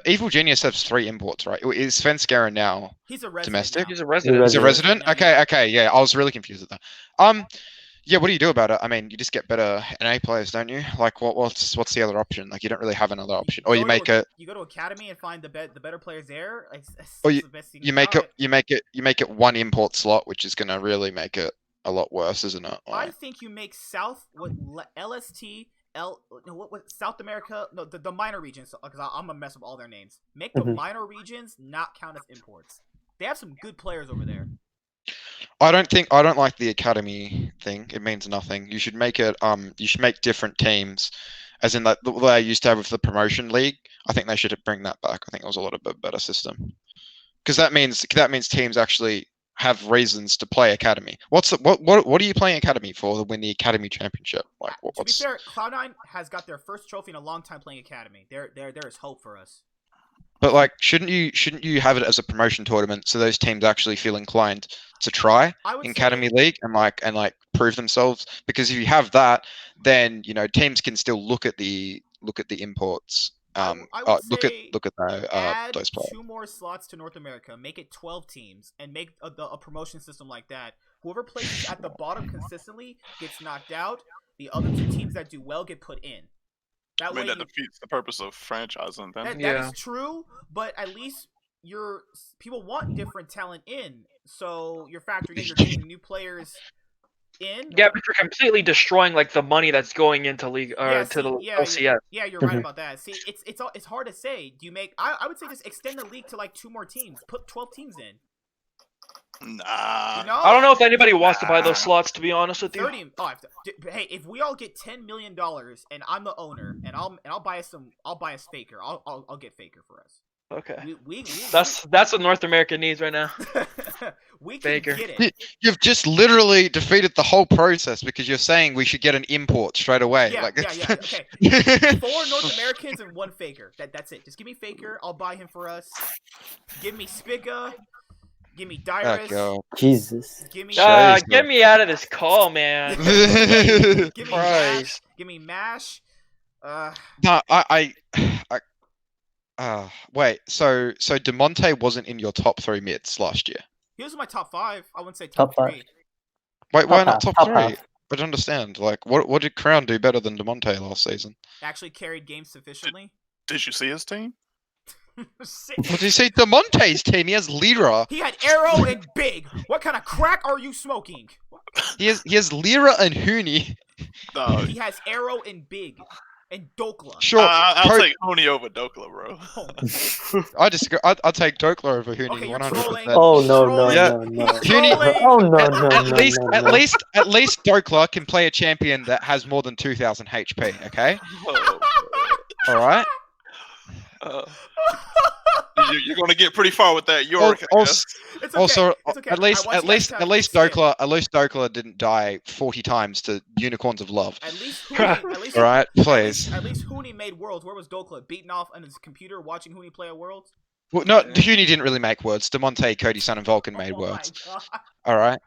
Evil Genius has 3 imports, right? Is Svenskeren now He's a resident domestic? now. He's a resident. He's a resident? Yeah. Okay, yeah. I was really confused at that. Yeah, what do you do about it? I mean, you just get better NA players, don't you? Like, what's the other option? Like, you don't really have another option, or you make it, You go to academy and find the better players there. or It's the best thing you can make it, try. you make it one import slot, which is gonna really make it a lot worse, isn't it? I Like, think you make South with LST. What South America? No, the minor regions. Because I'm gonna mess up all their names. Make the Mhm. minor regions not count as imports. They have some good players over there. I don't like the academy thing. It means nothing. You should make it you should make different teams, as in that the way I used to have with the promotion league. I think they should bring that back. I think it was a lot of a better system. Because that means teams actually have reasons to play academy. What are you playing academy for to win the academy championship? Like To be what's fair, Cloud9 has got their first trophy in a long time playing academy. There is hope for us. But like shouldn't you have it as a promotion tournament so those teams actually feel inclined to try I would in say- academy league and prove themselves? Because if you have that, then teams can still look at the imports. I would Look say at add those players. 2 more slots to North America, make it 12 teams, and make a promotion system like that. Whoever places at the bottom consistently gets knocked out. The other 2 teams that do well get put in. That I mean, way, that defeats the purpose of franchising them. that Yeah. is true, but at least people want different talent in, so you're factoring in you're getting new players in. Yeah, but you're completely destroying like the money that's going into league or Yeah, to the see, LCS. Yeah, you're right Mhm. about that. See, it's hard to say. Do you make? I would say just extend the league to like 2 more teams. Put 12 teams in. Nah. You know? I don't know if anybody wants to buy those slots. To be honest with you, 30. Oh, hey, if we all get $10 million and I'm the owner and I'll buy us Faker. I'll get Faker for us. okay, We that's what North America needs right now. we can Faker. get it. You've just literally defeated the whole process because you're saying we should get an import straight away. Yeah, like, yeah, it's- okay. 4 North Americans and 1 Faker. That's it. Just give me Faker. I'll buy him for us. Give me Spiga. Give me Oh, Dyrus. God. Jesus. Give me. Jesus. Get me out of this call, man. Give me Mash. Christ. Give me Mash. No, wait. So Demonte wasn't in your top 3 mids last year. He was in my top 5. I wouldn't say top Top 3. Wait, why not half, top top 3? half. I don't understand. Like, what did Crown do better than Demonte last season? Actually carried games sufficiently. Did you see his team? Shit. What do you see? Demonte's team. He has Lyra. He had Arrow and Big. What kind of crack are you smoking? He has Lyra and Huni. No. He has Arrow and Big. And Dokla. Sure, I'll Pro- take Huni over Dokla, bro. Oh, I disagree. I'll take Dokla over Huni. Okay, you're 100%. trolling. Oh no no Trolling. Yeah. no no. Huni- Trolling. Oh no no At no least, no, no. at least Dokla can play a champion that has more than 2,000 HP. Okay, Oh, all right. uh, you're gonna get pretty far with that York. I Also, guess. It's okay. also, It's okay. at least, I watched at least Dokla didn't die 40 times to Unicorns of Love. At least Huni. At least, All right, please. At least Huni made Worlds. Where was Dokla? Beaten off on his computer watching Huni play a Worlds? Well, no, Huni didn't really make words. Demonte, Cody, Sun, and Vulcan made Oh my words. God. All right,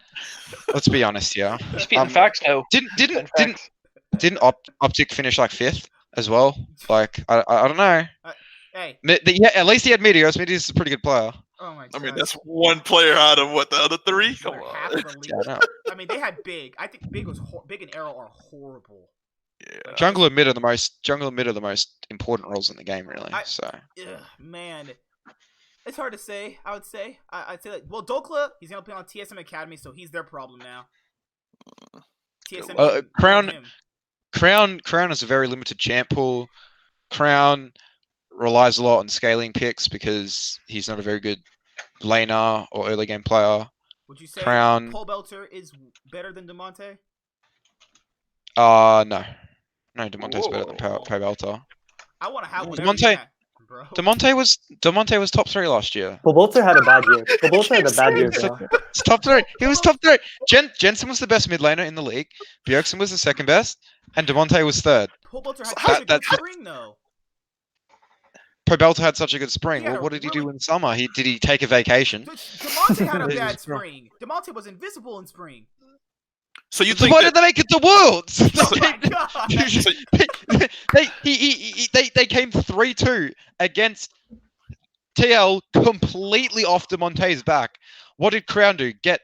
let's be honest here. You're speaking facts, though. Didn't Optic finish like 5th as well? Like I don't know. Hey. Yeah, at least he had Meteos. Meteos is a pretty good player. Oh my God. I mean, that's one player out of what the other 3. Come They're on. half the league. Yeah, I know. I mean, they had Big. I think Big and Arrow are horrible. Yeah. Jungle and mid are the most important roles in the game, really. So Ugh, man. It's hard to say, I would say. I'd say that. Well, Dokla, he's going to play on TSM Academy, so he's their problem now. TSM can Crown- him. Crown is a very limited champ pool. Crown relies a lot on scaling picks because he's not a very good laner or early game player. Would you say Crown- Pole Belter is better than Demonte? No. No, Demonte's better than Whoa. Pabelta. I want to have whatever Demonte- you got, bro. Demonte was top 3 last year. Pobolter had a bad year. Pobolter had a bad year, bro. It's top 3. He was top 3. Jensen was the best mid laner in the league. Bjergsen was the second best, and Demonte was 3rd. Pole Belter had That- such a good that- spring, though. Pabelta had such a good spring. He had Well, a what did he do really- in summer? Did he take a vacation? Demonte had a Jesus bad Christ. spring. Demonte was invisible in spring. So you So think why that, did they make it to Worlds? Oh my God. They came 3-2 against TL completely off Demonte's back. What did Crown do? Get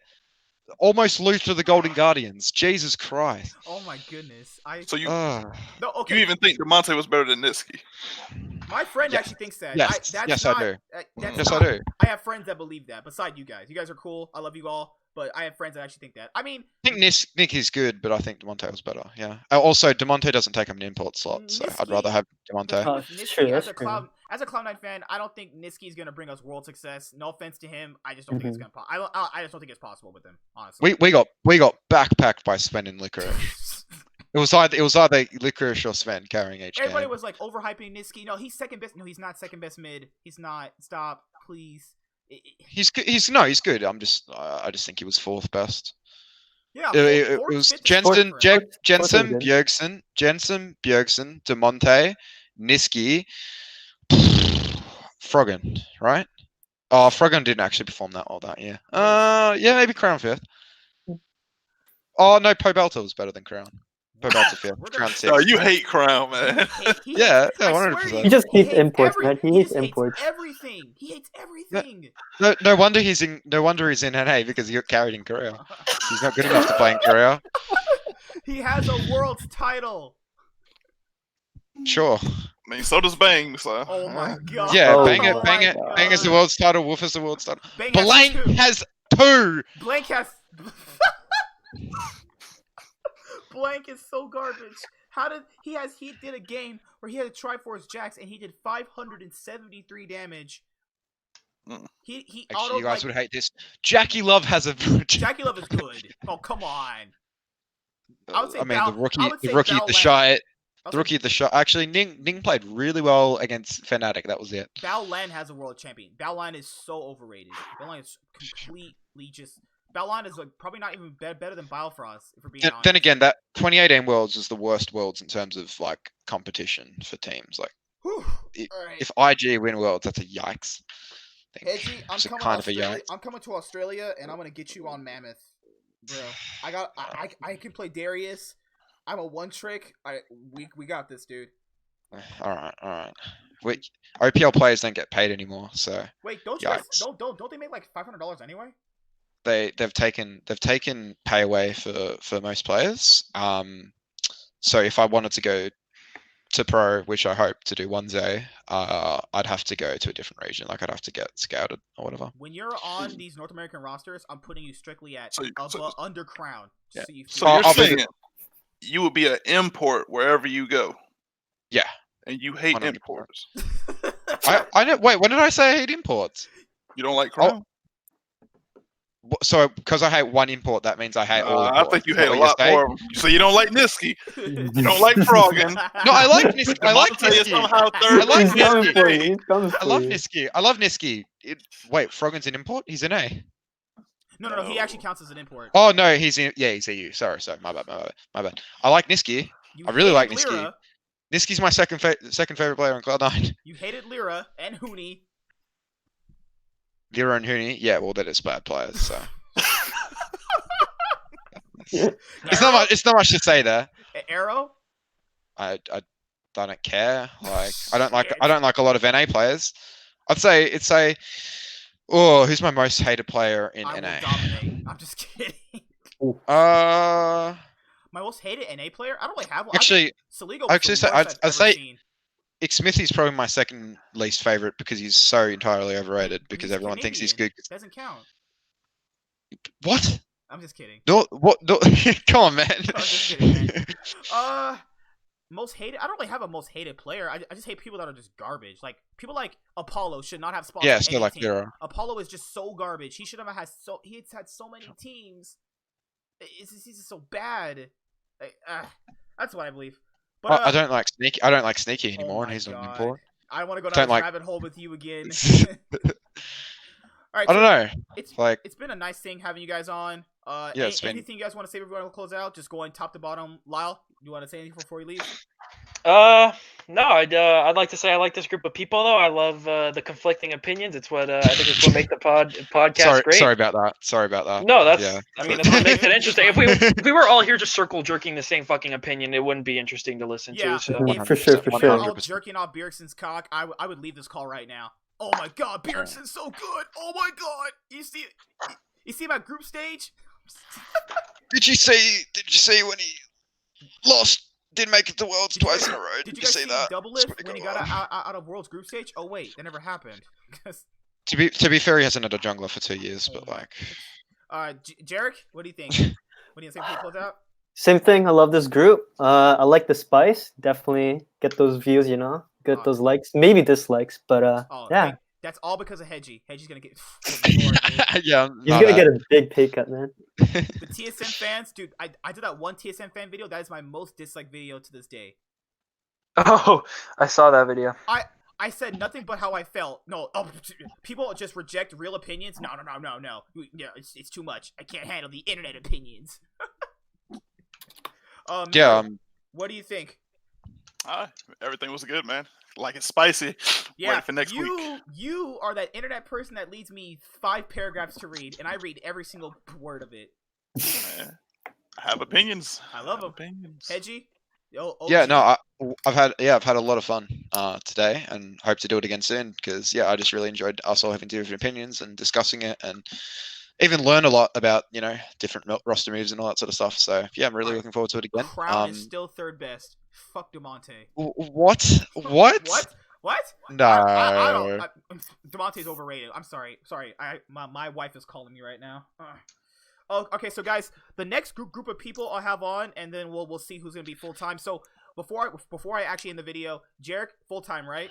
almost lose to the Golden Guardians. Jesus Christ. Oh my goodness. So you Ah. No, you okay. even think Demonte was better than Niski? My friend Yeah. actually thinks that. Yes. That's Yes, not, I do. That's Yes, not, I do. I have friends that believe that. Beside you guys are cool. I love you all, but I have friends that actually think that. I mean, I think Nick is good, but I think Demonte was better. Yeah. Also, Demonte doesn't take up an import slot, so I'd rather have Demonte. Oh, Niski, true, as that's a true. Cloud9 fan, I don't think Niski's gonna bring us world success. No offense to him, I just don't think it's gonna. I just don't think it's possible with him, honestly. We got backpacked by Sven and Licorice. It was either Licorice or Sven carrying each Everybody game. was like overhyping Niski. No, he's second best. No, he's not second best mid. He's not. Stop, please. He's good. I just think he was fourth best. Yeah, It fourth, was fifth is Jensen, fine. Jensen, good. Bjergsen, Demonte, Niski, Froggen, right? Oh, Froggen didn't actually perform that well that year. Yeah, maybe Crown fifth. Oh no, Pobelta was better than Crown. Pobelta fifth. We're gonna- Crown No, sixth. you hate Crown, man. Yeah, I swear 100%. He just hates hates imports, man. He hates just hates imports. everything. He hates everything. No wonder he's in NA because he got carried in Korea. He's not good enough to play in Korea. He has a world's title. Sure. I mean, so does Bang. So Oh my god. Yeah, Oh Bang my it. God. Bang is the world's title. Wolf is the world's title. Bang has Blank two. has two. Blank has. Blank is so garbage. How did he did a game where he had a Triforce Jax and he did 573 damage. Mm. He Actually, auto you guys like would hate this. Jackie Love has a. Jackie Love is good. Oh come on. I would say I mean, Val- the rookie, I would the say rookie Val at the Lang. shot. I The was rookie at the shot. Actually, Ning played really well against Fnatic. That was it. Baolan has a world champion. Baolan is so overrated. Baolan is completely just. Baolan is like probably not even better than Biofrost, if we're being honest. Then again, that 2018 Worlds is the worst Worlds in terms of like competition for teams. Like, Whew. it- All right. if IG win Worlds, that's a yikes. Edgy, I'm It's a coming, kind of a Australia, yikes. I'm coming to Australia, and I'm gonna get you on Mammoth, bro. I can play Darius. I'm a one trick. We got this, dude. All right. Wait, OPL players don't get paid anymore, so Wait, don't you guys, Yikes. don't they make like $500 anyway? they've taken pay away for most players. So if I wanted to go to pro, which I hope to do one day, I'd have to go to a different region. Like I'd have to get scouted or whatever. When you're on these North American rosters, I'm putting you strictly at So- under crown. Yeah. So you So I'll- you're I'll be- saying you would be an import wherever you go, Yeah. and you hate 100%. imports. I know. Wait, when did I say I hate imports? You don't like Oh, Crown? So because I hate one import, that means I hate all. I think you hate a lot more. more. So you don't like Niski. You don't like Froggen. No, I like Niski. I like Demonte is Niski. somehow I third. like He's coming Niski. for you. He's coming I love for you. Niski. I love Niski. Wait, Froggen's an import? He's an A. No, he actually counts as an import. Oh no, he's in. Yeah, he's EU. Sorry, my bad. I like Niski. You I really like hated Niski. Lyra, Niski's my second favorite player on Cloud9. You hated Lyra and Huni. Vira and Huni. Yeah, well, they're just bad players. So it's not much to say there. Arrow. I don't care. Like I don't like a lot of NA players. I'd say, oh, who's my most hated player in I will NA? dominate. I'm just kidding. Uh, My most hated NA player? I don't really have one. actually, Saligo. actually, so I'd say- seen. Smithy's probably my second least favorite because he's so entirely overrated because He's everyone thinks he's good. Canadian. Doesn't count. What? I'm just kidding. No, what? No, come on, man. just kidding, Most hated. I don't really have a most hated player. I just hate people that are just garbage. Like people like Apollo should not have spots. Yeah, on so any like team. Vira. Apollo is just so garbage. He should have had He's had so many teams. He's just so bad. That's what I believe. But I don't like Sneaky. I don't like Sneaky oh anymore, and my he's not an God. import. I want to go Don't down this like- rabbit hole with you again. All right. I don't know. It's Like, it's been a nice thing having you guys on. Yeah, it's been- anything you guys want to say before we close out? Just going top to bottom. Lyle, you want to say anything before you leave? No, I'd like to say I like this group of people though. I love the conflicting opinions. It's what I think it's what makes the podcast great. sorry about that. No, that's Yeah. I mean that's what makes it interesting. If we were all here just circle jerking the same fucking opinion, it wouldn't be interesting to listen Yeah. to. So Mhm. For sure, for If we sure. were all 100%. jerking off Bjergsen's cock, I would leave this call right now. Oh my God, Bjergsen's so good. Oh my God, you see my group stage? Did you see when he lost? Didn't make it to Worlds twice in a row. Did you you guys see see that? Double Swear Lift to when he God. got out of World's group stage? Oh wait, that never happened. 'Cause- To be fair, he hasn't had a jungler for 2 years, but Oh my- like, Jarek, what do you think? What do you think? Close out. Same thing. I love this group. I like the spice. Definitely get those views. You know, get Oh. those likes, maybe dislikes, but Oh, yeah, hey, that's all because of Hedgie. Hedgie's gonna get. Lord, yeah, he's gonna get a big pay cut, man. the TSM fans, dude. I did that one TSM fan video. That is my most disliked video to this day. Oh, I saw that video. I said nothing but how I felt. No, people just reject real opinions. No. Yeah, it's too much. I can't handle the internet opinions. yeah. What do you think? Everything was good, man. Like it's spicy. Yeah, Ready for next week. you are that internet person that leaves me 5 paragraphs to read, and I read every single word of it. Man, I have opinions. I love have 'em. opinions. Hedgie? Yo, Yeah, OG? no, I've had a lot of fun today, and hope to do it again soon. Because I just really enjoyed us all having different opinions and discussing it, and even learn a lot about different roster moves and all that sort of stuff. So yeah, I'm really looking forward to it again. Crown is still third best. Fuck Demonte. What? What? No. I don't. Demonte's overrated. I'm sorry. My wife is calling me right now. Oh, okay. So guys, the next group of people I'll have on, and then we'll see who's gonna be full time. So before I actually end the video, Jarek, full time, right?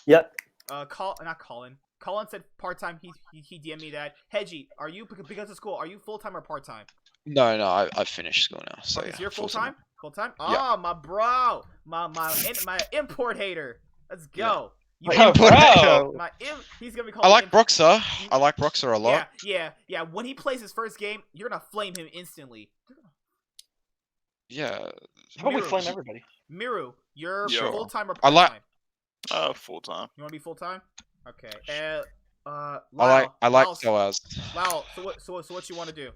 Yep. Not Colin. Colin said part time. He DM'd me that. Hedgie, are you because of school? Are you full time or part time? No, I've finished school now. So Okay, yeah, so you're full full-time. time. Full time. Yeah. Oh, my bro, my import hater. Let's go. You Oh, bro. He's gonna be called. I like Broxer. I like Broxer a lot. Yeah. When he plays his first game, you're gonna flame him instantly. Yeah. How about we Miru. flame everybody? Miru, you're Yo. full time or I part like- time? Full time. You wanna be full time? Okay. I like Lau, Soaz. Lau, so what you want to do?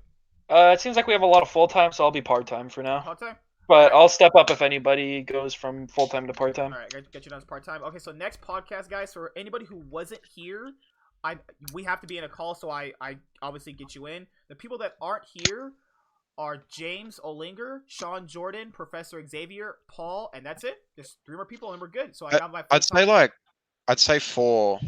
It seems like we have a lot of full time, so I'll be part time for now. Part time. But I'll step up if anybody goes from full time to part time. All right, get you down to part time. Okay, so next podcast, guys, for anybody who wasn't here, we have to be in a call, so I obviously get you in. The people that aren't here are James Olinger, Sean Jordan, Professor Xavier, Paul, and that's it. Just 3 more people, and we're good. So I got my. I'd say 4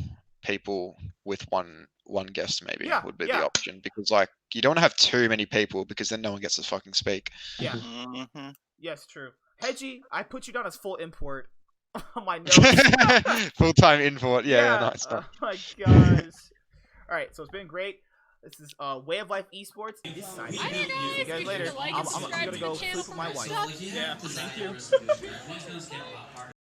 people with one guest maybe Yeah, would be yeah. the option, because you don't want to have too many people, because then no one gets to fucking speak. Yeah. Mm-hmm. Yes, true. Hedgie, I put you down as full import on my notes. Full-time import. Yeah, nice. Oh my gosh. All right, so it's been great. This is Way of Life Esports. This is signing. I don't know See you if guys you later. should like and I'm subscribe gonna to go the channel sleep with my wife. for myself. Yeah, thank you.